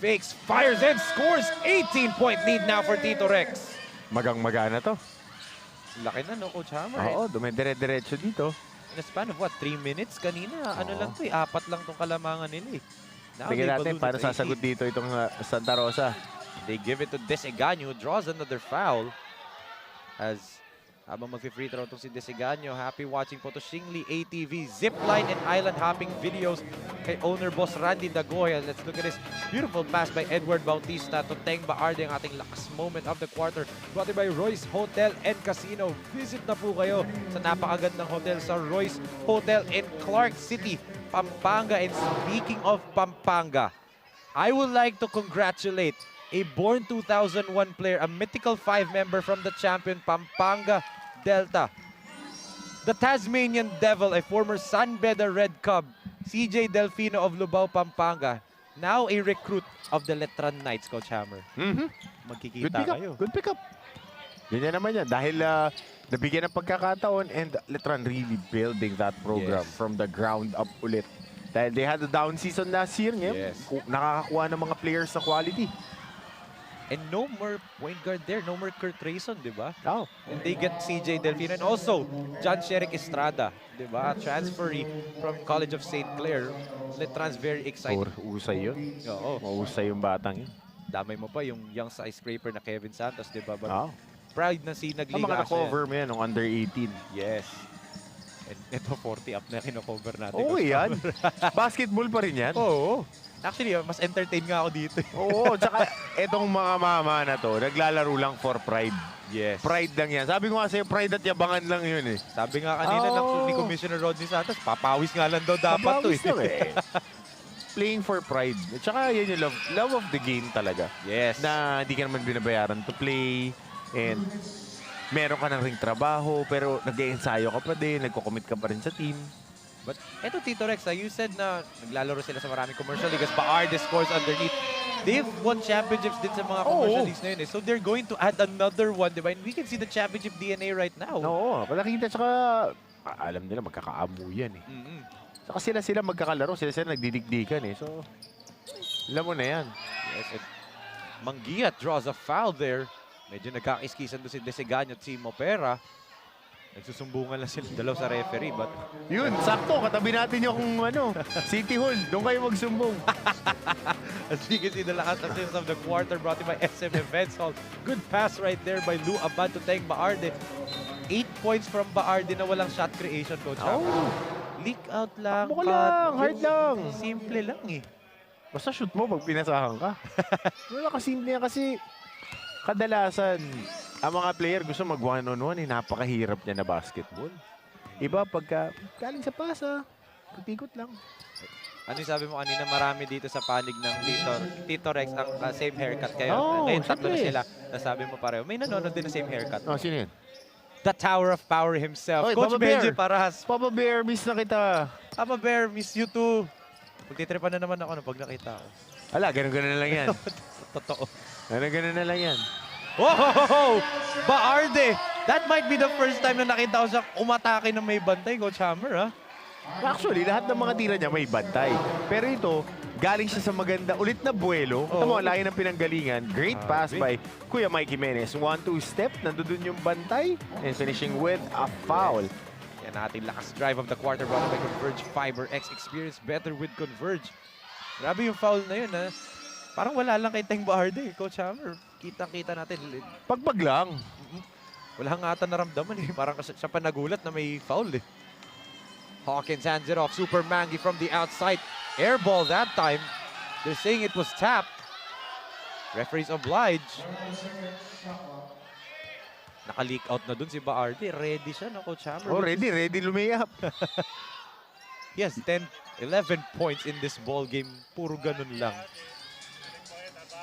fakes, fires, and scores. 18-point lead now for Tito Rex.
Magang-maga na to.
Laki na, no, Coach Hammer?
Oo, dumidire-diretso dito.
In a span of what, 3 minutes kanina? Ano lang to, 4 lang tong kalamangan nila.
Tingnan natin paano sasagot dito itong Santa Rosa.
They give it to Desiganyo, who draws another foul. As habang mag-free throw itong si Desiganyo, happy watching po to Shingli ATV, zipline and island hopping videos kay owner boss Randy Dagoya. Let's look at this beautiful pass by Edward Bautista to Teng Baarde, ang ating lakas moment of the quarter. Brought to you by Royce Hotel and Casino. Visit na po kayo sa napakagandang hotel sa Royce Hotel in Clark City, Pampanga. And speaking of Pampanga, I would like to congratulate a born 2001 player, a mythical 5 member from the champion Pampanga Delta. The Tasmanian Devil, a former San Beda Red Cub, CJ Delfino of Lubao, Pampanga. Now a recruit of the Letran Knights, Coach Hammer. Magkikita kayo.
Good pick up. Ganyan naman yan. Dahil nabigyan ng pagkakataon and Letran really building that program from the ground up ulit. Dahil they had a down season last year. Nakakakuha ng mga players sa quality.
And no more point guard there. No more Kurt Rayson, di ba?
Oh.
And they get CJ Delfino. And also, John Sherrick Estrada, di ba? Transferee from College of St. Clair. Letran's very excited.
Usay yun.
Oo.
Mausay yung batang yun.
Damay mo pa yung young skyscraper na Kevin Santos, di ba? Proud na SINAG Liga.
Mga na-cover mo yan, ng under 18.
Yes. And ito, 40 up na kino-cover natin.
Oo, yan. Basketball pa rin yan.
Oo. Actually, mas entertain nga ako dito.
Oo, tsaka etong mga mama na to, naglalaro lang for pride.
Yes.
Pride lang yan. Sabi ko nga sa'yo, pride at yabangan lang yun eh.
Sabi nga kanina ni Commissioner Rodney Santos, papawis nga lang daw dapat to eh.
Playing for pride. At saka yun yung love of the game talaga.
Yes.
Na hindi ka naman binabayaran to play. And meron ka ng ring trabaho, pero nag-e-ensayo ka pa din, nagko-commit ka pa rin sa team.
But eto Tito Rex, you said na naglalaro sila sa maraming commercial leagues. Baarde scores underneath. They've won championships din sa mga commercial leagues na yun. So they're going to add another one, diba? And we can see the championship DNA right now.
Oo, palakita. Tsaka alam nila magkakaamu yan eh. Saka sila magkakalaro, sila nagdidikdikan eh. So, alam mo na yan.
Yes, and Mangiat draws a foul there. Medyo nagkakiskisan doon si Desegaño at si Mopera. Nagsusumbungan lang sila dalaw sa referee, but...
Yun, sakto. Katabi natin yung City Hall. Doon kayo magsumbong.
As we can see, the lakas assist of the quarter brought in by SM Events Hall. Good pass right there by Lou Abad to Teng Baarde. 8 points from Baarde na walang shot creation, Coach.
Oh.
Leak out lang.
Takbo lang, hard lang.
Simple lang eh.
Basta shoot mo pag pinasahan ka. Wala kasimple yan kasi kadalasan ang mga player gusto mag one-on-one, napakahirap niya na basketball. Iba pagka galing sa pasa, kutikot lang.
Ano yung sabi mo kanina, marami dito sa panig ng Tito Rex ang same haircut kayo. Ngayon tatlo na sila. Nasabi mo pareho. May nanonood din na same haircut.
Oh, sino yun?
The Tower of Power himself.
Oy,
Coach
Papa Bear.
Benji Parahas.
Papa Bear, miss na kita.
Papa Bear, miss you too. Magtitripan na naman ako pag nakita ko.
Ala, ganun-ganun na lang yan.
Totoo.
Ganun-ganun na lang yan.
Oh! Baarde! That might be the first time na nakita ko siya umatake ng may bantay, Coach Hammer, ha?
Actually, lahat ng mga tira niya may bantay. Pero ito, galing siya sa maganda ulit na buwelo. Ito mo, layo ng pinanggalingan. Great pass by Kuya Mike Jimenez. 1-2 step, nandun yung bantay. And finishing with a foul.
Yan natin lakas drive of the quarter brought by Converge Fiber X. Experience better with Converge. Grabe yung foul na yun, ha? Parang wala lang kay Teng Baarde, Coach Hammer. Kita-kita natin.
Pagpag lang.
Wala nga ata naramdaman eh. Parang siya pa nagulat na may foul eh. Hawkins hands it off. Super Mangy from the outside. Air ball that time. They're saying it was tapped. Referees oblige. Naka-leak out na dun si Baarde. Ready siya, no, Coach Hammer?
Oh, ready lumayap.
He has 10, 11 points in this ball game. Puro ganun lang.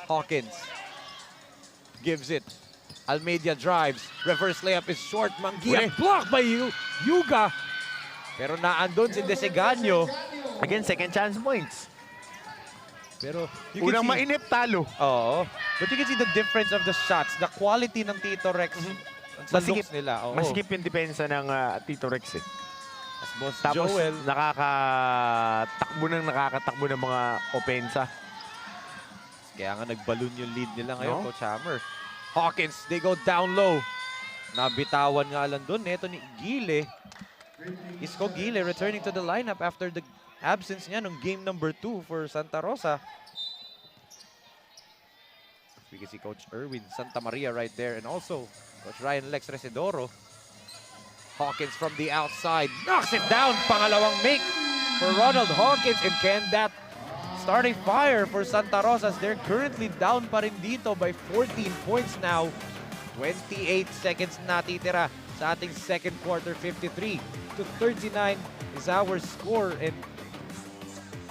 Hawkins gives it. Almeida drives. Reverse layup is short. Mangia blocked by Yuga. Pero naandun si Desegaño.
Again, second chance points.
Pero
unang mainip, talo.
Oo. But you can see the difference of the shots. The quality ng Tito Rex sa looks nila.
Masikip yung depensa ng Tito Rex eh.
As Boss
Tapos,
Joel.
nakakatakbo ng mga opensa.
Kaya nga nagballoon yung lead nila ngayon, Coach Hammer. Hawkins, they go down low. Nabitawan nga lang dun. Ito ni Gile. Isko Gile returning to the lineup after the absence niya nung game number 2 for Santa Rosa. We can see Coach Erwin Santa Maria right there and also Coach Ryan Lex Residoro. Hawkins from the outside knocks it down. Pangalawang make for Ronald Hawkins, and can that starting fire for Santa Rosa. They're currently down pa rin dito by 14 points now. 28 seconds natitira sa ating second quarter. 53-39 is our score. And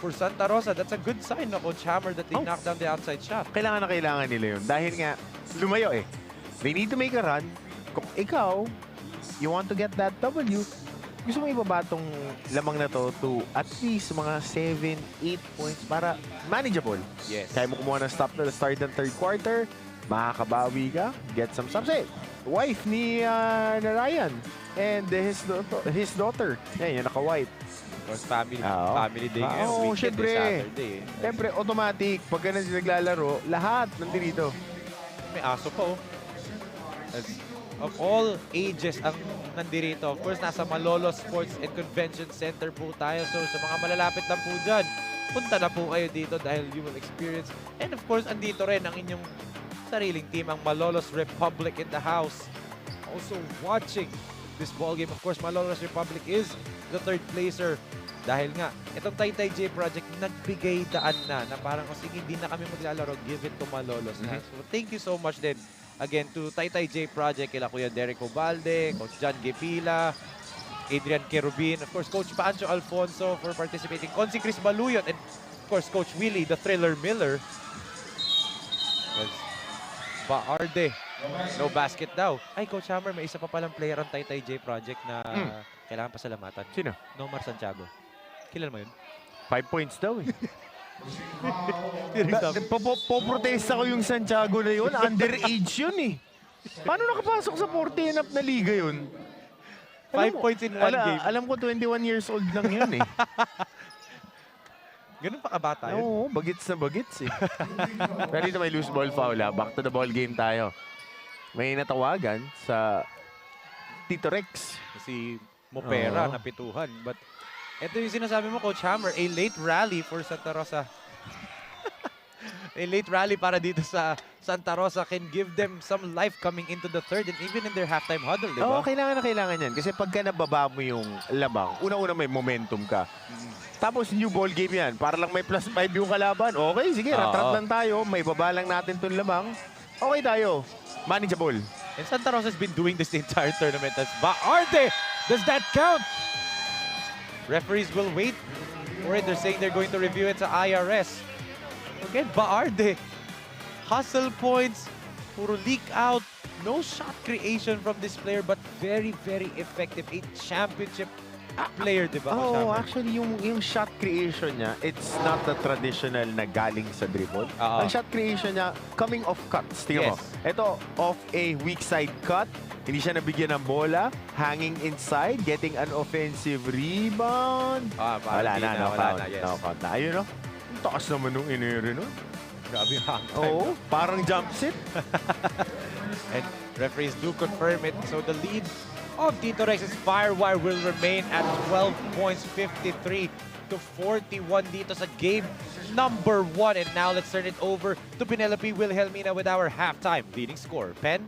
for Santa Rosa, that's a good sign na Coach Hammer that they knocked down the outside shot.
Kailangan na kailangan nila yun. Dahil nga, lumayo eh. They need to make a run. Kung ikaw, you want to get that W, gusto mo ibaba itong lamang na to to at least mga 7-8 points para manageable.
Yes.
Kaya mo kumuha ng stop na start ng third quarter, makakabawi ka, get some stops. Eh, wife ni Ryan and his daughter. Yan, yung naka-white.
Family day ngayon.
Oo,
Weekend
syempre.
Saturday.
Syempre, automatic. Pagka na naglalaro, lahat nandito.
May aso po. Of all ages ang nandirito. Of course, nasa Malolos Sports and Convention Center po tayo. So, sa mga malalapit lang po dyan, punta na po kayo dito dahil you will experience. And of course, andito rin ang inyong sariling team, ang Malolos Republic in the house. Also watching this ball game. Of course, Malolos Republic is the third placer. Dahil nga, itong Taytay J Project nagbigay daan na parang kung sige, hindi na kami maglalaro, give it to Malolos. So, thank you so much din. Again, to Taytay J Project, kila Kuya Derek Obalde, Coach John Gepila, Adrian Kerubin, of course, Coach Pancho Alfonso for participating, Consi Chris Baluyot, and of course, Coach Willie, the Thriller Miller. Baarde No basket daw. Ay, Coach Hammer, may isa pa palang player ang Taytay J Project na kailangan pasalamatan.
Sino?
Nomar Santiago. Kilala mo yun?
5 points daw eh. Poprotesta ko yung Santiago na yun. Underage yun eh. Paano nakapasok sa 40 and up na liga yun?
5 points in one game.
Alam ko 21 years old lang yun eh.
Ganun pa kabata yun?
Oo, bagits na bagits eh. Pero dito may loose ball foul ha. Back to the ball game tayo. May natawagan sa Tito Rex.
Si Mopera napituhan. But ito yung sinasabi mo, Coach Hammer, a late rally for Santa Rosa. A late rally para dito sa Santa Rosa can give them some life coming into the third and even in their halftime huddle, di ba?
Oo, kailangan na kailangan yan. Kasi pagka nababa mo yung labang, una-una may momentum ka. Tapos new ball game yan. Para lang may +5 yung kalaban. Okay, sige, rat-rat lang tayo. May baba lang natin itong labang. Okay tayo. Manageable.
And Santa Rosa's been doing this the entire tournament. As Baarde! Does that count? Referees will wait for it. They're saying they're going to review it sa IRS. Again, Baarde. Hustle points. Puro leak out. No shot creation from this player, but very, very effective. A championship player, di ba?
Oh, actually, yung shot creation niya, it's not the traditional na galing sa dribble. Ang shot creation niya, coming off cuts. Tingnan mo. Ito, off a weak side cut. Hindi siya nabigyan ng bola. Hanging inside, getting an offensive rebound. Wala na, no count. No count na. Ayun, no? Ang taas naman nung iniri, no?
Grabe yung hang time.
Oo, parang jump sit.
And referees do confirm it. So the lead of Tito Rex's Firewire will remain at 12 points, 53 to 41 dito sa game number 1. And now let's turn it over to Penelope Wilhelmina with our halftime leading score. Pen?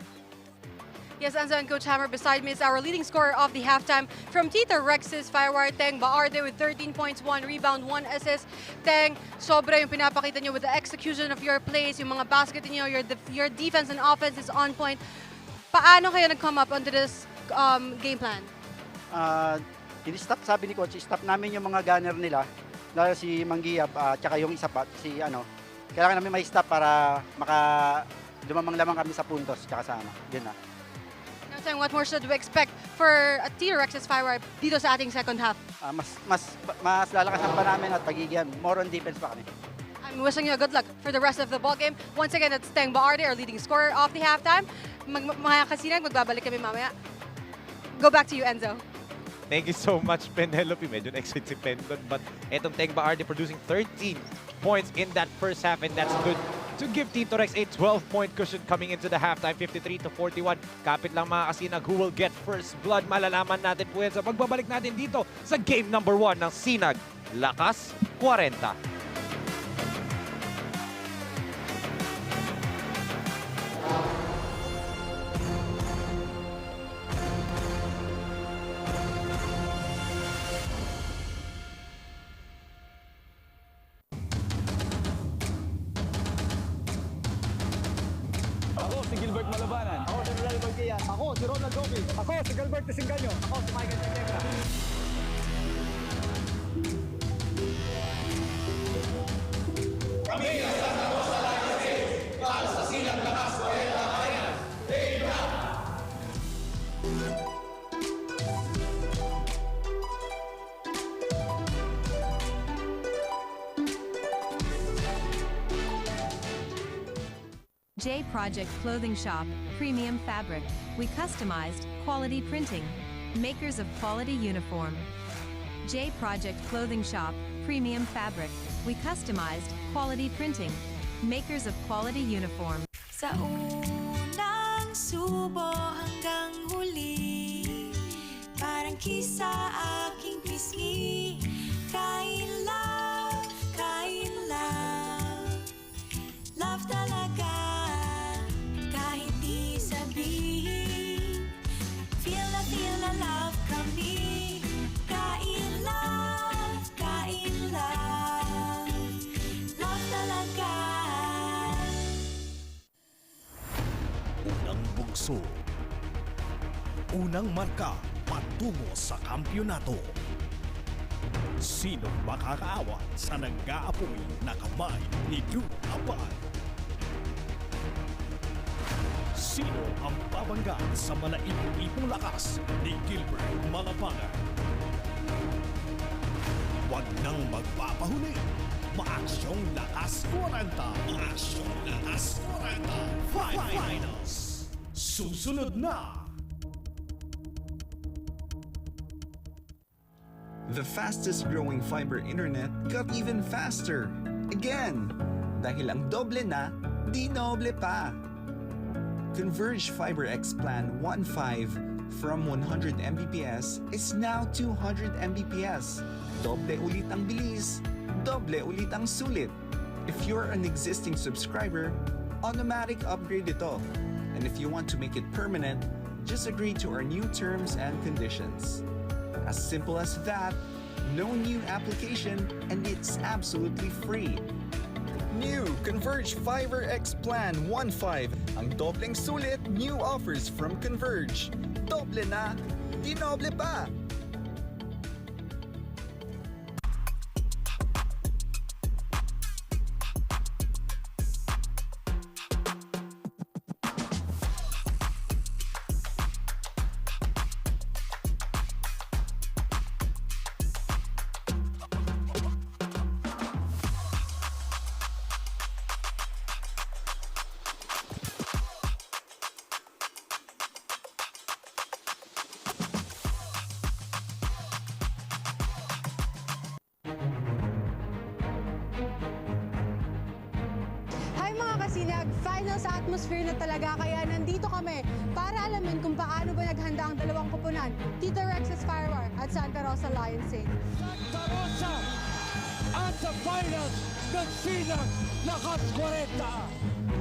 Yes, Anzo and Coach Hammer beside me is our leading scorer of the halftime from Tito Rex's Firewire, Teng Baarde with 13 points, 1 rebound, 1 assist. Teng, sobra yung pinapakita nyo with the execution of your plays, yung mga basket nyo, your defense and offense is on point. Paano kayo nag-come up onto this game plan?
In-stop, sabi ni Coach, stop namin yung mga gunner nila, lalo si Manggiyab, tsaka yung isa pa, si kailangan namin may stop para dumamang-lamang kami sa puntos, tsaka sa yun na.
Now, what more should we expect for Tito Rex's Firewire dito sa ating second half?
Mas lalakasan pa namin at pagigyan. More on defense pa kami.
I'm wishing you good luck for the rest of the ball game. Once again, it's Teng Baarde, our leading scorer of the halftime. Mga kasinag, magbabalik kami mamaya. Go back to you, Enzo.
Thank you so much, Penelope. Medyo na-exit si Pen doon. But etong Teng Baarde producing 13 points in that first half, and that's good to give Tito Rex a 12-point cushion coming into the halftime, 53 to 41. Kapit lang mga kasinag, who will get first blood. Malalaman natin po yan sa pagbabalik natin dito sa game number 1 ng SINAG Lakas 40.
Ako si Gilbert Malabanan. Ako si Ronald Magkiya. Ako si Ronald Gomez. Ako si Gilbert Tisinganyo. Ako si Michael Tenegra.
Kami ang Santa Rosa Liga para sa Sinag Lakas Kwarienta Finals. Liga!
J Project Clothing Shop, Premium Fabric. We customized quality printing. Makers of quality uniform. J Project Clothing Shop, Premium Fabric. We customized quality printing. Makers of quality uniform.
Sa unang subo hanggang huli, parang kisa aking pisngi. Kain love, love talaga. Kahit di sabihin, feel na love kami. Kain love, love talaga.
Unang bugso. Unang marka patungo sa kampyonato. Sino makakaawat sa nag-aapoy na kamay ni Duke Abad? Sino ang babangga sa malaipong lakas ni Gilbert Malapangan? Huwag nang magpapahuli. Maaksyong Lakas 40. Maaksyong Lakas 40. Finals. Susunod na.
The fastest growing fiber internet got even faster. Again! Dahil ang doble na, di noble pa. Converge FiberX Plan 1.5 from 100 Mbps is now 200 Mbps. Doble ulit ang bilis, doble ulit ang sulit. If you're an existing subscriber, automatic upgrade ito. And if you want to make it permanent, just agree to our new terms and conditions. As simple as that, no new application, and it's absolutely free. New Converge FiberX Plan 1.5. Ang dobleng sulit, new offers from Converge. Doble na, di noble pa.
Hi mga kasinag! Finals atmosphere na talaga kaya nandito kami para alamin kung paano ba naghanda ang dalawang koponan, Tito Rex's FIREWIRE at Santa Rosa Lions Saint.
Santa Rosa at sa finals ng SINAG Lakas Kwaraenta.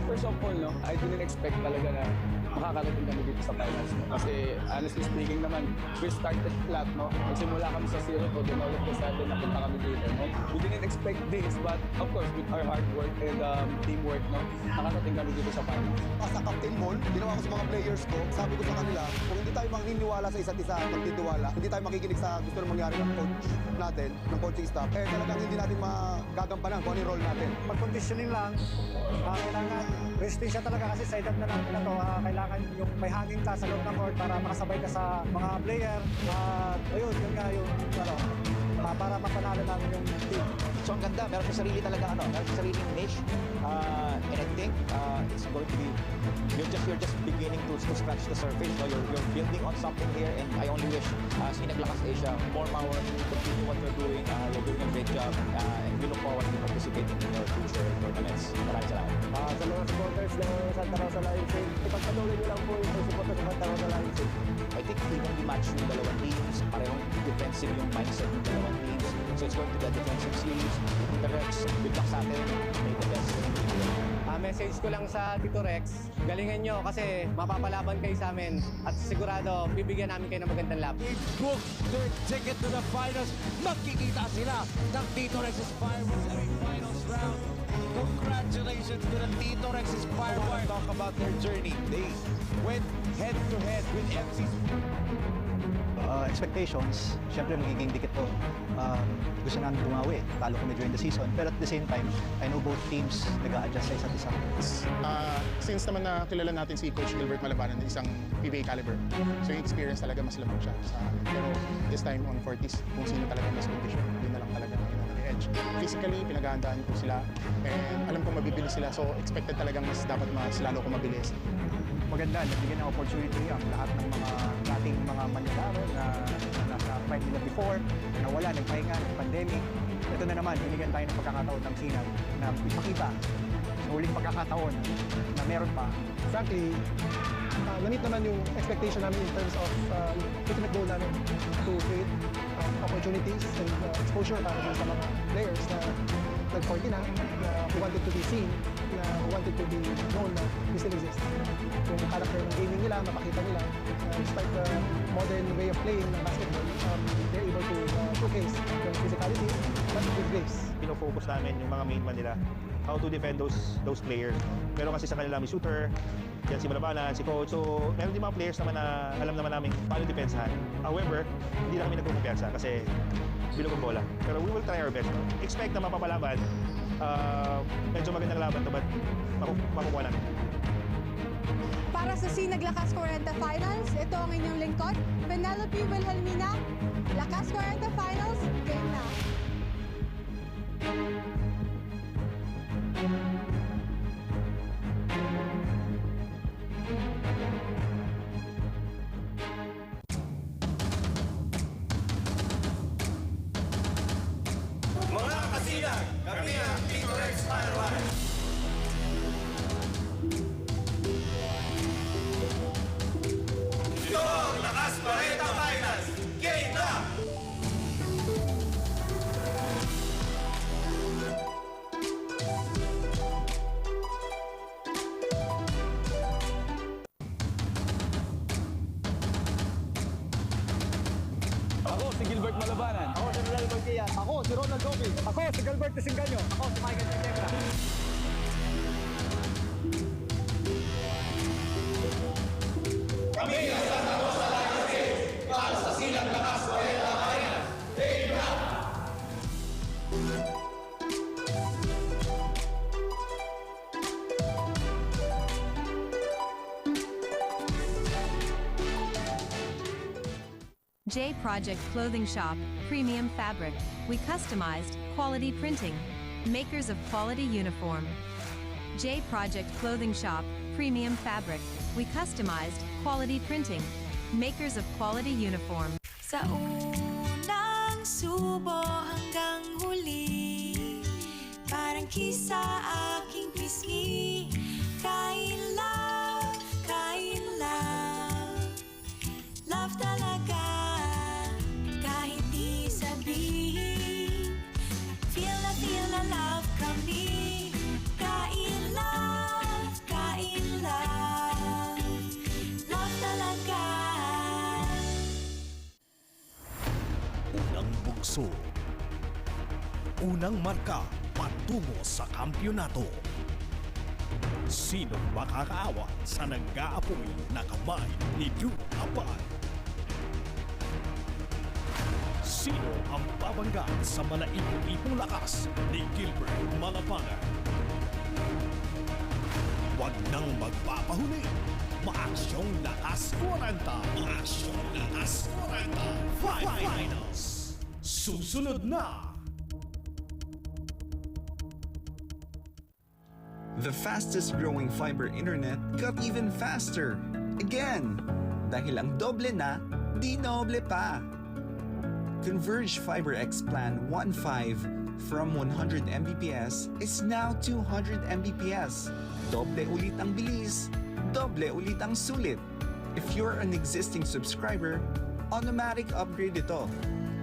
First of all, no, I didn't expect talaga na makakarating kami dito sa finals. No? Kasi honestly speaking naman, we started flat. No? Nagsimula kami sa 0 to then all of the sudden napunta kami dito. No? We didn't expect this, but of course with our hard work and teamwork, no, nakarating kami dito sa finals.
As a captain mo, ginawa ko sa mga players ko, sabi ko sa kanila, kung hindi tayo maniniwala sa isa't isa, magtitiwala, hindi tayo makikinig sa gusto ng mangyari ng coach natin, ng coaching staff, eh talagang hindi natin magagampanan kung ano yung role natin.
Pag-conditioning lang, kailangan resting siya talaga kasi sa edad na natin na to, kailangan yung may hangin ka sa loob ng court para makasabay ka sa mga player. At ayun, yun nga yung para mapanalo namin yung team.
So ang ganda, meron siya sarili talaga, meron siya sariling niche. And I think it's going to be, you're just beginning to scratch the surface. No? You're building on something here, and I only wish SINAG Lakas Asia more power, continue what you're doing. You're doing a great job, and we look forward to participating in your future tournaments. Maraming salamat.
Sa mga supporters ng Santa Rosa Lions, ipagpatuloy nyo lang po yung supporters ng Santa Rosa Lions.
I think evenly matched yung dalawang teams. Parehong defensive yung mindset ng dalawang teams. So it's going to be a defensive series. The Rex, good luck sa atin. May the best.
Message ko lang sa Tito Rex, galingan nyo kasi mapapalaban kayo sa amin at sigurado bibigyan namin kayo ng magandang lap.
Book their ticket to the finals. Magkikita sila ng Tito Rex's FIREWIRE finals round. Congratulations to the Tito Rex's FIREWIRE. Talk about their journey. They went head-to-head with MC's.
Expectations, syempre magiging dikit to. Gusto namin bumawi, talo kami during the season. Pero at the same time, I know both teams nag-a-adjust sa isa't isa.
Since naman na kilala natin si Coach Gilbert Malapangan, isang PBA caliber. So yung experience talaga mas lamang siya sa amin. Pero this time on 40s, kung sino talaga mas condition, yun na lang talaga ang edge. Physically, pinaghahandaan ko sila and alam kong mabibilis sila. So expected talagang dapat mas lalo ko mabilis.
Maganda, nabigyan ng opportunity ang lahat ng mga dating mga manlalaro na nasa fight nila before, na wala, nagpahinga, pandemic. Ito na naman, binigyan tayo ng pagkakataon ng SINAG na ipakita sa huling pagkakataon na meron pa.
Frankly, na-meet naman yung expectation namin in terms of ultimate goal namin to create opportunities and exposure para sa mga players na nag-40 na who wanted to be seen, na who wanted to be known na we still exist. Yung character ng gaming nila, mapakita nila, despite the modern way of playing ng basketball, they're able to showcase yung physicality, but with grace.
Pino-focus namin yung mga main man nila, how to defend those players. Pero kasi sa kanila may shooter, yan si Malabanan, si Coach. So, meron din mga players naman na alam naman namin paano depensahan. However, hindi na kami nagkukumpiyansa kasi bilog ang bola. Pero we will try our best. No? Expect na mapapalaban. Medyo magandang laban to, but makukuha namin.
Para sa sa SINAG Lakas Kwarenta Finals. Ito ang inyong lingkod, Penelope Wilhelmina. Lakas Kwarenta Finals, game na.
Mga kasinag, kami ang Tito Rex FIREWIRE. Ito ang Lakas Kwarenta Finals. Game na!
Ako, si Gilbert Malabanan.
Ako si Ronald Marquilla. Ako si Ronald Gomez.
Ako, si Galbert Tisinganyo. Ako, si Michael Tequebra.
Kami ang Santa Rosa Liga para sa Sinag Lakas Kwarenta Finals. Game na!
J Project Clothing Shop, Premium Fabric. We customized, quality printing. Makers of quality uniform. J Project Clothing Shop, Premium Fabric. We customized, quality printing. Makers of quality uniform.
Sa unang subo hanggang huli, parang kisa aking pisngi. Kain love, love talaga. Kahit di sabihin, feel na love kami. Kain love, love talaga.
Unang bugso. Unang marka patungo sa kampyonato. Sino makakaawat sa nag-aapoy na kamay ni Duke Abad? Sino ang babangga sa malaipong lakas ni Gilbert Malapaga? Huwag nang magpapahuli. Maaksyong Lakas 40. Maaksyong Lakas 40. Finals. Susunod na.
The fastest growing fiber internet got even faster. Again! Dahil ang doble na, di noble pa. Converge FiberX Plan 1.5 from 100 Mbps is now 200 Mbps. Doble ulit ang bilis, doble ulit ang sulit. If you're an existing subscriber, automatic upgrade ito.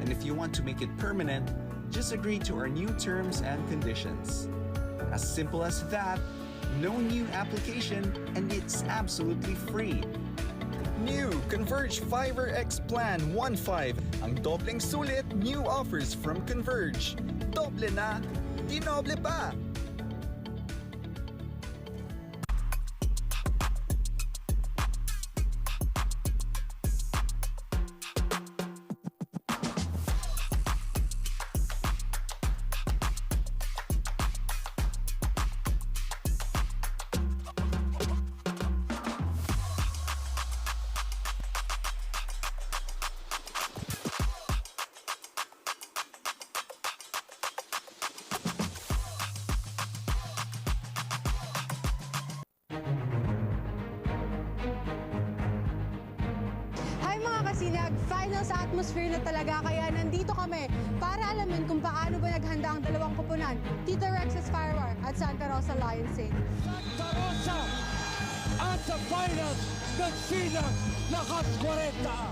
And if you want to make it permanent, just agree to our new terms and conditions. As simple as that, no new application, and it's absolutely free. New Converge FiberX Plan 1.5. Ang dobleng sulit, new offers from Converge. Doble na, di noble pa.
Sinag, finals atmosphere na talaga, kaya nandito kami para alamin kung paano ba naghanda ang dalawang koponan, Tito Rex's FIREWIRE at Santa Rosa Lions Saint.
Santa Rosa at sa finals ng Sinag Lakas Kwarenta.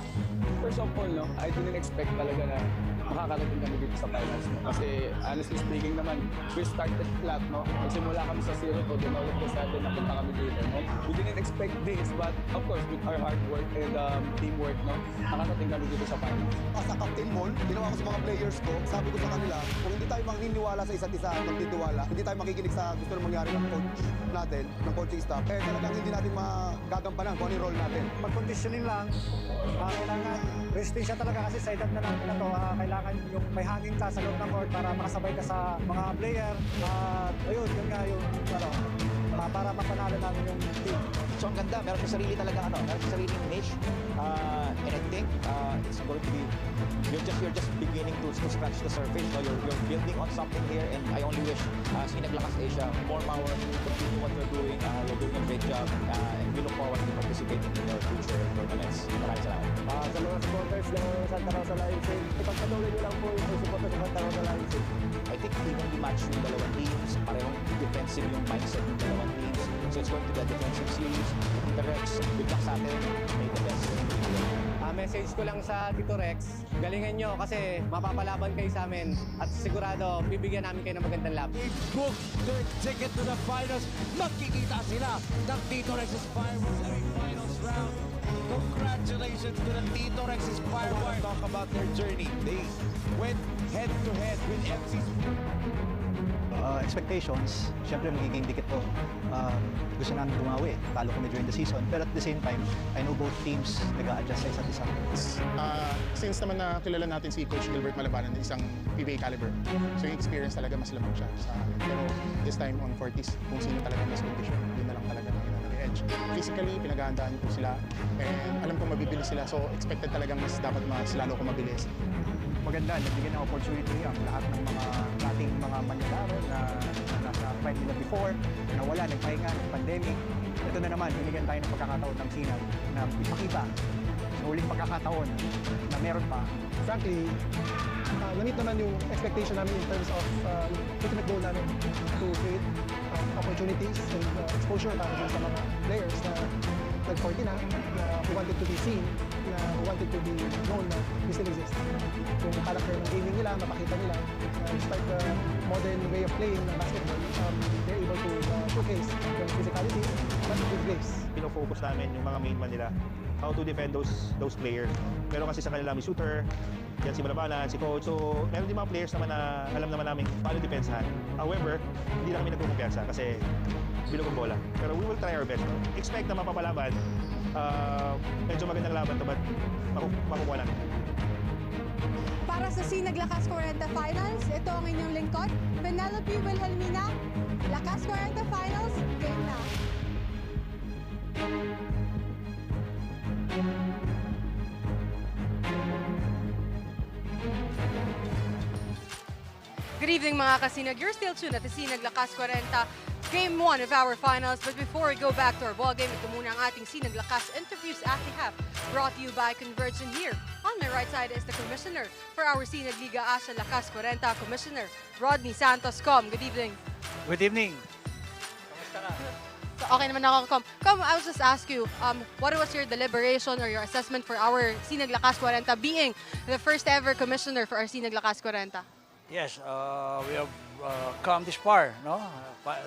First of all, no, I didn't expect talaga na makakarating kami dito sa finals. No? Kasi honestly speaking naman, we started flat. No? Nagsimula kami sa 0 to develop to 7 na punta kami dito. No? We didn't expect this, but of course, with our hard work and teamwork, no, nakarating kami dito sa finals.
As a captain mo, ginawa ko sa mga players ko, sabi ko sa kanila, kung hindi tayo maniniwala sa isa't isa, magtitiwala, hindi tayo makikinig sa gusto ng mangyari ng coach natin, ng coaching staff, eh talagang hindi natin magagampanan kung ano yung role natin.
Pag-conditioning lang, kailangan resting siya talaga kasi sa edad na natin na to, kailangan yung may hangin ka sa loob ng court para makasabay ka sa mga player. At ayun, yun nga yung para mapanalo namin yung team.
Tsaka
ang ganda. Meron siya sarili talaga, meron siya sariling niche. And I think it's going to be, you're just beginning to scratch the surface. No? You're building on something here, and I only wish SINAG Lakas Asia, more power, continue what you're doing. You're doing a great job, and we look forward to participating in your future tournaments. Maraming salamat.
Sa mga supporters ng Santa Rosa Lions, ipagpatuloy niyo lang po yung pagsuporta sa Santa Rosa Lions.
I think evenly matched yung dalawang teams. Parehong defensive yung mindset ng dalawang teams. So it's going to be a defensive series. The Rex, good luck sa atin. May the best.
Message ko lang sa Tito Rex, galingan nyo kasi mapapalaban kayo sa amin at sigurado bibigyan namin kayo ng magandang laban.
Book their ticket to the finals. Magkikita sila ng Tito Rex's Firewire finals round. Congratulations to the Tito Rex's Firewire. Talk about their journey. They went head-to-head with MC's.
Expectations, syempre magiging dikit po. Gusto namin bumawi, talo kami during the season. Pero at the same time, I know both teams nag-a-adjust sa isa't isa.
Since naman na kilala natin si Coach Gilbert Malabanan, isang PBA caliber. So yung experience talaga mas lamang siya sa akin. Pero this time on 40s, kung sino talaga mas condition, yun na lang talaga nag-edge. Physically, pinag-aandaan ko sila and alam kong mabibilis sila. So expected talagang dapat mas lalo ko mabilis.
Maganda, nabigyan ng opportunity ang lahat ng mga ating mga manlalaro na nasa fight nila before, na wala, nagpahinga, pandemic. Ito na naman, binigyan tayo ng pagkakataon ng SINAG na ipakita sa huling pagkakataon na meron pa.
Frankly, na-meet naman yung expectation namin in terms of ultimate goal namin to create opportunities and exposure para sa mga players na nag-40 na who wanted to be seen, na who wanted to be known na we still exist. Yung character ng gaming nila, mapakita nila, despite the modern way of playing ng basketball, they're able to showcase their physicality, but with grace.
Pino-focus namin yung mga main man nila, how to defend those players. Pero kasi sa kanila may shooter, yan si Malabanan, si Coach. So, meron din mga players naman na alam naman namin paano depensahan. However, hindi na kami nagkukumpiyansa kasi bilog ang bola. Pero we will try our best. No? Expect na mapapalaban. Medyo magandang laban to, but makukuha namin.
Para sa SINAG Lakas Kwarenta Finals, ito ang inyong lingkod, Penelope Wilhelmina. Lakas Kwarenta Finals, game na! Good evening mga kasinag. You're still tuned at the SINAG Lakas Kwarenta, Game 1 of our finals. But before we go back to our ballgame, ito muna ang ating SINAG Lakas interviews after half, brought to you by Convergent here. On my right side is the Commissioner for our SINAG Liga Asya Lakas Kwarenta, Commissioner Rodney Santos. Good evening.
Good evening. Kamusta ka?
Okay naman ako, Com, I was just ask you, what was your deliberation or your assessment for our SINAG Lakas Kwarenta being the first ever commissioner for our SINAG Lakas Kwarenta?
Yes, we have come this far, no?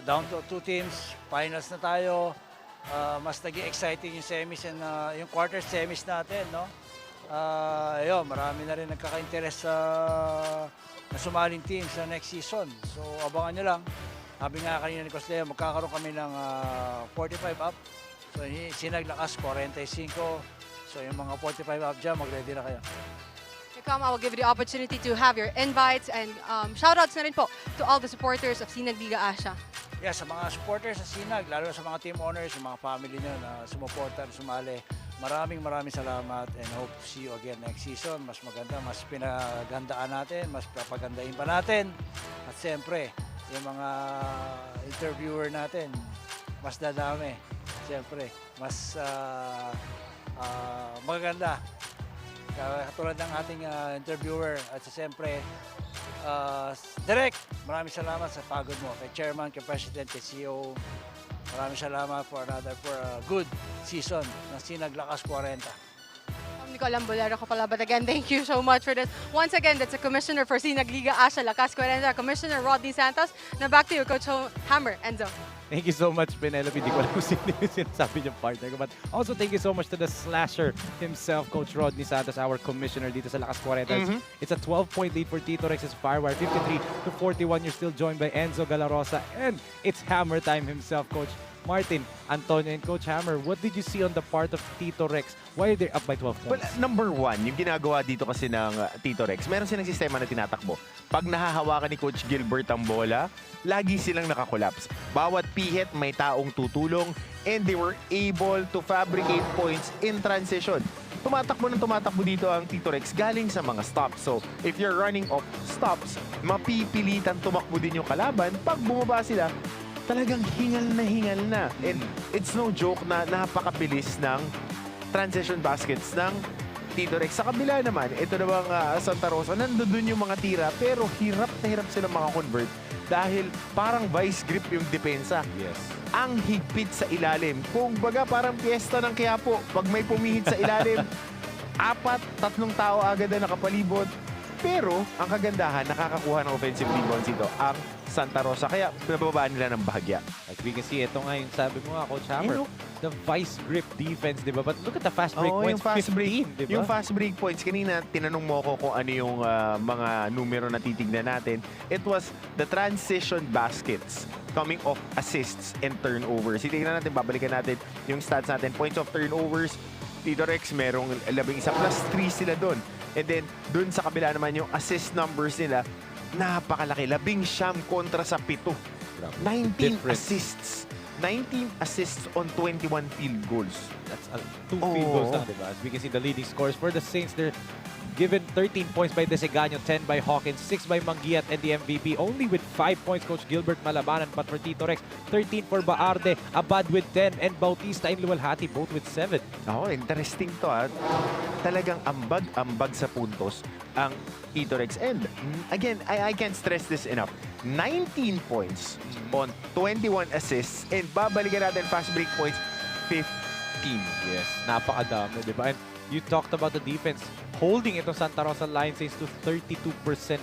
Down to 2 teams, finals na tayo. Mas naging exciting yung semis and yung quarter semis natin, no? Ayun, marami na rin nagkaka-interest na sumaling team sa next season. So, abangan nyo lang. Sabi nga kanina ni Coach Leo, magkakaroon kami ng 45 up. So, SINAG Lakas 45. So, yung mga 45 up dyan, mag-ready na kayo.
I will give you the opportunity to have your invites and shoutouts na rin po to all the supporters of SINAG Liga Asya.
Yes, sa mga supporters sa SINAG, lalo sa mga team owners, yung mga family nyo na sumuporta, sumali, maraming salamat and hope to see you again next season. Mas maganda, mas pinagandaan natin, mas papagandahin pa natin. At siyempre, yung mga interviewer natin, mas dadami. Siyempre, mas magaganda. Katulad ng ating interviewer at siyempre, Direk, maraming salamat sa pagod mo. Kay Chairman, kay President, kay CEO, maraming salamat for a good season ng SINAG Lakas 40.
Hindi ko alam, bolero ka pala, but again, thank you so much for this. Once again, that's the Commissioner for SINAG Liga Asya Lakas 40, Commissioner Rodney Santos. Now back to you, Coach Hammer, Enzo.
Thank you so much, Penelope. Di ko alam kung sino yung sinasabi niyang partner ko. But also, thank you so much to the slasher himself, Coach Rodney Santos, our commissioner dito sa Lakas 40. It's a 12-point lead for Tito Rex's Firewire, 53-41. You're still joined by Enzo Galarosa. And it's hammer time himself, Coach.
Martin, Antonio, and Coach Hammer, what did you see on the part of Tito Rex? Why are they up by 12
Well,
points?
number one, yung ginagawa dito kasi ng Tito Rex, meron silang sistema na tinatakbo. Pag nahahawakan ni Coach Gilbert ang bola, lagi silang nakakollapse. Bawat pihit may taong tutulong and they were able to fabricate points in transition. Tumatakbo dito ang Tito Rex galing sa mga stops. So, if you're running off stops, mapipilitan tumakbo din yung kalaban. Pag bumaba sila, talagang hingal na. And it's no joke na napakabilis ng transition baskets ng Tito Rex. Sa kabila naman, ito namang Santa Rosa, nandun yung mga tira, pero hirap na hirap sila makakonvert dahil parang vice grip yung depensa.
Yes.
Ang higpit sa ilalim. Kung baga parang piyesta ng Quiapo, pag may pumihit sa ilalim, 3 tao agad na nakapalibot. Pero ang kagandahan, nakakakuha ng offensive rebounds dito ang Santa Rosa. Kaya nababaan nila ng bahagya.
As we can see, ito nga yung sabi mo nga, Coach Hammer, the vice grip defense, di ba? But look at the fast break points,
yung fast
15,
break,
di ba?
Yung fast break points, kanina tinanong mo ko kung ano yung mga numero na titignan natin. It was the transition baskets coming off assists and turnovers. Titignan natin, babalikan natin yung stats natin. Points of turnovers, Tito Rex, merong 11 plus 3 sila doon. And then, doon sa kabila naman yung assist numbers nila, napakalaki. 19 kontra sa 7. 19 assists. 19 assists on 21 field goals.
That's 2 field goals lang, diba? As we can see, the leading scores for the Saints, they're given 13 points by Desegaño, 10 by Hawkins, 6 by Manguiat, and the MVP. Only with 5 points, Coach Gilbert Malabanan. But for Tito Rex, 13 for Baarde, Abad with 10, and Bautista and Luwalhati both with 7.
Interesting to. Talagang ambag sa puntos ang Tito Rex. And again, I can't stress this enough. 19 points on 21 assists, and babalikan natin fast break points, 15.
Yes, napakadami, di ba? And you talked about the defense holding itong Santa Rosa Lions to 32%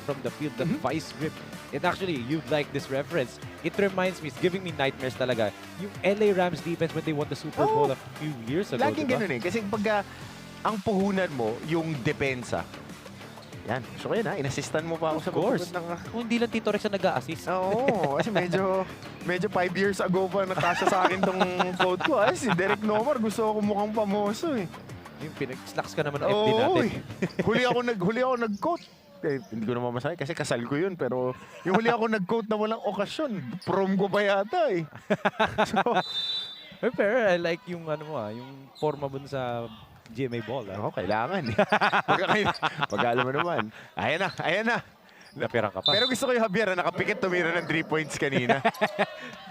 from the field. The vice grip. It actually, you'd like this reference. It reminds me, it's giving me nightmares talaga. Yung LA Rams defense when they won the Super Bowl a few years ago.
Laging ganun eh. Kasi pagka ang puhunan mo, yung depensa, yan. So kaya na, inassistan mo pa ako sa
course. Kung hindi lang Tito Rex na nag-a-assist.
Oo, kasi medyo 5 years ago pa nakasya sa akin tong code ko. Ay, si Derek Nomar, gusto ako mukhang pamoso eh.
Yung pinag-slacks ka naman ng FD natin.
Huli ako nag-quote. Hindi ko naman masabi kasi kasal ko yun. Pero yung huli ako nag-quote na walang okasyon, prom ko pa yata eh.
Pero I like yung yung forma mo sa GMA ball.
Kailangan eh. Pag alam mo naman. Ayan na.
Napirang ka pa.
Pero gusto ko yung Javier na nakapikit tumira ng 3 points kanina.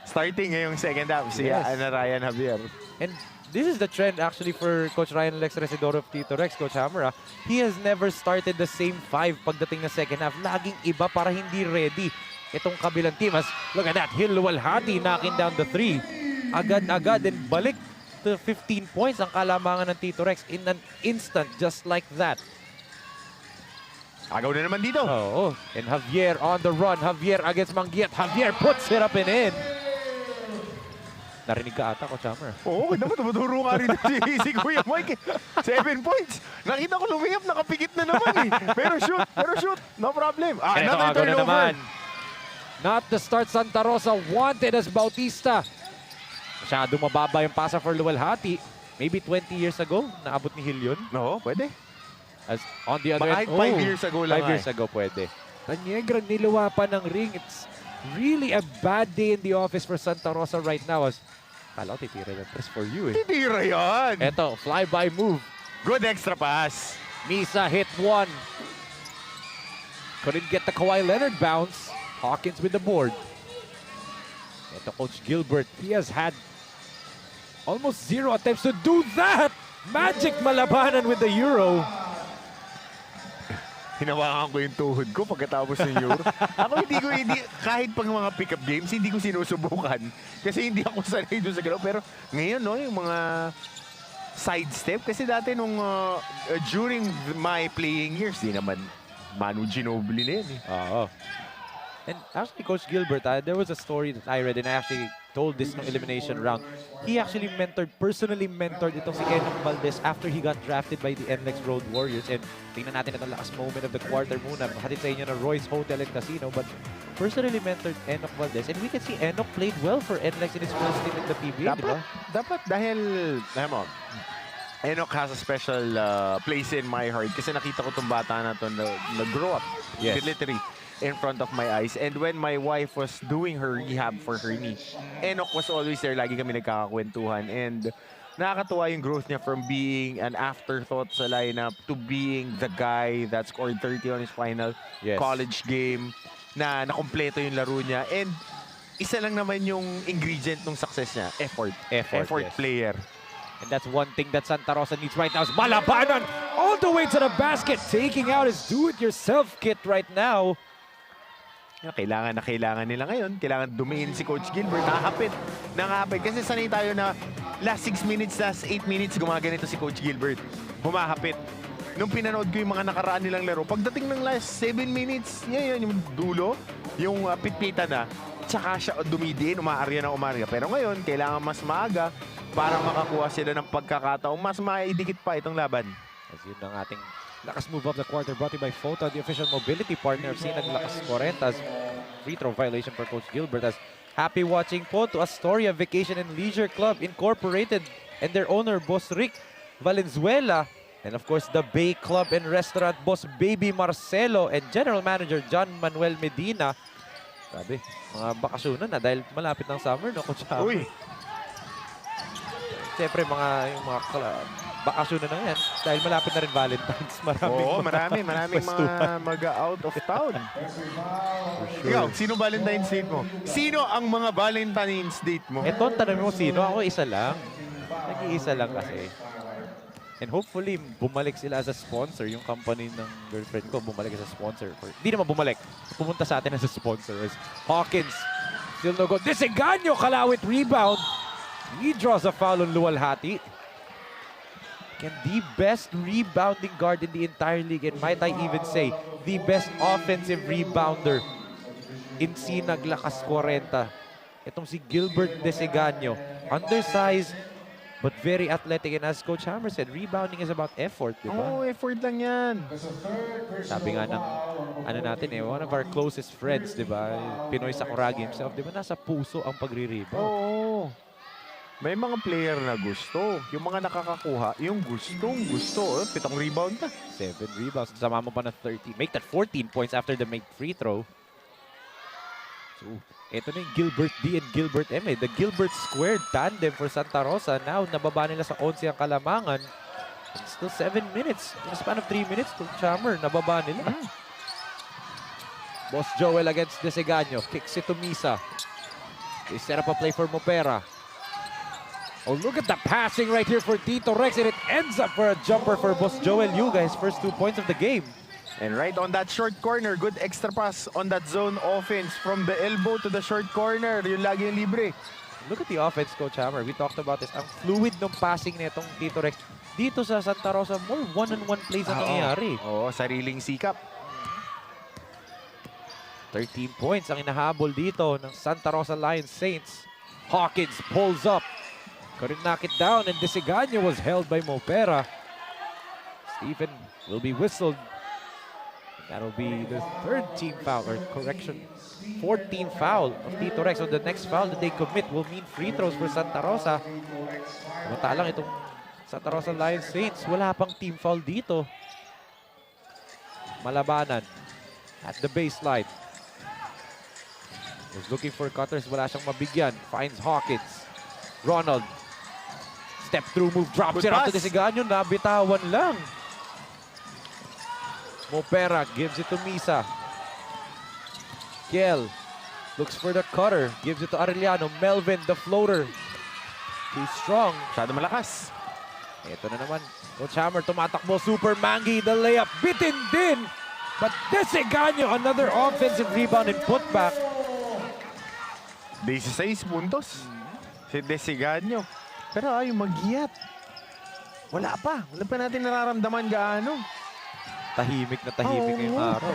Starting ngayong second half, si Ryan Javier.
And this is the trend actually for Coach Ryan Lex Residor of Tito Rex, Coach Hammer. He has never started the same 5 pagdating na second half. Laging iba para hindi ready itong kabilang team. Look at that, Luwalhati knocking down the 3. Agad-agad and balik to 15 points ang kalamangan ng Tito Rex in an instant, just like that.
Agaw na naman dito.
And Javier on the run. Javier against Manguiat. Javier puts it up and in. Narinig ka ata, Coach Hammer.
Oo, dapat tumuturo nga rin si Kuya Mike. 7 points. Nakita ko lumiyap, nakapikit na naman eh. Pero shoot. No problem. Another turnover.
Not the start Santa Rosa wanted as Bautista. Masyado mababa yung pasa for Luwalhati. Maybe 20 years ago, naabot ni Hill yun.
No, pwede.
As on the other
end, 5 years ago lang.
5 years ago, pwede. Tanyegra niluwa pa ng ring. It's really a bad day in the office for Santa Rosa right now. Kala ko titira ng 3 for you eh.
Titira yan!
Eto, fly-by move.
Good extra pass.
Misa hit 1. Couldn't get the Kawhi Leonard bounce. Hawkins with the board. Eto, Coach Gilbert, he has had almost 0 attempts to do that! Magic Malabanan with the Euro.
Hinawakan ko yung tuhod ko pagkatapos ng Euro. Ako hindi, kahit pang mga pick-up games, hindi ko sinusubukan. Kasi hindi ako sanay doon sa galaw. Pero ngayon, no, yung mga sidestep. Kasi dati nung during my playing years, di naman Manu Ginobili na yan eh.
And actually, Coach Gilbert, there was a story that I read and I actually told this no elimination round. He actually personally mentored itong si Enoch Valdez after he got drafted by the NLEX Road Warriors. And tingnan natin itong last moment of the quarter muna. Hatid sa inyo ng Royce Hotel and Casino. But personally mentored Enoch Valdez. And we can see Enoch played well for NLEX in his first stint in the PBA, di ba?
Dapat dahil, alam mo, Enoch has a special place in my heart kasi nakita ko itong bata na ito na grow up literally in front of my eyes. And when my wife was doing her rehab for her knee, Enoch was always there. Lagi kami nagkakakwentuhan. And nakakatuwa yung growth niya from being an afterthought sa lineup to being the guy that scored 30 on his final college game, na nakompleto yung laro niya. And isa lang naman yung ingredient ng success niya, effort. Effort player.
And that's one thing that Santa Rosa needs right now is Malabanan all the way to the basket, taking out his do-it-yourself kit right now.
Kailangan nila ngayon. Kailangan dumiin si Coach Gilbert. Nakahapit. Kasi sanay tayo na last 6 minutes, last 8 minutes, gumaganito si Coach Gilbert. Humahapit. Nung pinanood ko yung mga nakaraan nilang laro, pagdating ng last 7 minutes, yan yung dulo, yung pitpita na, tsaka siya dumidiin, umaarya na umaarya. Pero ngayon, kailangan mas maaga para makakuha sila ng pagkakataon. Mas maidikit pa itong laban.
As yun ang ating lakas move of the quarter brought to you by Photo, the official mobility partner of SINAG Lakas Kwaraenta's free throw violation for Coach Gilbert. As happy watching po to Astoria Vacation and Leisure Club Incorporated and their owner, Boss Rick Valenzuela. And of course, the Bay Club and Restaurant, Boss Baby Marcelo and General Manager John Manuel Medina. Sabi, mga bakasyonan na dahil malapit ng summer, no, Coach?
Uy!
Siyempre, yung mga bakasyonan na yan dahil malapit na rin Valentine's. Maraming
mga mag-out of town.
Sure.
Ikaw, sino Valentine's date mo? Sino ang mga Valentine's date mo?
Ito, tanong mo sino? Ako isa lang. Nag-iisa lang kasi. And hopefully, bumalik sila as a sponsor. Yung company ng girlfriend ko, bumalik as a sponsor. Hindi naman bumalik. Pumunta sa atin as a sponsor. Is Hawkins. Still no go. Desegaño, kalawit rebound. He draws a foul on Luwalhati. Can the best rebounding guard in the entire league, and might I even say, the best offensive rebounder in SINAG Lakas Kwaraenta. Itong si Gilbert Desegaño. Undersized, but very athletic. And as Coach Hammer said, rebounding is about effort, di ba?
Oo, effort lang yan.
Sabi nga ng, one of our closest friends, di ba? Pinoy Sakuragi himself, di ba? Nasa puso ang pagre-rebound.
Oo. May mga player na gusto. Yung mga nakakakuha, yung gusto. 7 rebound na.
7 rebounds. Sama mo pa na 30. Make that 14 points after the made free throw. So, ito na yung Gilbert D and Gilbert M. The Gilbert squared tandem for Santa Rosa. Now, nababa nila sa 11 ang kalamangan. And still 7 minutes. In a span of 3 minutes, to Chammer, nababa nila. Boss Joel against Desegaño. Kicks it to Misa. They set up a play for Mopera. Oh, look at the passing right here for Tito Rex, and it ends up for a jumper for Boss Joel Yuga, his first 2 points of the game.
And right on that short corner, good extra pass on that zone offense from the elbow to the short corner. Yun lagi yung libre.
Look at the offense, Coach Hammer. We talked about this. Ang fluid ng passing nitong Tito Rex. Dito sa Santa Rosa, more one-on-one plays ang nangyayari.
Oo, sariling sikap.
13 points ang inahabol dito ng Santa Rosa Lions Saints. Hawkins pulls up. Couldn't knock it down, and Desegaño was held by Mopera. Stephen will be whistled. That'll be the 3rd team foul, or correction, 14th foul of Tito Rex. So the next foul that they commit will mean free throws for Santa Rosa. Matalang itong Santa Rosa Lions Saints. Wala pang team foul dito. Malabanan at the baseline. Was looking for cutters, wala siyang mabigyan. Finds Hawkins. Ronald. Step through move, drops it out to Desegaño. Nabitawan lang. Mopera gives it to Misa. Kiel looks for the cutter. Gives it to Arellano. Melvin, the floater. Too strong.
Masyado malakas.
Ito na naman. Coach Hammer tumatakbo. Super Mangi. The layup. Bitin din. But Desegaño, another offensive rebound and putback.
16 puntos. Si Desegaño. Pero ayaw mag-iyat. Wala pa natin nararamdaman gaano.
Tahimik na tahimik ngayong araw.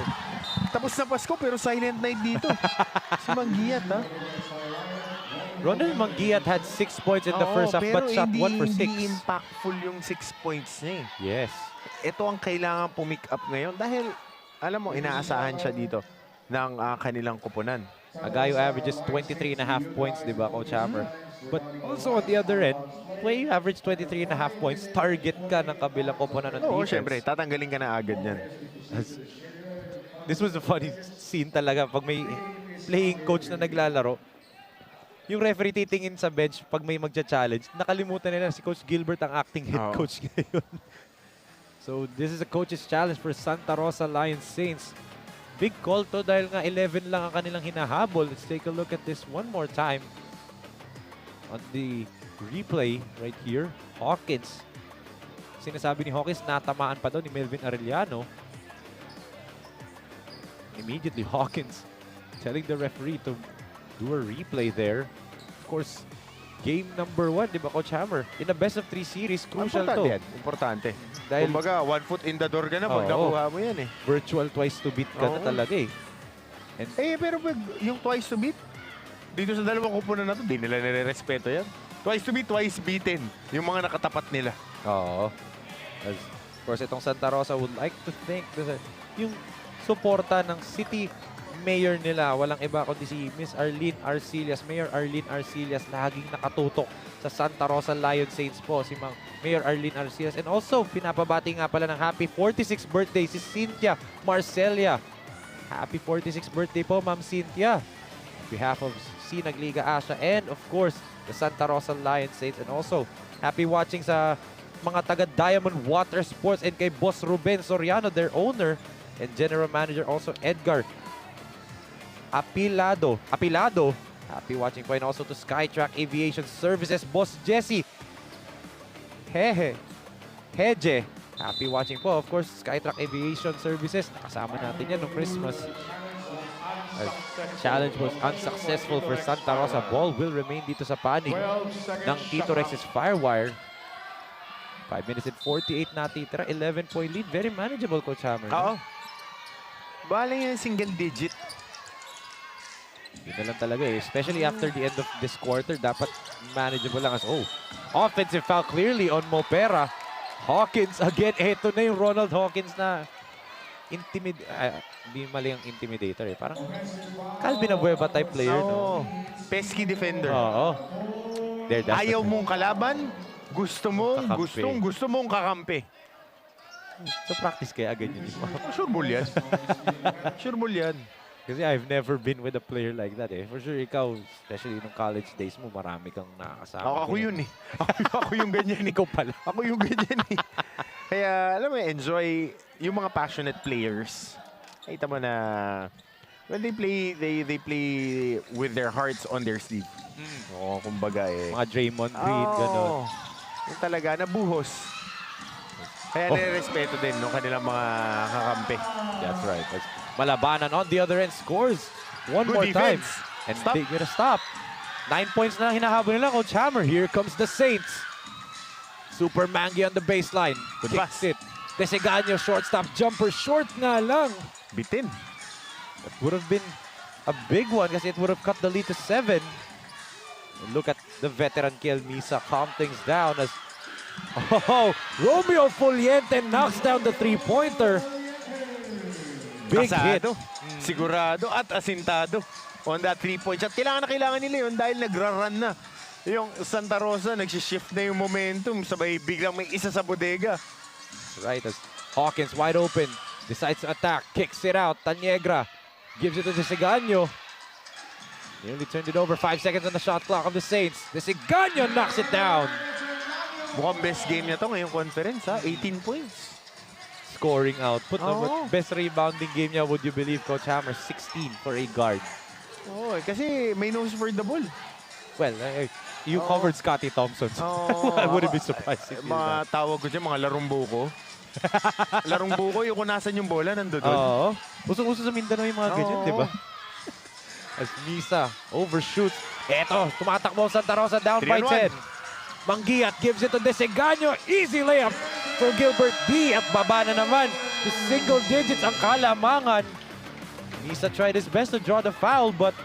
Tapos na Pasko pero silent night dito. Si Manggiyat, ha?
Ronald Manguiat had 6 points in the first half but shot 1 for 6.
Hindi impactful yung 6 points niya
Yes.
Ito ang kailangan pumick up ngayon dahil, alam mo, inaasahan siya dito ng kanilang kupunan.
A guy who averages 23.5 points, di ba, Coach Hammer? But also on the other end, when you average 23.5 points, target ka ng kabilang kupunan ng
Oo,
defense.
syempre, tatanggalin ka na agad yan.
This was a funny scene talaga. Pag may playing coach na naglalaro, yung referee titingin sa bench pag may magcha-challenge, nakalimutan nila si Coach Gilbert ang acting head coach ngayon. So this is a coach's challenge for Santa Rosa Lions Saints. Big call to dahil nga 11 lang ang kanilang hinahabol. Let's take a look at this one more time. On the replay right here, Hawkins. Sinasabi ni Hawkins, natamaan pa daw ni Melvin Arellano. Immediately, Hawkins telling the referee to do a replay there. Of course, game number 1, di ba, Coach Hammer? In the best of 3 series, crucial to.
Importante.
Dahil,
kumbaga, 1 foot in the door ka na pag nakuha mo yan eh.
Virtual twice to beat ka na talaga eh. And,
pero yung twice to beat, dito sa dalawang kupunan na to, di nila nire-respeto yan. Twice to beat, twice beaten. Yung mga nakatapat nila.
Oo. Of course, itong Santa Rosa would like to think yung suporta ng city mayor nila, walang iba kundi si Miss Arlene Arcillas. Mayor Arlene Arcillas, laging nakatutok sa Santa Rosa Lions Saints po, si Mayor Arlene Arcillas. And also, pinapabati nga pala ng happy 46th birthday si Cynthia Marcelia. Happy 46th birthday po, Ma'am Cynthia. On behalf of SINAG Liga Asya and of course, the Santa Rosa Lions Saints. And also, happy watching sa mga taga Diamond Water Sports and kay Boss Ruben Soriano, their owner and general manager, also Edgar Apilado. Happy watching po, and also to Skytrack Aviation Services, Boss Jesse Heje. Happy watching po, of course, Skytrack Aviation Services. Nakasama natin yan noong Christmas. Challenge was unsuccessful for Santa Rosa. Ball will remain dito sa panig ng Tito Rex's Firewire. 5 minutes and 48 natitira. 11-point lead. Very manageable, Coach Hammer.
Oo. Bala yan single digit.
Yun na lang talaga eh. Especially after the end of this quarter, dapat manageable lang. Offensive foul clearly on Mopera. Hawkins again. Eto na yung Ronald Hawkins na hindi mali ang intimidator eh. Parang Calvin Abueva type player, no?
Pesky defender.
Oo.
Ayaw mong kalaban, gusto mong kakampi.
So practice kaya agad yun.
Sure ball yan. Sure ball yan.
Kasi I've never been with a player like that eh. For sure, ikaw, especially nung college days mo, marami kang nakakasama.
Ako yun eh. Ako yung ganyan.
Ikaw pala.
Ako yung ganyan eh. Kaya, alam mo, enjoy yung mga passionate players. Kita mo na when they play with their hearts on their sleeve. Oo, kumbaga eh.
Mga Draymond Green, gano'n.
Yung talaga, nabuhos. Kaya nire-respeto din ng kanilang mga kakampi.
That's right. Malabanan on the other end scores one more time. And they get a stop. 9 points na hinahabol nila, Coach Hammer. Here comes the Saints. Super Mangi on the baseline. Kicks it. Desegaño, short stop jumper. Short nga lang.
Bitin.
That would have been a big one kasi it would have cut the lead to 7. And look at the veteran Kiel Misa calm things down as Romeo Fuliente knocks down the three-pointer. Big hit.
Sigurado at asintado on that 3-point shot. Kailangan nila yun dahil nagra-run na. Yung Santa Rosa, nagsishift na yung momentum. Sabay biglang may isa sa bodega.
Right, as Hawkins wide open. Decides to attack. Kicks it out. Taniegra gives it to Desegaño. Nearly turned it over. 5 seconds on the shot clock of the Saints. Desegaño knocks it down.
Mukhang best game niya to ngayong conference, ha? 18 points.
Scoring output. No? Best rebounding game niya, would you believe, Coach Hammer? 16 for a guard.
Kasi may nose for the ball.
Well, you covered Scotty Thompson. So I wouldn't be surprised if
mga tawag ko dyan, mga larong buko. Larong buko, yung kung nasan yung bola, nandun.
Oo. Usong-uso sa Mindanao yung mga ganyan, di ba? As Misa overshoots. Eto, tumatakbo Santa Rosa down by 10. Manguiat gives it to Desegaño. Easy layup for Gilbert D. At baba na naman to single digits ang kalamangan. Misa tried his best to draw the foul, but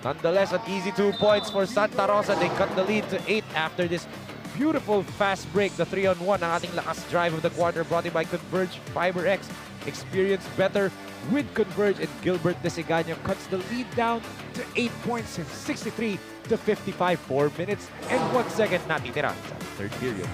Nonetheless, an easy 2 points for Santa Rosa. They cut the lead to 8 after this beautiful fast break. The 3-on-1 ang ating lakas drive of the quarter brought to you by Converge FiberX. Experience better with Converge, and Gilbert Desigaño cuts the lead down to 8 points in 63 to 55. 4 minutes and 1 second natitira sa third period.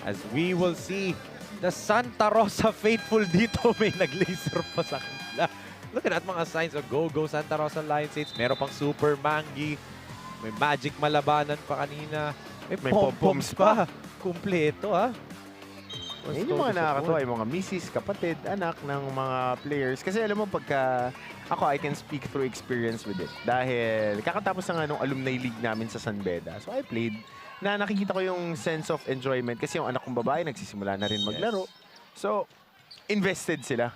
As we will see, the Santa Rosa faithful dito may nag-laser pa sa kanila. Look at that, mga signs of go-go Santa Rosa Lionsades. Meron pang Super Mangi. May Magic Malabanan pa kanina. May pom-poms pa. Kumpleto, ha?
Yan yung mga nakakatawa, yung mga misis, kapatid, anak ng mga players. Kasi alam mo, pagka ako, I can speak through experience with it. Dahil kakatapos na nga nung alumni league namin sa San Beda. So I played. Na nakikita ko yung sense of enjoyment kasi yung anak kong babae nagsisimula na rin maglaro. So, invested sila.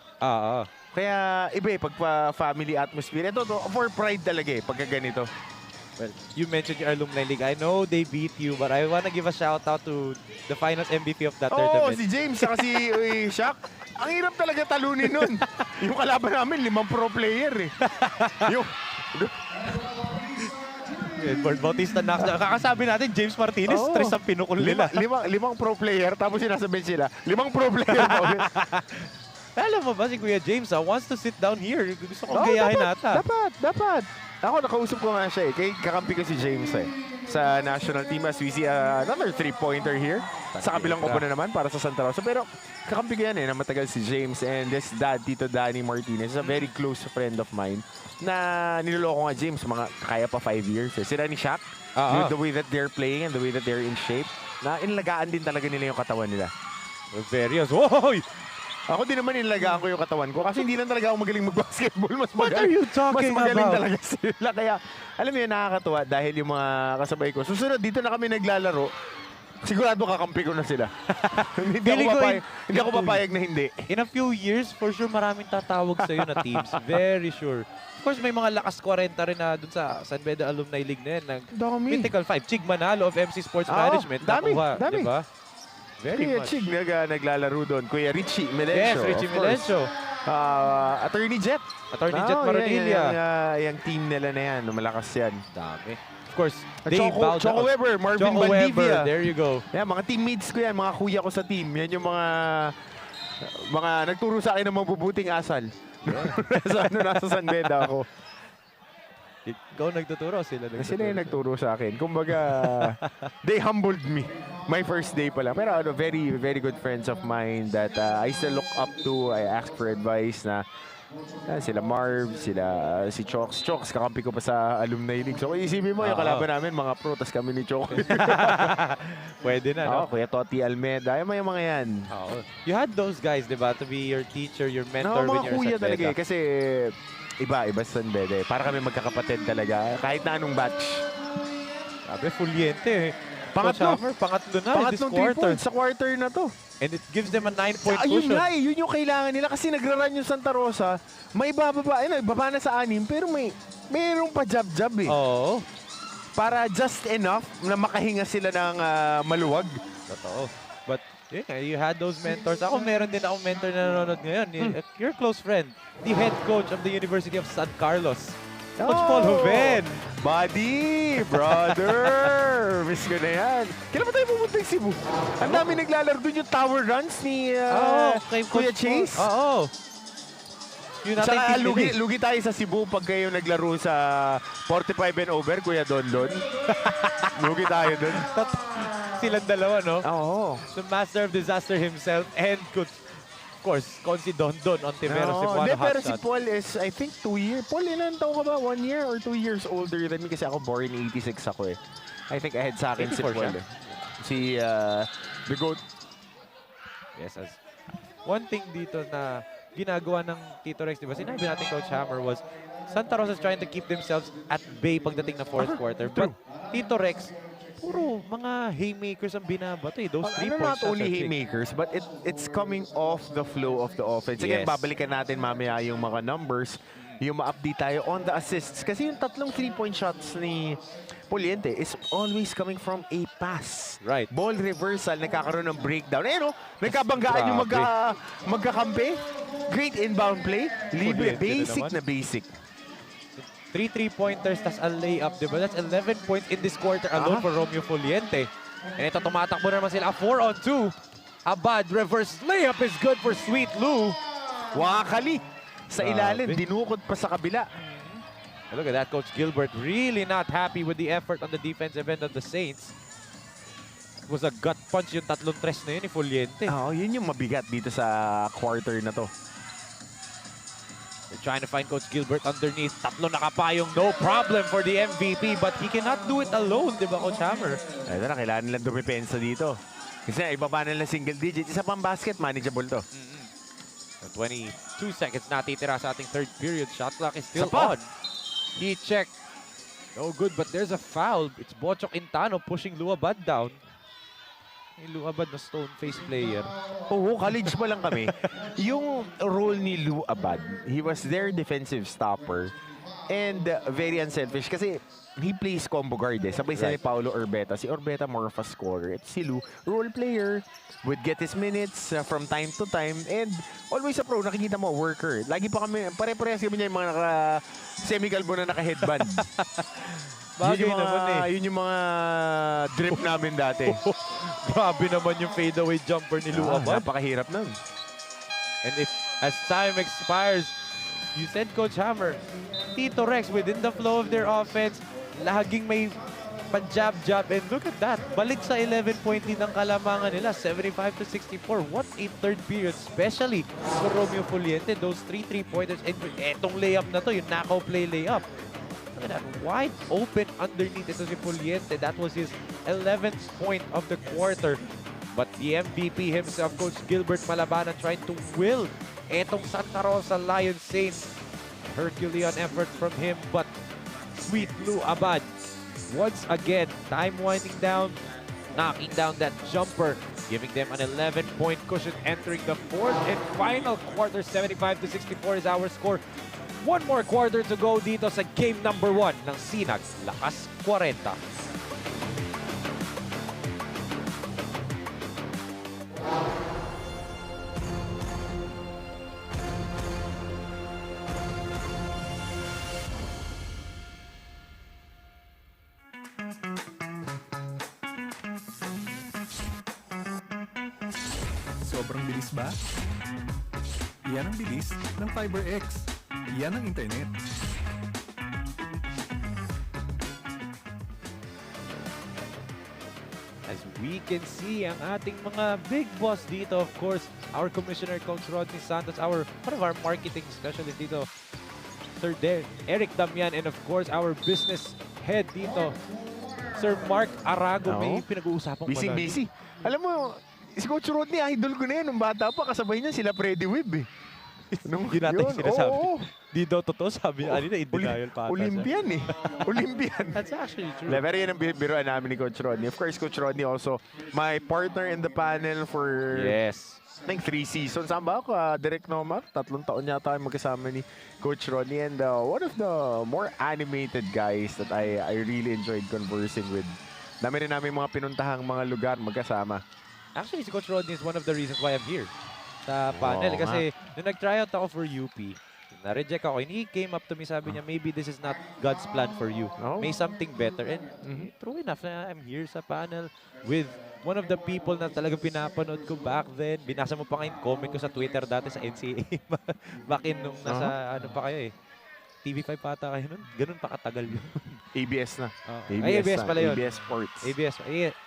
Kaya iba eh, pagpa family atmosphere. Ito, for pride talaga eh, pagka ganito.
Well, you mentioned your alumni league. I know they beat you, but I wanna give a shout out to the finals MVP of that tournament.
Si James, saka si Shaq. Ang hirap talaga talunin nun. Yung kalaban namin, 5 pro player eh.
Edward Bautista knocks down. Kakasabi natin, James Martinez, stress ang pinukul nila.
5 pro player, tapos sinasabihin sila, 5 pro player pa ulit.
Alam mo ba si Kuya James wants to sit down here. Gusto kong gayahin nata.
Dapat. Ako, nakausap ko nga siya eh. Kakampi ko si James eh. Sa national team as we see another 3-pointer here. Sa kabilang kopo na naman para sa Santa Rosa. Pero kakampi ko yan eh, na matagal si James. And this dad, Tito Danny Martinez, is a very close friend of mine na niloloko nga James, mga kaya pa 5 years. Eh. Sila ni Shaq, the way that they're playing and the way that they're in shape, na inlagaan din talaga nila yung katawan nila.
Various. Woy!
Ako din naman inlagaan ko yung katawan ko kasi hindi lang talaga ako magaling mag-basketball. Mas
What are you talking
mas magaling
about?
talaga sila. Kaya, alam mo yun, nakakatuwa dahil yung mga kasabay ko. Susunod, dito na kami naglalaro. Sigurado kakampi ko na sila. Hindi ako papayag na hindi.
In a few years, for sure, maraming tatawag sa'yo na teams. Very sure. Of course, may mga lakas 40 rin na dun sa San Beda Alumni League na yan. Mythical 5. Chig Manalo of MC Sports Management.
Dami.
Diba? Very
Kuya
much.
Chig naglalaro doon. Kuya Richie Melencio.
Yes, Richie Melencio.
Attorney Jet.
Jet Maronilla.
Yung team nila na yan. Malakas yan.
Dami. Of course,
Choco Weber, Marvin
Choco
Valdivia.
Weber, there you go.
Yan, mga teammates ko yan, mga kuya ko sa team. Yan yung mga nagturo sa akin ng mabubuting asal. Nasa San Beda ako.
Ikaw nagtuturo, sila nagtuturo.
Sila yung nagturo sa akin. Kumbaga, they humbled me. My first day pa lang. Pero very, very good friends of mine that I still look up to. I ask for advice na sila Marv, si Chox. Chox, kakampi ko pa sa alumni league. So, isipin mo, yung kalaban namin, mga pro, tas kami ni Chox.
Pwede na, no?
Kuya Toti Almeda, yung mga yan.
You had those guys, di ba, to be your teacher, your mentor when you're
kuya
sa
talaga
Beda.
kasi iba sa San Beda. Para kami magkakapatid talaga, kahit na anong batch.
Sabi, fulyente eh.
Pangatlo
na this
Pangatlong 3
quarter.
points sa quarter na to.
And it gives them a 9-point
Yun
cushion.
nga yun yung kailangan nila kasi nagra-run yung Santa Rosa, may bababa, baba na sa 6, pero mayroong pa jab-jab eh.
Oo.
Para just enough na makahinga sila ng maluwag.
Totoo. But yeah, you had those mentors. Ako meron din akong mentor na nanonood ngayon. Your close friend, the head coach of the University of San Carlos. Coach Paul Joven.
Buddy, brother. Miss ko na yan. Kailan ba tayo pumunta yung Cebu? Ang dami naglalaro dun yung tower runs ni Kuya Chase.
Oo.
Saka lugi tayo sa Cebu pag kayo naglaro sa 45 and over, Kuya Dondon. Lugi tayo dun.
Silang dalawa, no?
Oo.
The master of disaster himself and coach, of course, Consi Dondon on Tiveros Cebuano
pero
hotshot.
si Paul is, I think, 2 years. Paul, ilan taon ka ba? 1 year or 2 years older than me? Kasi ako born 86 ako eh. I think ahead sa akin si Paul. Si The GOAT.
Yes, one thing dito na ginagawa ng Tito Rex, di ba? Sinabi natin Coach Hammer was Santa Rosa's trying to keep themselves at bay pagdating na fourth quarter. But Tito Rex, puro mga haymakers ang binabato eh. Those 3 points.
Not only haymakers, but it's coming off the flow of the offense. Again, babalikan natin mamaya yung mga numbers, yung ma-update tayo on the assists. Kasi yung tatlong 3-point shots ni Puliente is always coming from a pass.
Right.
Ball reversal, nagkakaroon ng breakdown. Eh no, nagkabanggaan yung magkakampi. Great inbound play. Libre, basic na basic.
3 3-pointers, tas a layup, diba? That's 11 points in this quarter alone for Romeo Puliente. And ito, tumatakbo naman sila. 4-on-2. Abad, reverse layup is good for Sweet Lou.
Wakali. Sa ilalim, dinukot pa sa kabila.
Look at that, Coach Gilbert really not happy with the effort on the defensive end of the Saints. It was a gut punch yung tatlong tres na yun ni Puliente.
Oo, yun yung mabigat dito sa quarter na to.
They're trying to find Coach Gilbert underneath. Tatlo nakapayong, no problem for the MVP, but he cannot do it alone, di ba, Coach Hammer?
Ito na, kailangan nilang dumipensa dito. Kasi ibaba nila single digit. Isa pang basket, manageable to.
22 seconds natitira sa ating third period. Shot clock is still on. He checked. No good, but there's a foul. It's Bochok Intano pushing Luabad down. Yung Luabad na stone-face player.
Oo, college pa lang kami. Yung role ni Luabad, he was their defensive stopper and very unselfish kasi he plays combo guard eh. Sabay sa ni Paulo Orbeta. Si Orbeta more of a scorer. At si Lu, role player, would get his minutes from time to time and always a pro. Nakikita mo, worker. Lagi pa kami, pare-parehas kami niya yung mga semi-galbo na naka-headband.
Bagay naman eh.
Yun yung mga drip namin dati.
Grabe naman yung fadeaway jumper ni Luabad.
Napakahirap nun.
And if as time expires, you said Coach Hammer, Tito Rex within the flow of their offense, laging may pa-jab-jab. And look at that. Balik sa 11-point lead ng kalamangan nila. 75-64. What a third period, especially for Romeo Puliente. Those 3 3-pointers. And etong layup na to, yung knockout play layup. Look at that. Wide open underneath. Ito si Puliente. That was his 11th point of the quarter. But the MVP himself, Coach Gilbert Malabanan, trying to will etong Santa Rosa Lions Saints. Herculean effort from him, but Sweet Lou Abad, once again, time winding down, knocking down that jumper, giving them an 11-point cushion entering the fourth and final quarter. 75-64 is our score. One more quarter to go dito sa game number 1 ng SINAG Lakas 40.
Sobrang bilis ba? Yan ang bilis ng FiberX. Yan ang internet.
As we can see, ang ating mga big boss dito, of course, our Commissioner, Coach Rodney Santos, one of our marketing specialists dito, Sir Eric Damian, and of course, our business head dito, Sir Mark Arago. May pinag-uusapang
busy. Alam mo, si Coach Rodney, idol ko na yan. Nung bata pa, kasabay niya sila Freddy Webb eh.
Hindi natin sinasabi. Di daw totoo, sabi niya kanina, in denial pa.
Olympian eh. Olympian.
That's actually true.
Pero yan ang biruan namin ni Coach Rodney. Of course, Coach Rodney also my partner in the panel for I think 3 seasons. Saan ba ako? Direct Nomar. 3 taon yata tayo magkasama ni Coach Rodney. And one of the more animated guys that I really enjoyed conversing with. Dami rin namin mga pinuntahang mga lugar magkasama.
Actually, si Coach Rodney is one of the reasons why I'm here sa panel. Kasi nung nag-tryout ako for UP, na-reject ako. And he came up to me, sabi niya, maybe this is not God's plan for you. May something better. And true enough na I'm here sa panel with one of the people na talagang pinapanood ko back then. Binasa mo pa nga yung comment ko sa Twitter dati sa NCAA. Back in nung nasa, ano pa kayo eh. TV5 pata kayo nun. Ganun pa katagal yun.
ABS na.
ABS pala yun.
ABS Sports.
ABS.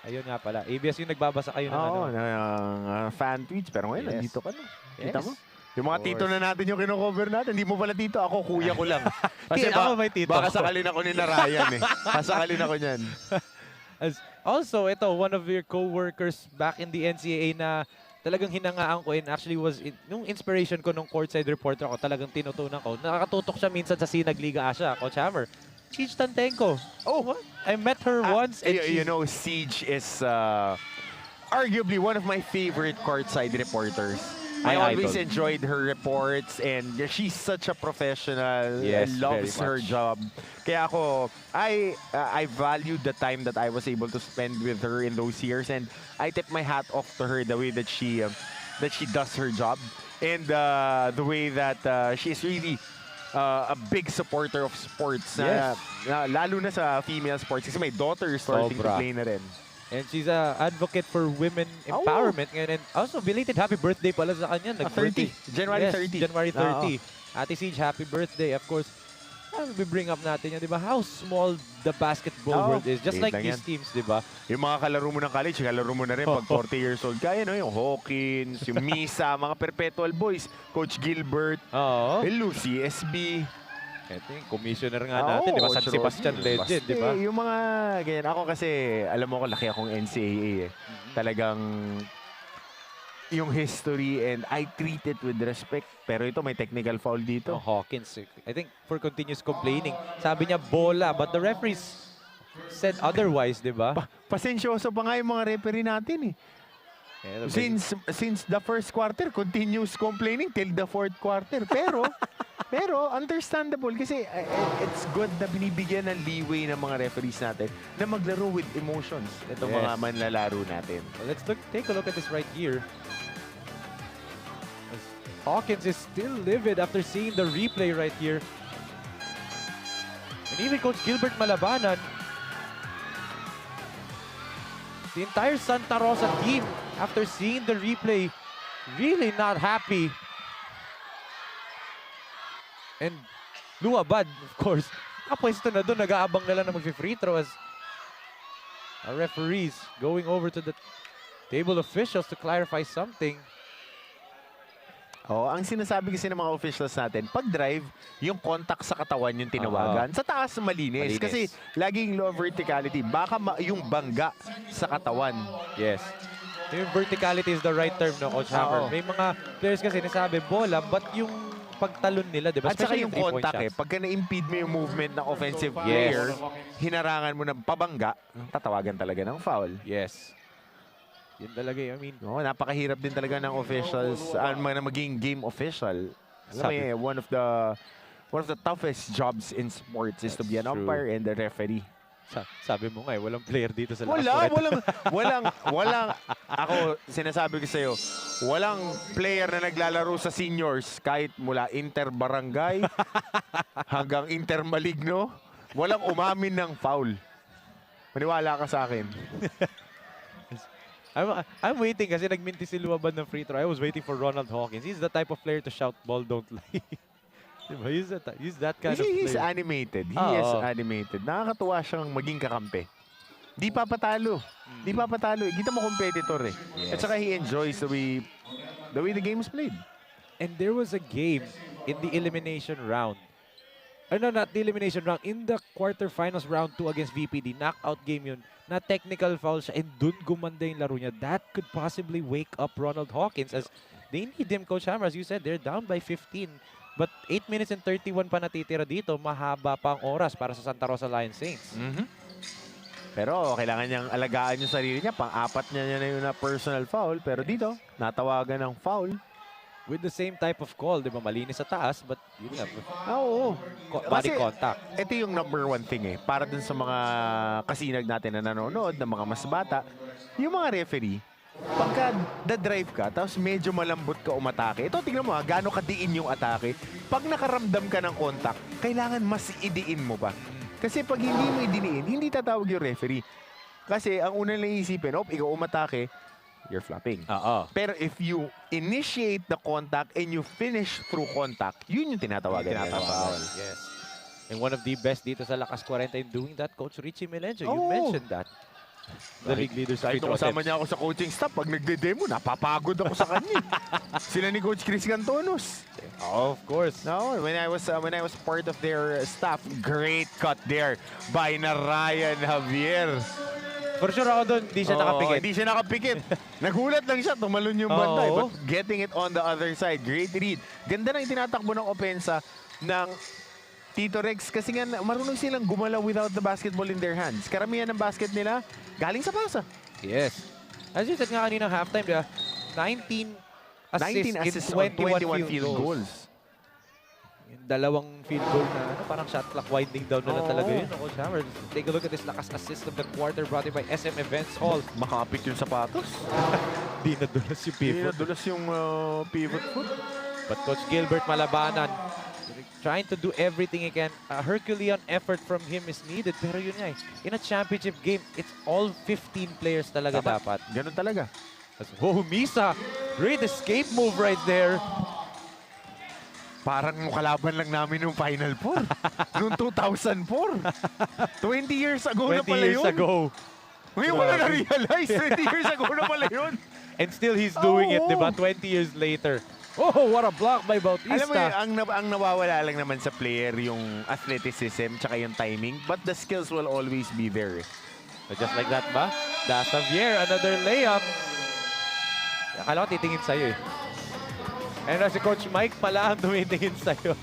Ayun nga pala. ABS yung nagbabasa kayo ng
fan tweets. Pero ngayon, nandito ka na. Kita mo? Yung mga
Of
tito na natin yung kino-cover natin. Hindi mo pala tito. Ako, kuya ko lang. Kasi
ako may tito.
Baka sakalin ako ni Narayan eh. Sasakalin ako niyan.
Also, ito, one of your co-workers back in the NCAA na talagang hinangaan ko and actually was nung inspiration ko nung courtside reporter ako, talagang tinutunan ko. Nakakatutok siya minsan sa SINAG Liga Asya, Coach Hammer. Siege Tantenko. Oh, what? I met her once and
you know, Siege is arguably one of my favorite courtside reporters. I always enjoyed her reports and she's such a professional and loves her job. Kaya ako, I valued the time that I was able to spend with her in those years, and I tip my hat off to her the way that she does her job, and the way that she is really a big supporter of sports. Lalo na sa female sports kasi may daughter starting to play na rin.
And she's an advocate for women empowerment. And also, belated happy birthday pala sa kanya.
30. January 30.
January 30. Ate Siege, happy birthday. Of course, we bring up natin yan, di ba? How small the basketball world is. Just like these teams, di ba?
Yung mga kalaro mo ng college, kalaro mo na rin pag 40 years old. Kaya no, yung Hawkins, yung Misa, mga perpetual boys. Coach Gilbert, Lucy, SB.
Ito yung commissioner nga natin, di ba? San Sebastian legend, di ba?
Yung mga ganyan. Ako kasi, alam mo ko, laki akong NCAA eh. Talagang yung history and I treat it with respect. Pero ito, may technical foul dito.
Hawkins, I think for continuous complaining. Sabi niya, bola. But the referees said otherwise, di ba?
Pasensyoso pa nga yung mga referee natin eh. Since the first quarter, continuous complaining till the fourth quarter. Pero understandable kasi it's good na binibigyan ng leeway ng mga referees natin na maglaro with emotions. Ito mga manlalaro natin.
Well, let's take a look at this right here. Hawkins is still livid after seeing the replay right here. And even Coach Gilbert Malabanan, the entire Santa Rosa team, after seeing the replay, really not happy. And Luabad, of course, kapwesto na doon, nag-aabang na lang na mag-free throw as our referees going over to the table officials to clarify something.
Ang sinasabi kasi ng mga officials natin, pag drive, yung contact sa katawan yung tinawagan. Sa taas, malinis. Kasi laging low verticality. Baka yung bangga sa katawan.
Yes. Yung verticality is the right term, no, Coach Hammer. May mga players kasi nasabi, bola, but yung pagtalon nila, di ba?
At saka yung contact pagka na-impede mo yung movement ng offensive player, hinarangan mo ng pabangga, tatawagan talaga ng foul.
Yes. Yun talaga, I mean.
Napakahirap din talaga ng officials, na maging game official. One of the toughest jobs in sports is to be an umpire and a referee.
Sabi mo nga walang player dito sa Lakas
walang, ako sinasabi ko sa'yo, walang player na naglalaro sa seniors kahit mula inter-barangay hanggang inter-maligno, walang umamin ng foul. Maniwala ka sa akin.
I'm waiting kasi nagminti si Luaban ng free throw. I was waiting for Ronald Hawkins. He's the type of player to shout, ball don't lie. Diba? He's that kind of player.
He's animated. He is animated. Nakakatuwa siyang maging kakampi. Di papatalo. Di papatalo. Kita mo competitor eh. At saka he enjoys the way the game is played.
And there was a game in the elimination round. No, not the elimination round. In the quarterfinals round 2 against VPD, knockout game yun, na technical foul siya and dun gumanda yung laro niya. That could possibly wake up Ronald Hawkins as they need him, Coach Hammer. As you said, they're down by 15. But 8 minutes and 31 pa natitira dito, mahaba pa ang oras para sa Santa Rosa Lion Saints.
Pero kailangan niyang alagaan yung sarili niya. Pang-apat niya na yun na personal foul. Pero dito, natawagan ng foul.
With the same type of call, di ba? Malinis sa taas, but yun nga. Body contact.
Ito yung number one thing eh. Para dun sa mga kasinag natin na nanonood, na mga mas bata, yung mga referee, pagka da-drive ka, tapos medyo malambot ka umatake, ito tingnan mo gaano kadiin yung atake. Pag nakaramdam ka ng contact, kailangan mas idiin mo pa. Kasi pag hindi mo idiniin, hindi tatawag yung referee. Kasi ang unang naisipin, ikaw umatake, you're flopping. Pero if you initiate the contact and you finish through contact, yun yung tinatawagan.
Yes. And one of the best dito sa Lakas Kwarenta in doing that, Coach Richie Melencio. You mentioned that. The league leaders.
Kahit kasama niya ako sa coaching staff, pag nagde-demo, napapagod ako sa kanya. Sila ni Coach Chris Cantonos.
Of course.
No, when I was part of their staff, great cut there by Ryan Javier.
For sure ako doon, hindi siya nakapikit.
Hindi siya nakapikit. Nagulat lang siya, tumalon yung bantay. But getting it on the other side, great read. Ganda na yung tinatakbo ng opensa ng Tito Rex kasi nga marunong silang gumalaw without the basketball in their hands. Karamihan ng basket nila galing sa pasa.
Yes. As you said nga kanina halftime, diba? 19 assists in 21 field goals. Yung dalawang field goal na parang shot clock winding down na lang talaga yun. Coach Hammer, take a look at this lakas assist of the quarter brought in by SM Events Hall.
Makapit yung sapatos.
Di nadulas yung pivot.
Di nadulas yung pivot foot.
But Coach Gilbert Malabanan, trying to do everything he can. A Herculean effort from him is needed. Pero yun nga in a championship game, it's all 15 players talaga dapat.
Ganun talaga.
Oh, Misa! Great escape move right there.
Parang kalaban lang namin nung Final Four. Noong 2004. 20 years ago na pala yun.
20 years ago.
Ngayon ko na na-realize. 20 years ago na pala yun.
And still he's doing it, diba? 20 years later. Oh, what a block by Bautista.
Alam mo, ang nawawala lang naman sa player yung athleticism tsaka yung timing. But the skills will always be there.
So just like that ba? Dasavier, another layup. Akala ko titingin sa'yo eh. And si Coach Mike pala ang tumitingin sa'yo.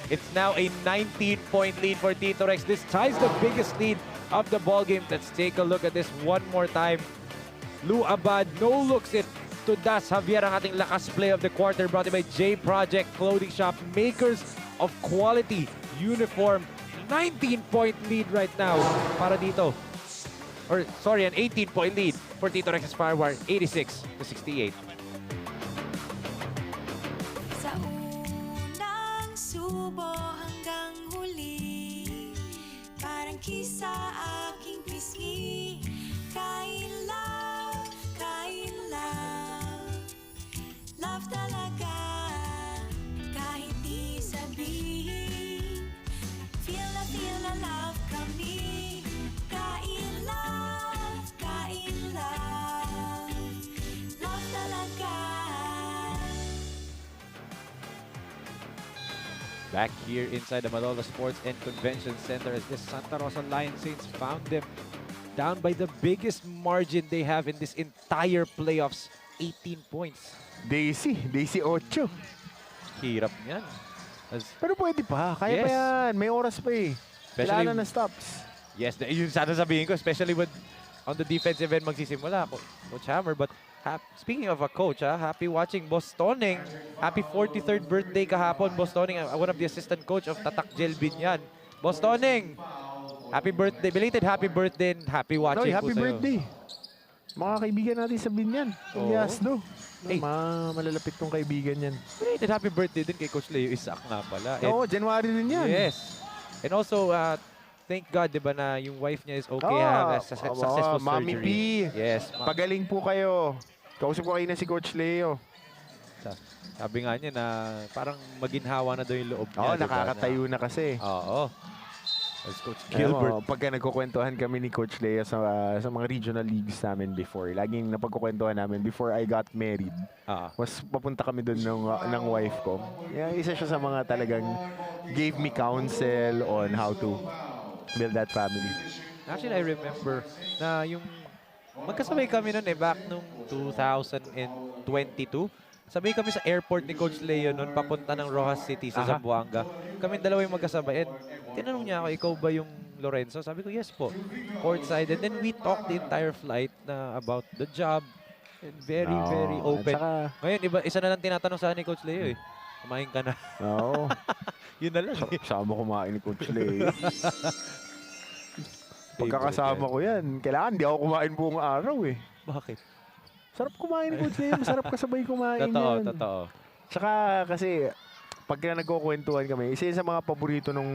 It's now a 19-point lead for Tito Rex. This ties the biggest lead of the ball game. Let's take a look at this one more time. Lou Abad no looks it to Das Javier, ang ating lakas play of the quarter brought in by J Project Clothing Shop, makers of quality uniform. 19-point lead right now para dito. Or sorry, an 18-point lead for Tito Rex's Firewire, 86-68.
Sa unang subo hanggang huli, parang kisa aking pisngi. Kain love, love talaga, kahit di sabihin. Feel na love kami. Kain love, love talaga.
Back here inside the Malolos Sports and Convention Center as this Santa Rosa Lion Saints found them down by the biggest margin they have in this entire playoffs, 18 points.
Daisy 8.
Hirap yan.
Pero pwede pa, kaya pa yan. May oras pa eh. Kailangan na stops.
Yes, yun sana sabihin ko, especially with on the defensive end magsisimula, Coach Hammer. But speaking of a coach, happy watching Bostoning. Happy 43rd birthday kahapon, Bostoning. One of the assistant coach of Tatak Gel Binyan. Bostoning, happy birthday. Belated happy birthday and happy watching
happy
po
birthday. Mga kaibigan natin sa Binyan. Kung Yasdo. Hey. Malalapit kong kaibigan yan.
Belated happy birthday din kay Coach Leo Isaac nga pala.
Oo, January din yan.
Yes. And also, thank God, di ba, na yung wife niya is okay, have a successful
Mami
surgery.
P.
Yes.
Pagaling po kayo. Kausap ko kayo na si Coach Leo.
Sabi nga niya na parang maginhawa na daw yung loob niya.
Oo, nakakatayo na kasi.
Oo. As Coach Gilbert.
Pagka nagkukwentuhan kami ni Coach Leo sa mga regional leagues namin before, laging napagkukwentuhan namin before I got married. Was papunta kami doon ng wife ko. Yeah, isa siya sa mga talagang gave me counsel on how to build that family.
Actually, I remember na yung magkasabay kami noon back nung 2022. Sabay kami sa airport ni Coach Leo noon, papunta ng Rojas City sa Zamboanga. Kami dalawa yung magkasabay. And tinanong niya ako, ikaw ba yung Lorenzo? Sabi ko, yes po. Courtside. And then we talked the entire flight na about the job. And very open. Ngayon, isa na lang tinatanong sa ni Coach Leo eh. Kumain ka na.
Oo.
Yun na lang.
Sama kumain ni Coach Leo. Pagkakasama ko yan, kailangan di ako kumain buong araw eh.
Bakit?
Sarap kumain ni Coach Leo. Masarap kasabay kumain yan.
Totoo.
Tsaka kasi, pagka nagkukwentuhan kami, isa yun sa mga paborito nung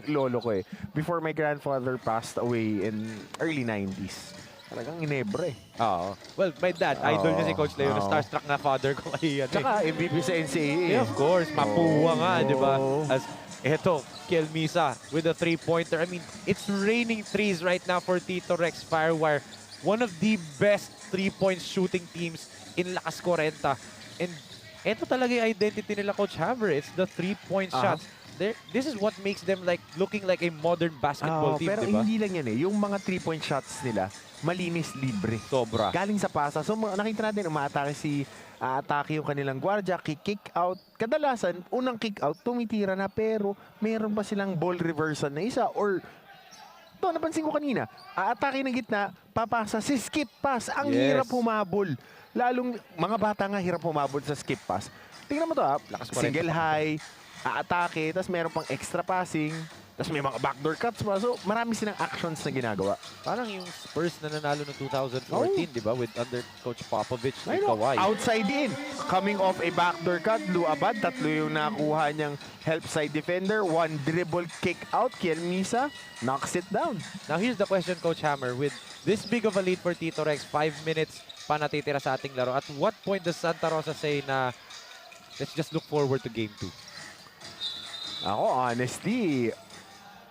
lolo ko eh. Before my grandfather passed away in early 90s. Talagang inebra eh.
Oo. Well, my dad, idol niya si Coach Leo. Starstruck na father ko kay
Tsaka MVP sa NCAA.
Yeah, of course. Mapuwa nga, di ba? As eto, Kelmisa with a three-pointer. I mean, it's raining threes right now for Tito Rex Firewire. One of the best three-point shooting teams in Lakas Kwarenta. And eto talaga yung identity nila, Coach Hammer. It's the three-point shots this is what makes them like looking like a modern basketball team,
pero
di ba?
hindi lang yan eh. Yung mga 3-point shots nila, malinis, libre.
Sobra.
Galing sa pasa. So nakita natin, atake yung kanilang gwardiya, kick out. Kadalasan, unang kick out, tumitira na pero meron pa silang ball reversal na isa or napansin ko kanina, aatake ng gitna, papasa, si skip pass. Ang hirap humabol. Lalong mga bata nga hirap humabol sa skip pass. Tingnan mo to single high, aatake, tapos meron pang extra passing, tapos may mga backdoor cuts pa. So marami silang actions na ginagawa.
Parang yung Spurs na nanalo noong 2014, di ba? With under Coach Popovich with Kawhi.
Outside in. Coming off a backdoor cut, luabad, 3 yung nakuha niyang help side defender, 1 dribble kick out, Kielmisa knocks it down.
Now here's the question, Coach Hammer. With this big of a lead for Tito Rex, 5 minutes pa natitira sa ating laro. At what point does Santa Rosa say na let's just look forward to Game 2?
Ako, honestly,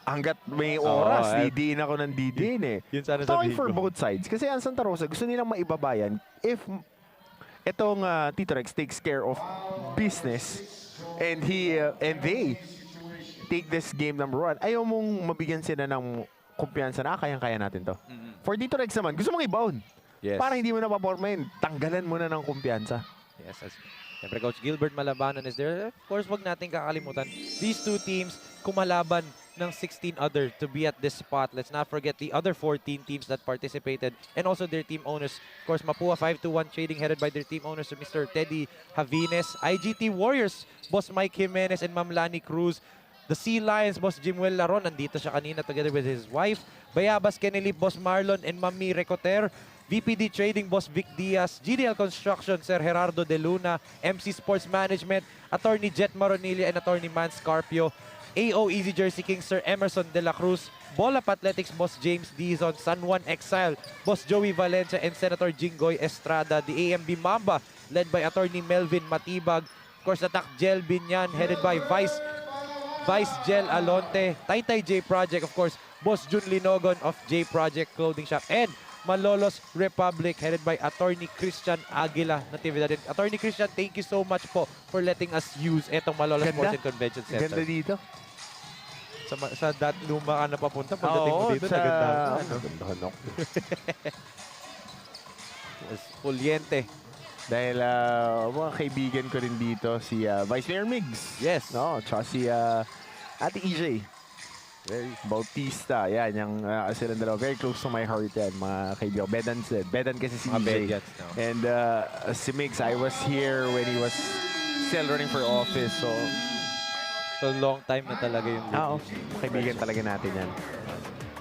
hanggat may oras, didiin ako ng didiin eh.
Yun sana
Talking
sabihin
for
ko.
both sides. Kasi ang Santa Rosa, gusto nilang maibabayan if itong Tito Rex takes care of business and they take this game number 1. Ayaw mong mabigyan sila ng kumpiyansa na kayang-kaya natin to. For Tito Rex naman, gusto mong i-bound.
Yes.
Para hindi mo na papormahin, tanggalan mo na ng kumpiyansa.
Yes, siyempre, Coach Gilbert Malabanan is there. Of course, wag natin kakalimutan. These two teams kumalaban ng 16 other to be at this spot. Let's not forget the other 14 teams that participated and also their team owners. Of course, Mapua 5-1 trading headed by their team owners, Mr. Teddy Javines. IGT Warriors, Boss Mike Jimenez and Ma'am Lani Cruz. The Sea Lions, Boss Jimuel Laron, nandito siya kanina together with his wife. Bayabas Kenelip, Boss Marlon and Mami Recoter. VPD Trading, Boss Vic Diaz. GDL Construction, Sir Gerardo De Luna. MC Sports Management, Attorney Jet Maronilla and Attorney Man Scarpio. AO Easy Jersey King, Sir Emerson De La Cruz. Bolap Athletics, Boss James Dizon. San Juan Exile, Boss Joey Valencia and Senator Jinggoy Estrada. The AMB Mamba, led by Attorney Melvin Matibag. Of course, Attack Gel Binyan, headed by Vice Gel Alonte. Taytay J Project, of course, Boss Jun Linogon of J Project Clothing Shop. And Malolos Republic, headed by Attorney Christian Aguila. Natividad. Attorney Christian, thank you so much po for letting us use etong Malolos Sports and Convention Center.
Ganda dito.
Sa luma ka na papunta, pagdating mo dito, naganda. Puliente.
Dahil mga kaibigan ko rin dito, si Vice Mayor Migs.
Yes.
No, tsaka si Ate EJ. Bautista. Yan, yung silang dalawa. Very close to my heart yan, mga kaibigan. Bedan kasi si EJ. And si Migs, I was here when he was still running for office.
So long time na talaga yung
kaibigan talaga natin yan.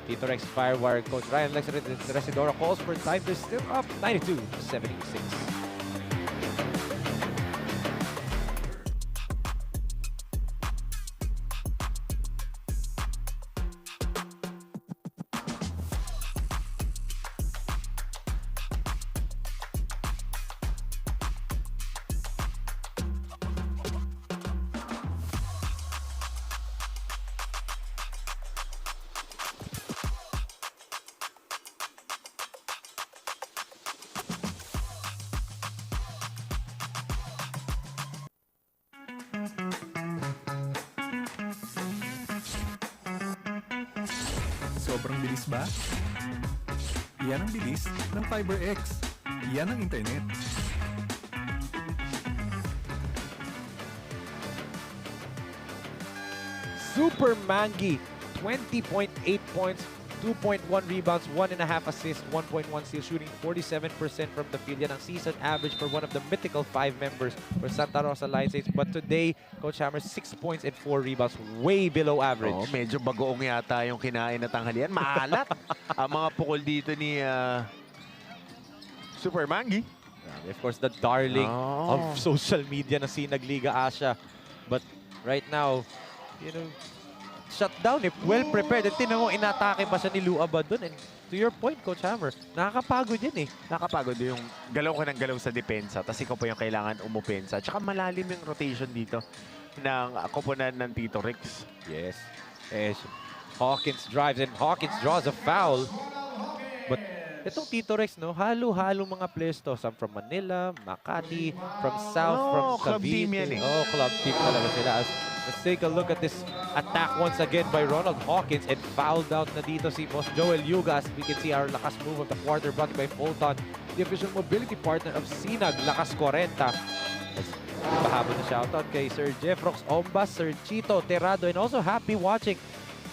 Tito Rex Firewire coach Ryan Lex Residora calls for time to still up 92-76.
Sobrang bilis ba? Yan ang bilis ng FiberX. Yan ang internet.
Super Mangi, 20.8 points, 2.1 rebounds, 1.5 assists, 1.1 steals, shooting 47% from the field. Yan ang season average for one of the mythical 5 members for Santa Rosa Lions. But today, Coach Hammer, 6 points and 4 rebounds, way below average.
Medyo bagoong yata yung kinain na tanghalian. Maalat ang mga pukol dito ni Super Mangi.
Of course, the darling of social media na SINAG Liga Asya. But right now, you know, shut down eh. Well prepared. At tinan mo, inatake pa siya ni Luaba doon. And to your point, Coach Hammer, nakakapagod yan eh.
Nakakapagod yung galaw ka ng galaw sa depensa. Tapos ikaw pa yung kailangan umupensa. Tsaka malalim yung rotation dito ng koponan ng Tito Rex.
Yes. Hawkins drives and Hawkins draws a foul. But itong Tito Rex, no, halo-halo mga players to. Some from Manila, Makati, from South, from
club
Cavite.
team yan eh.
Club team talaga sila. Let's take a look at this attack once again by Ronald Hawkins, and fouled out na dito si Boss Joel Yugas. We can see our lakas move of the quarter brought by Fulton, the official mobility partner of SINAG Lakas Kwarenta. Pahabol na shoutout kay Sir Jeffrox Ombas, Sir Chito Terrado, and also happy watching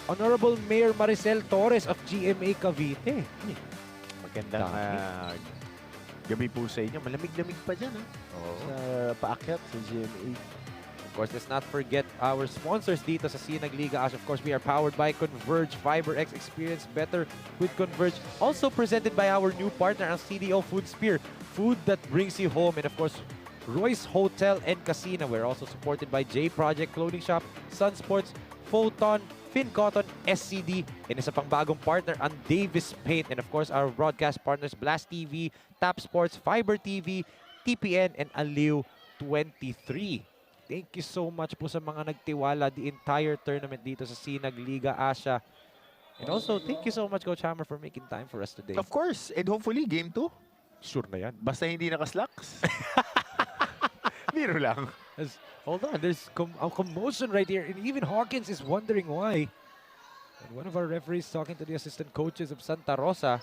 Honorable Mayor Maricel Torres of GMA Cavite.
Magandang gabi po sa inyo. Malamig-lamig pa dyan, ha? Sa paakyat, sa GMA.
Of course, let's not forget our sponsors dito sa SINAG Liga. As of course, we are powered by Converge FiberX. Experience better with Converge. Also presented by our new partner, ang CDO Food Spear. Food that brings you home. And of course, Royce Hotel and Casino. We're also supported by J Project Clothing Shop, Sun Sports, Photon, FinCotton, SCD, and isa pang bagong partner, ang Davis Paint. And of course, our broadcast partners, Blast TV, Tap Sports, Fiber TV, TPN, and Aliw 23. Thank you so much po sa mga nagtiwala the entire tournament dito sa SINAG Liga Asya. And also, thank you so much, Coach Hammer, for making time for us today.
Of course. And hopefully, game 2.
Sure na yan.
Basta hindi nakaslacks. Biro lang.
Hold on, there's a commotion right here. And even Hawkins is wondering why. And one of our referees talking to the assistant coaches of Santa Rosa.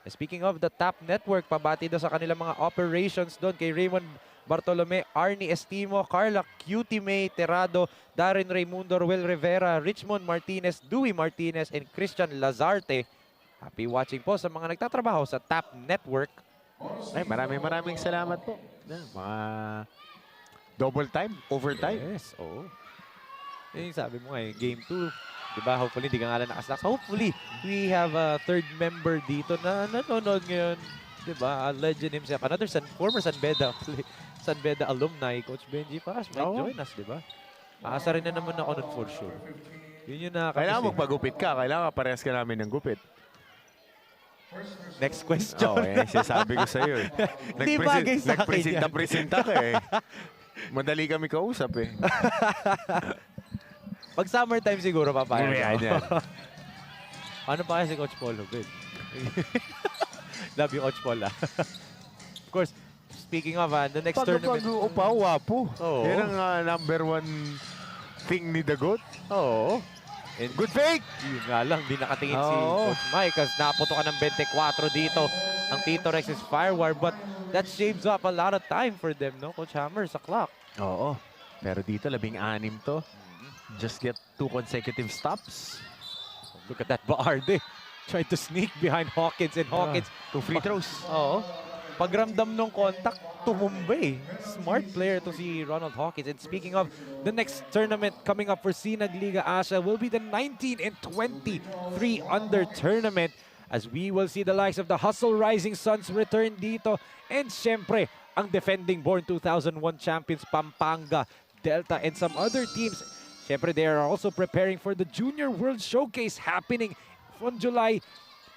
And speaking of the TAP Network, pabati daw sa kanilang mga operations doon kay Raymond Bartolome, Arnie Estimo, Carla Cutie May Terrado, Darren Raimundo, Ruel Rivera, Richmond Martinez, Dewey Martinez, and Christian Lazarte. Happy watching po sa mga nagtatrabaho sa TAP Network.
Ay, maraming salamat po. Mga double time, overtime.
Yes, oo. Yung sabi mo nga, game 2, diba? Hopefully, hindi ka nga lang nakaslacks. Hopefully, we have a third member dito na nanonood ngayon. Diba? A legend himself. Another former San Beda alumni, Coach Benji Paz, might join us, diba? Aasa rin na naman ako nun for sure. Yun yung
kailangan magpagupit ka. Kailangan parehas ka namin ng gupit.
Next question.
Sinasabi ko sa'yo eh. Nagpresenta ka eh. Madali kami kausap eh.
Pag summertime siguro papayag.
Yan.
Ano pa kasi si Coach Paul Hubin? Love you, Coach Paul. Of course, speaking of the next tournament.
Pag-upaw, wapo.
Oo.
Yan ang number one thing ni Dagot.
Oo. And
good fake!
Yun nga lang, di nakatingin si Coach Mike kasi naputo ka ng 24 dito ang Tito Rex's Firewire, but that shaves up a lot of time for them, no? Coach Hammer sa clock.
Oo. Pero dito, 16 to. Just get 2 consecutive stops.
Look at that Baarde. Tried to sneak behind Hawkins, and Hawkins
2 free throws.
Oo. Pagramdam ng contact, tumumba. Smart player to si Ronald Hawkins. And speaking of, the next tournament coming up for SINAG Liga Asya will be the 19 and 23 under tournament, as we will see the likes of the Hustle Rising Suns return dito. And syempre, ang defending born 2001 champions Pampanga, Delta, and some other teams. Syempre, they are also preparing for the Junior World Showcase happening on July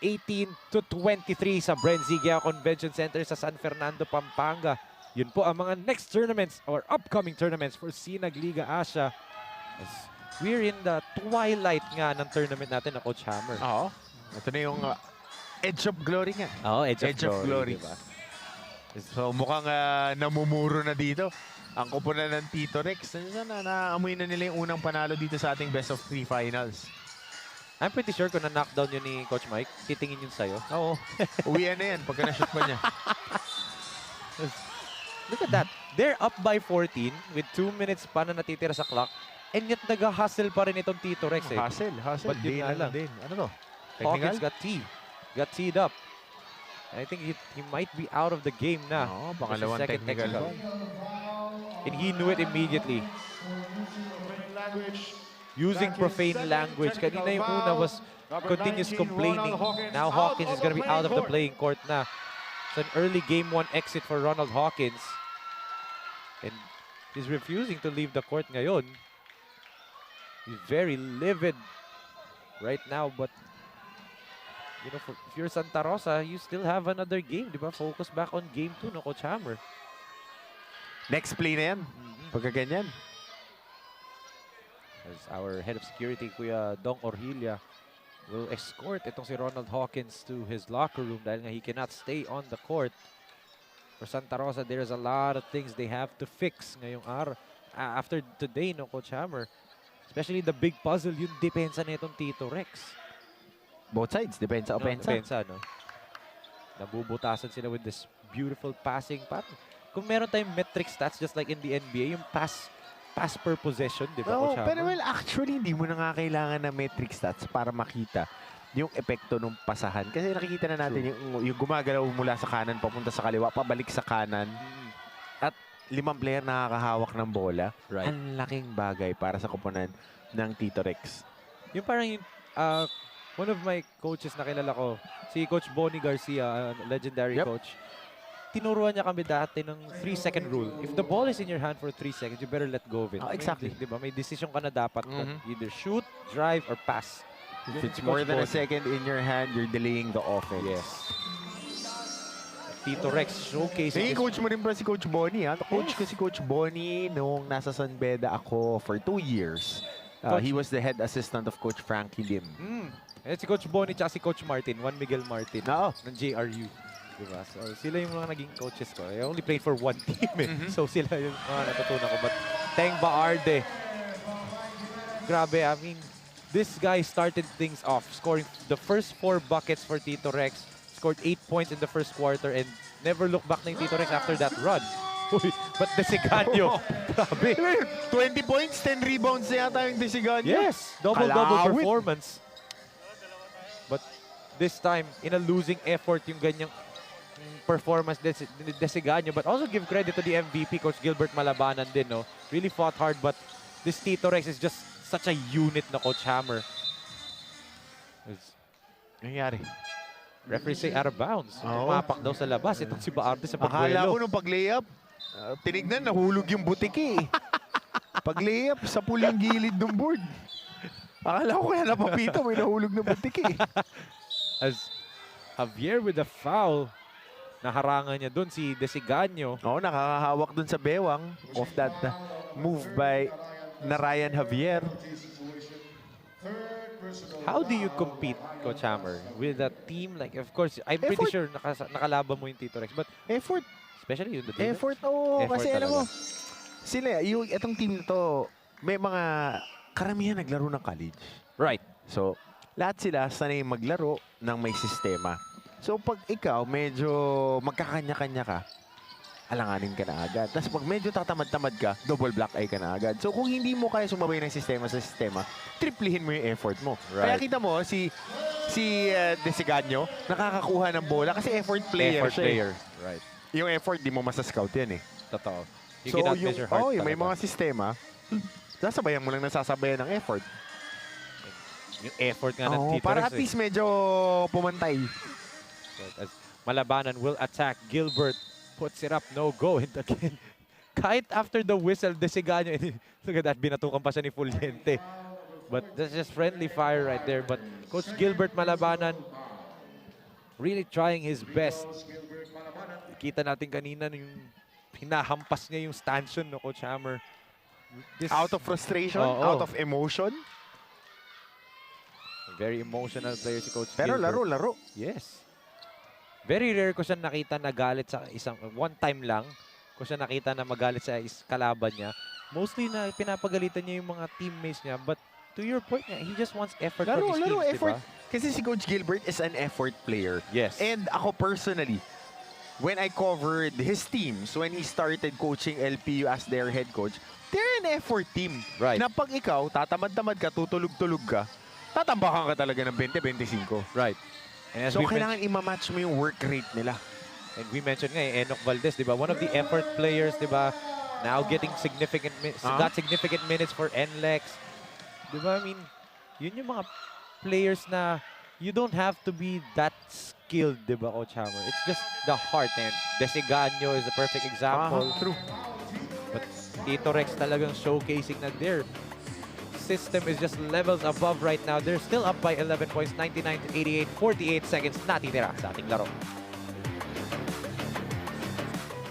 18 to 23 sa Brenzigua Convention Center sa San Fernando, Pampanga. Yun po ang mga next tournaments or upcoming tournaments for SINAG Liga Asya. As we're in the twilight nga ng tournament natin na Coach Hammer.
Oo. Ito na yung Edge of Glory nga.
Oo, Edge of Glory.
Diba? So mukhang namumuro na dito ang kupunan ng Tito Rex. Naamoy na nila yung unang panalo dito sa ating best of 3 finals.
I'm pretty sure kung na-knockdown yun ni Coach Mike, titingin yun sa'yo.
Oo. Uwian na yan pagka na-shoot pa niya.
Look at that. They're up by 14 with 2 minutes pa na natitira sa clock. And yet nag-hustle pa rin itong Tito Rex eh.
Hustle.
But yun nga lang.
Ano to?
Hawkins got teed up. I think he might be out of the game na.
Oo, pangalawang technical.
And he knew it immediately. Using profane language. Kanina yung una was continuous complaining. Now Hawkins is going to be out of the playing court na. It's an early game 1 exit for Ronald Hawkins. And he's refusing to leave the court ngayon. He's very livid right now, but you know, if you're Santa Rosa, you still have another game, di ba? Focus back on game 2, no, Coach Hammer.
Next play na yan. Pagka ganyan.
As our head of security, Kuya Dong Orhilia, will escort itong si Ronald Hawkins to his locker room dahil nga he cannot stay on the court. For Santa Rosa, there's a lot of things they have to fix ngayong after today, no, Coach Hammer, especially the big puzzle, yung depensa na itong Tito Rex.
Both sides, depensa, opensa.
Depensa, no? Nabubutasan sila with this beautiful passing. Parang, kung meron tayong metric stats just like in the NBA, yung pass per possession, di ba, Coach Hammer?
Pero well, actually, hindi mo na nga kailangan ng metric stats para makita yung epekto ng pasahan. Kasi nakikita na natin yung gumagalaw mula sa kanan, papunta sa kaliwa, pabalik sa kanan. At 5 player nakakahawak ng bola.
Right.
Ang laking bagay para sa koponan ng Tito Rex.
Yung parang yung, one of my coaches na kilala ko, si Coach Bonnie Garcia, legendary coach, tinuruan niya kami dati ng 3-second rule. If the ball is in your hand for 3 seconds, you better let go of it.
Exactly.
Diba? May decision ka na dapat. Either shoot, drive, or pass.
If it's more than a second in your hand, you're delaying the offense.
Yes. Tito Rex showcasing.
Hey, coach mo rin ba si Coach Bonnie? Coach ko si Coach Bonnie nung nasa San Beda ako for 2 years. He was the head assistant of Coach Frankie Lim.
Eh, si Coach Bonnie tsaka si Coach Martin, Juan Miguel Martin, ng JRU. Diba? So, sila yung mga naging coaches ko. I only played for one team eh. So, sila yung mga natutunan ko. But, Teng Baarde. Grabe, I mean, this guy started things off, scoring the first 4 buckets for Tito Rex, scored 8 points in the first quarter, and never looked back ng Tito Rex after that run. But Desiganyo, grabe.
20 points, 10 rebounds na yata yung Desiganyo.
Yes, double-double performance. But this time, in a losing effort, yung ganyang performance ni Desiganyo. But also give credit to the MVP, Coach Gilbert Malabanan din, no? Really fought hard, but this Tito Rex is just such a unit na, Coach Hammer.
Nangyari?
Referee say out of bounds. Tumapak daw sa labas. Itong si Baarde sa pagbuelo.
Akala ko nung pag-layup, tinignan, nahulog yung butiki. Pag-layup, sa puling gilid ng board. Akala ko kaya napapito, may nahulog na butiki.
As Javier with a foul, naharangan niya dun si Desiganyo.
Nakakahawak dun sa bewang of that move by na Ryan Javier.
How do you compete, Coach Hammer, with a team like, of course, I'm pretty sure nakalaban mo yung Tito Rex, but
effort.
Especially yung
Effort, kasi alam mo, sila, yung itong team na to, may mga karamihan naglaro ng college.
Right.
So, lahat sila sanay maglaro ng may sistema. So, pag ikaw medyo magkakanya-kanya ka, alanganin ka na agad. Tapos pag medyo tatamad-tamad ka, double black eye ka na agad. So kung hindi mo kaya sumabay ng sistema sa sistema, triplihin mo yung effort mo. Kaya kita mo, si Desiganyo, nakakakuha ng bola kasi effort player siya.
Right.
Yung effort, di mo masascout yan eh.
Totoo. You
So
cannot measure hard
yung may mga sistema, sasabayan mo lang nasasabayan ng effort.
Yung effort nga ng Tito Rex.
Para at least medyo pumantay.
As Malabanan will attack, Gilbert puts it up, no go, and again, kahit after the whistle, Desiganyo, look at that, binatukan pa siya ni Fuliente. But that's just friendly fire right there. But Coach Gilbert Malabanan really trying his best. Kita natin kanina yung hinahampas niya yung stanchion, no, Coach Hammer.
Out of frustration, out of emotion.
Very emotional player si Coach
Pero
Gilbert.
laro.
Yes. Very rare ko siya nakita na galit sa isang, one time lang ko siya nakita na magalit sa kalaban niya. Mostly na pinapagalitan niya yung mga teammates niya. But to your point niya, he just wants effort from his teams,
effort.
Diba?
Kasi si Coach Gilbert is an effort player.
Yes.
And ako personally, when I covered his teams, when he started coaching LPU as their head coach, they're an effort team.
Right.
Na pag ikaw, tatamad-tamad ka, tutulog-tulog ka, tatambakan ka talaga ng 20-25.
Right. And as
so,
we
kailangan i-match mo yung work rate nila.
And we mentioned nga, Enoch Valdez, di ba? One of the effort players, di ba? Now getting significant got significant minutes for NLEX. Di ba? I mean, yun yung mga players na you don't have to be that skilled, di ba, Coach Hammer? It's just the heart. And Desiganyo is a perfect example.
True.
But Tito Rex talagang showcasing na their system is just levels above right now. They're still up by 11 points, 99 to 88, 48 seconds natitira sa ating laro.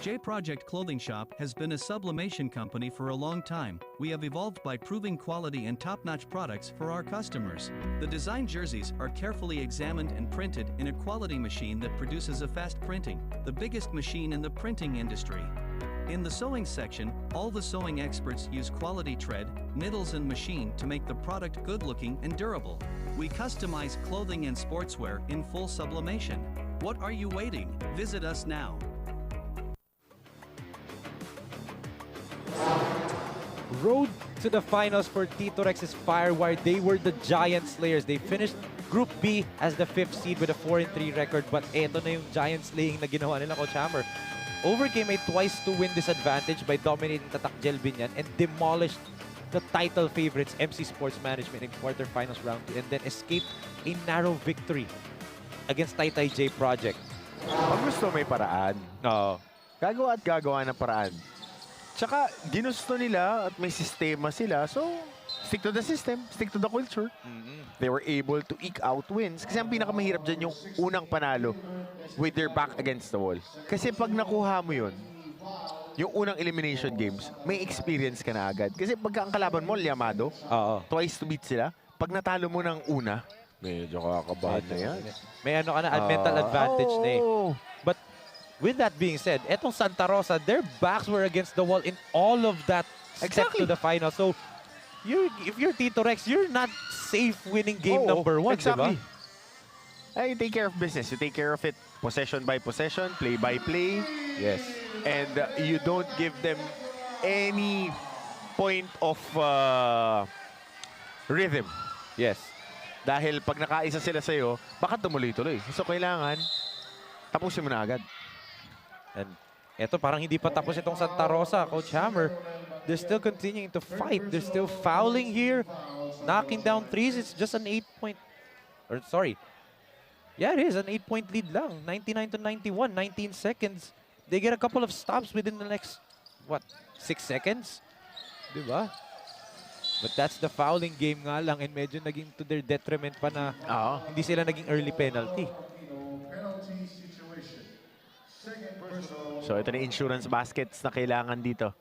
J Project Clothing Shop has been a sublimation company for a long time. We have evolved by proving quality and top-notch products for our customers. The design jerseys are carefully examined and printed in a quality machine that produces a fast printing, the biggest machine in the printing industry. In the sewing section, all the sewing experts use quality thread, needles and machine to make the product good-looking and durable. We customize clothing and sportswear in full sublimation. What are you waiting? Visit us now.
Road to the finals for Tito Rex's FIREWIRE. They were the Giant Slayers. They finished Group B as the 5th seed with a 4-3 record. But eto na yung Giant Slaying na ginawa nila, Coach Hammer. Overcame a twice-to-win disadvantage by dominating Tatak Jelbinyan and demolished the title favorites MC Sports Management in quarterfinals round 2 and then escaped a narrow victory against Taytay J Project.
Pag gusto may paraan.
Oo.
Gagawa at gagawa ng paraan. Tsaka, ginusto nila at may sistema sila. So, stick to the system, stick to the culture. They were able to eke out wins. Kasi ang pinakamahirap dyan yung unang panalo with their back against the wall. Kasi pag nakuha mo yun, yung unang elimination games, may experience ka na agad. Kasi pagka ang kalaban mo, Liamado, twice to beat sila. Pag natalo mo ng una, medyo kakakabahan na yan.
May ano ka na, mental advantage na eh. But with that being said, etong Santa Rosa, their backs were against the wall in all of that step to the final. So, if you're Tito Rex, you're not safe winning game number 1,
exactly.
Diba?
You take care of business. You take care of it possession by possession, play by play.
Yes.
And you don't give them any point of rhythm.
Yes.
Dahil pag nakaisa sila sa'yo, baka tumuloy-tuloy. So, kailangan tapusin mo na agad.
And eto parang hindi pa tapos itong Santa Rosa, Coach Hammer. They're still continuing to fight. They're still fouling here, knocking down threes. It's just an 8-point, or sorry. Yeah, it is an 8-point lead lang. 99 to 91, 19 seconds. They get a couple of stops within the next, what, 6 seconds? Diba? But that's the fouling game nga lang and medyo naging to their detriment pa na hindi sila naging early penalty.
So ito na insurance baskets na kailangan dito.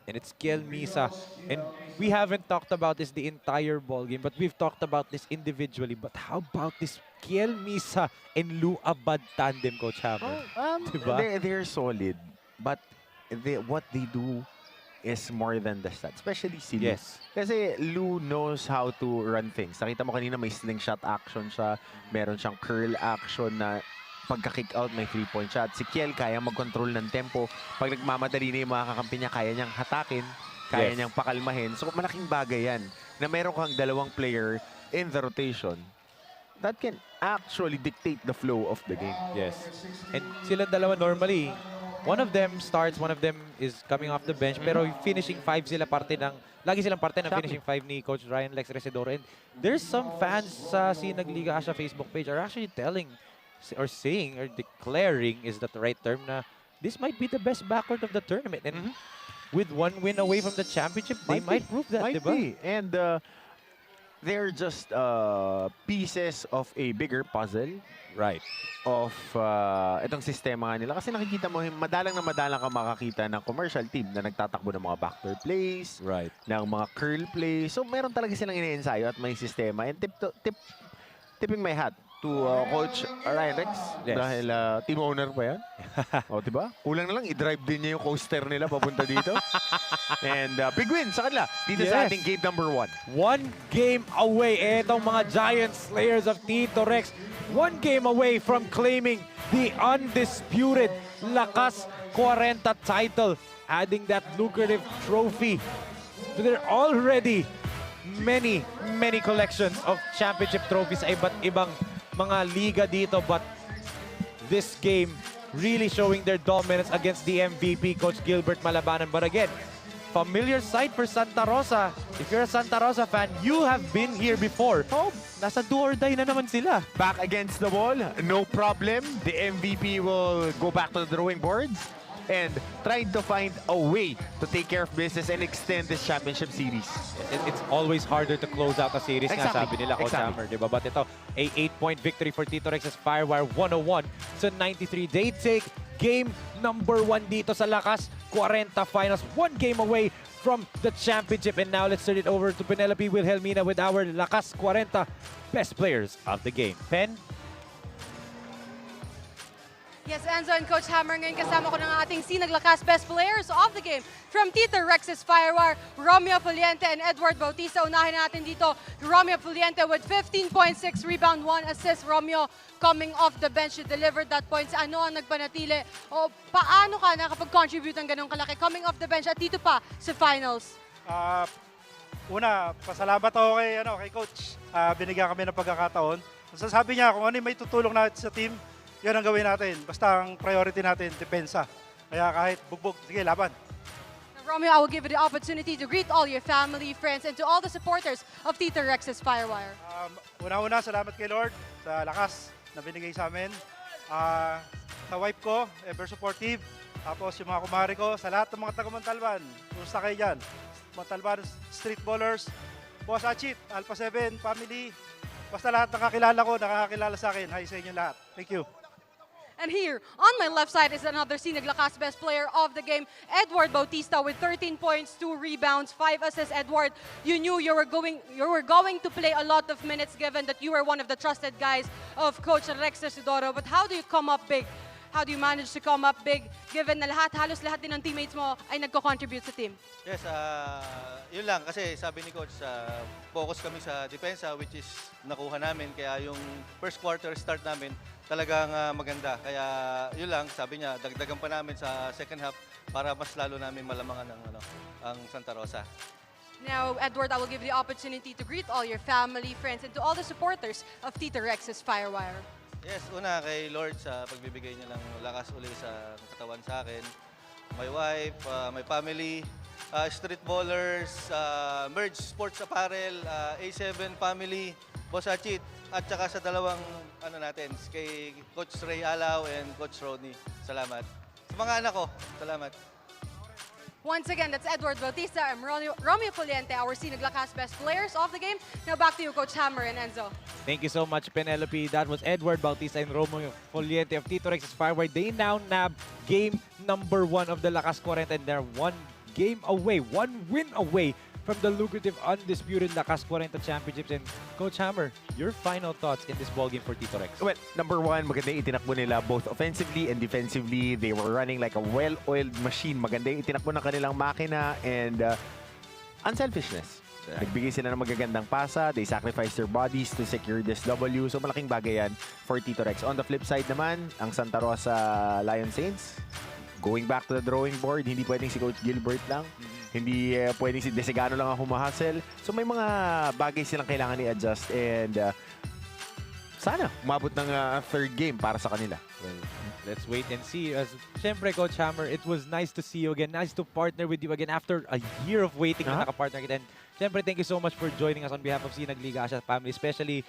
And it's Kiel Misa. And we haven't talked about this the entire ball game, but we've talked about this individually. But how about this Kiel Misa and Lou Abad tandem, Coach Hammer? Diba?
They're solid, but what they do is more than the stats, especially si Lou.
Yes.
Kasi Lou knows how to run things. Nakita mo kanina may slingshot action siya, meron siyang curl action na pagka-kick out, may 3-point shot. Si Kiel, kaya mag-control ng tempo. Pag nagmamadali na yung mga kakampi niya, kaya niyang hatakin, kaya niyang pakalmahin. So, malaking bagay yan na meron kang dalawang player in the rotation that can actually dictate the flow of the game.
Yes. And sila dalawa normally, one of them starts, one of them is coming off the bench, pero finishing 5 sila parte ng, lagi silang parte ng finishing 5 ni Coach Ryan Lex Residoro. And there's some fans sa SINAG Liga Asya Facebook page are actually telling or saying or declaring, is that the right term, na this might be the best backcourt of the tournament. And with one win away from the championship, they might prove that, diba?
And they're just pieces of a bigger puzzle.
Right.
Of itong sistema nila. Kasi nakikita mo, madalang na madalang ka makakita ng commercial team na nagtatakbo ng mga backdoor plays, ng mga curl plays. So meron talaga silang ine-ensayo at may sistema. And tipping my hat to Coach Ryan Rex. Dahil team owner pa yan. O, diba? Kulang na lang, i-drive din niya yung coaster nila papunta dito. And big win sa kanila dito sa ating game number 1.
1 game away. Etong mga Giant Slayers of Tito Rex. 1 game away from claiming the undisputed Lakas Kwarenta title. Adding that lucrative trophy to their already many collections of championship trophies sa iba't ibang mga liga dito, but this game really showing their dominance against the MVP, Coach Gilbert Malabanan. But again, familiar sight for Santa Rosa. If you're a Santa Rosa fan, you have been here before. Nasa do or die na naman sila.
Back against the wall, no problem. The MVP will go back to the drawing boards and trying to find a way to take care of business and extend this championship series.
It's always harder to close out a series nga, sabi nila, Coach Hammer, diba? But ito, a 8-point victory for Tito Rex's FIREWIRE, 101 to 93. They take game number 1 dito sa Lakas Kwarenta Finals. 1 game away from the championship. And now let's turn it over to Penelope Wilhelmina with our Lakas Kwarenta best players of the game. Pen?
Yes, Enzo and Coach Hammer, ngayon kasama ko ng ating SINAG Lakas best players of the game. From Tito Rex's FIREWIRE, Romeo Puliente and Edward Bautista. Unahin natin dito, Romeo Puliente with 15.6 rebound, 1 assist. Romeo coming off the bench, you delivered that points. Ano ang nagpanatili? O paano ka nakapag-contribute ng ganong kalaki? Coming off the bench at dito pa sa finals.
Una, pasalamat ako kay Coach. Binigyan kami ng pagkakataon. Sasabi niya kung ano yung may tutulong natin sa team, yun ang gawin natin. Basta ang priority natin, depensa. Kaya kahit bugbog, sige, laban.
Romeo, I will give you the opportunity to greet all your family, friends, and to all the supporters of Tito Rex's FIREWIRE.
Una-una, salamat kay Lord sa lakas na binigay sa amin. Sa wife ko, ever supportive. Tapos yung mga kumari ko, sa lahat ng mga taga-Montalban. Kumusta kayo dyan? Montalban Street Ballers, Boss Achit, Alpha 7, family. Basta lahat nakakilala ko, nakakilala sa akin. Hi sa inyo lahat. Thank you.
And here, on my left side is another SINAG Lakas best player of the game, Edward Bautista with 13 points, 2 rebounds, 5 assists. Edward, you knew you were going to play a lot of minutes given that you were one of the trusted guys of Coach Rex Isidoro. But how do you come up big? How do you manage to come up big given na halos lahat din ng teammates mo ay nagko-contribute sa team?
Yes, yun lang kasi sabi ni Coach, focus kami sa depensa which is nakuha namin. Kaya yung first quarter start namin talagang maganda. Kaya yun lang, sabi niya, dagdagan pa namin sa second half para mas lalo namin malamangan ang Santa Rosa.
Now, Edward, I will give you the opportunity to greet all your family, friends, and to all the supporters of Tito Rex's FIREWIRE.
Yes, una kay Lord sa pagbibigay niya ng lakas uli sa katawan sa akin. My wife, my family, Street Ballers, Merge Sports Apparel, A7 family, Boss Achit, at saka sa dalawang kay Coach Ray Alaw and Coach Rodney. Salamat. Sa mga anak ko, salamat.
Once again, that's Edward Bautista and Romeo Puliente, our SINAG Lakas best players of the game. Now back to you, Coach Hammer and Enzo.
Thank you so much, Penelope. That was Edward Bautista and Romeo Puliente of Tito Rex's FIREWIRE. They now nab game number 1 of the Lakas Kwarenta, and they're 1 game away, 1 win away from the lucrative undisputed Lakas Kwarenta Championships. And Coach Hammer, your final thoughts in this ballgame for Tito Rex?
Well, number 1, maganda yung itinakbo nila both offensively and defensively. They were running like a well-oiled machine. Maganda yung itinakbo ng kanilang makina and unselfishness. Nagbigay sila ng magagandang pasa. They sacrificed their bodies to secure this W. So malaking bagay yan for Tito Rex. On the flip side naman, ang Santa Rosa Lion Saints, going back to the drawing board, hindi pwedeng si Coach Gilbert lang. Hindi pwedeng si Desegano lang ang humahasel. So may mga bagay silang kailangan i-adjust and sana umabot ng third game para sa kanila.
Well, let's wait and see. As syempre, Coach Hammer, it was nice to see you again. Nice to partner with you again after a year of waiting na nakapartner kita. And syempre, thank you so much for joining us on behalf of SINAG Liga Asya family, especially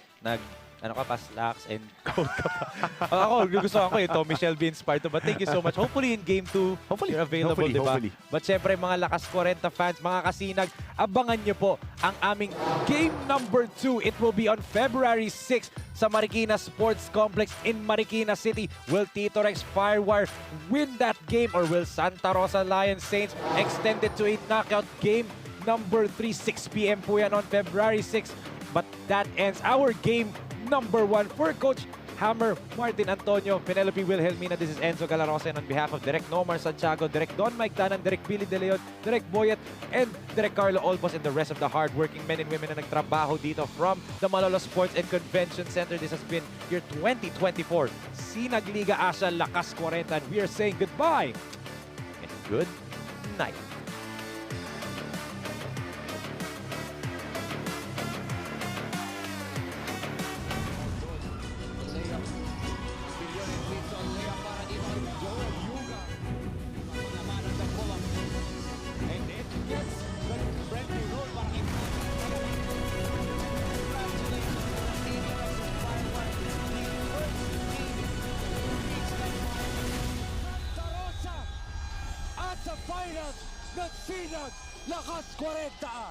paslaks and code ka pa. Ako, gusto ko yung Tommy Shelby inspired to. But thank you so much. Hopefully in game 2, you're available, di ba? But syempre, mga Lakas Kwarenta fans, mga kasinag, abangan nyo po ang aming game number 2. It will be on February 6 sa Marikina Sports Complex in Marikina City. Will Tito Rex FIREWIRE win that game, or will Santa Rosa Lion Saints extend it to a knockout game number 3? 6 p.m. po yan on February 6. But that ends our game number 1 for Coach Hammer, Martin Antonio, Penelope Wilhelmina. This is Enzo Galarosa, and on behalf of Direk Nomar Santiago, Direk Don Mike Tanan, Direk Billy De Leon, Direk Boyet, and Direk Carlo Olbos, and the rest of the hardworking men and women na nagtrabaho dito from the Malolos Sports and Convention Center. This has been your 2024 SINAG Liga Asya Lakas Kwarenta, and we are saying goodbye and good night.
Finals ng SINAG Lakas Kwarenta.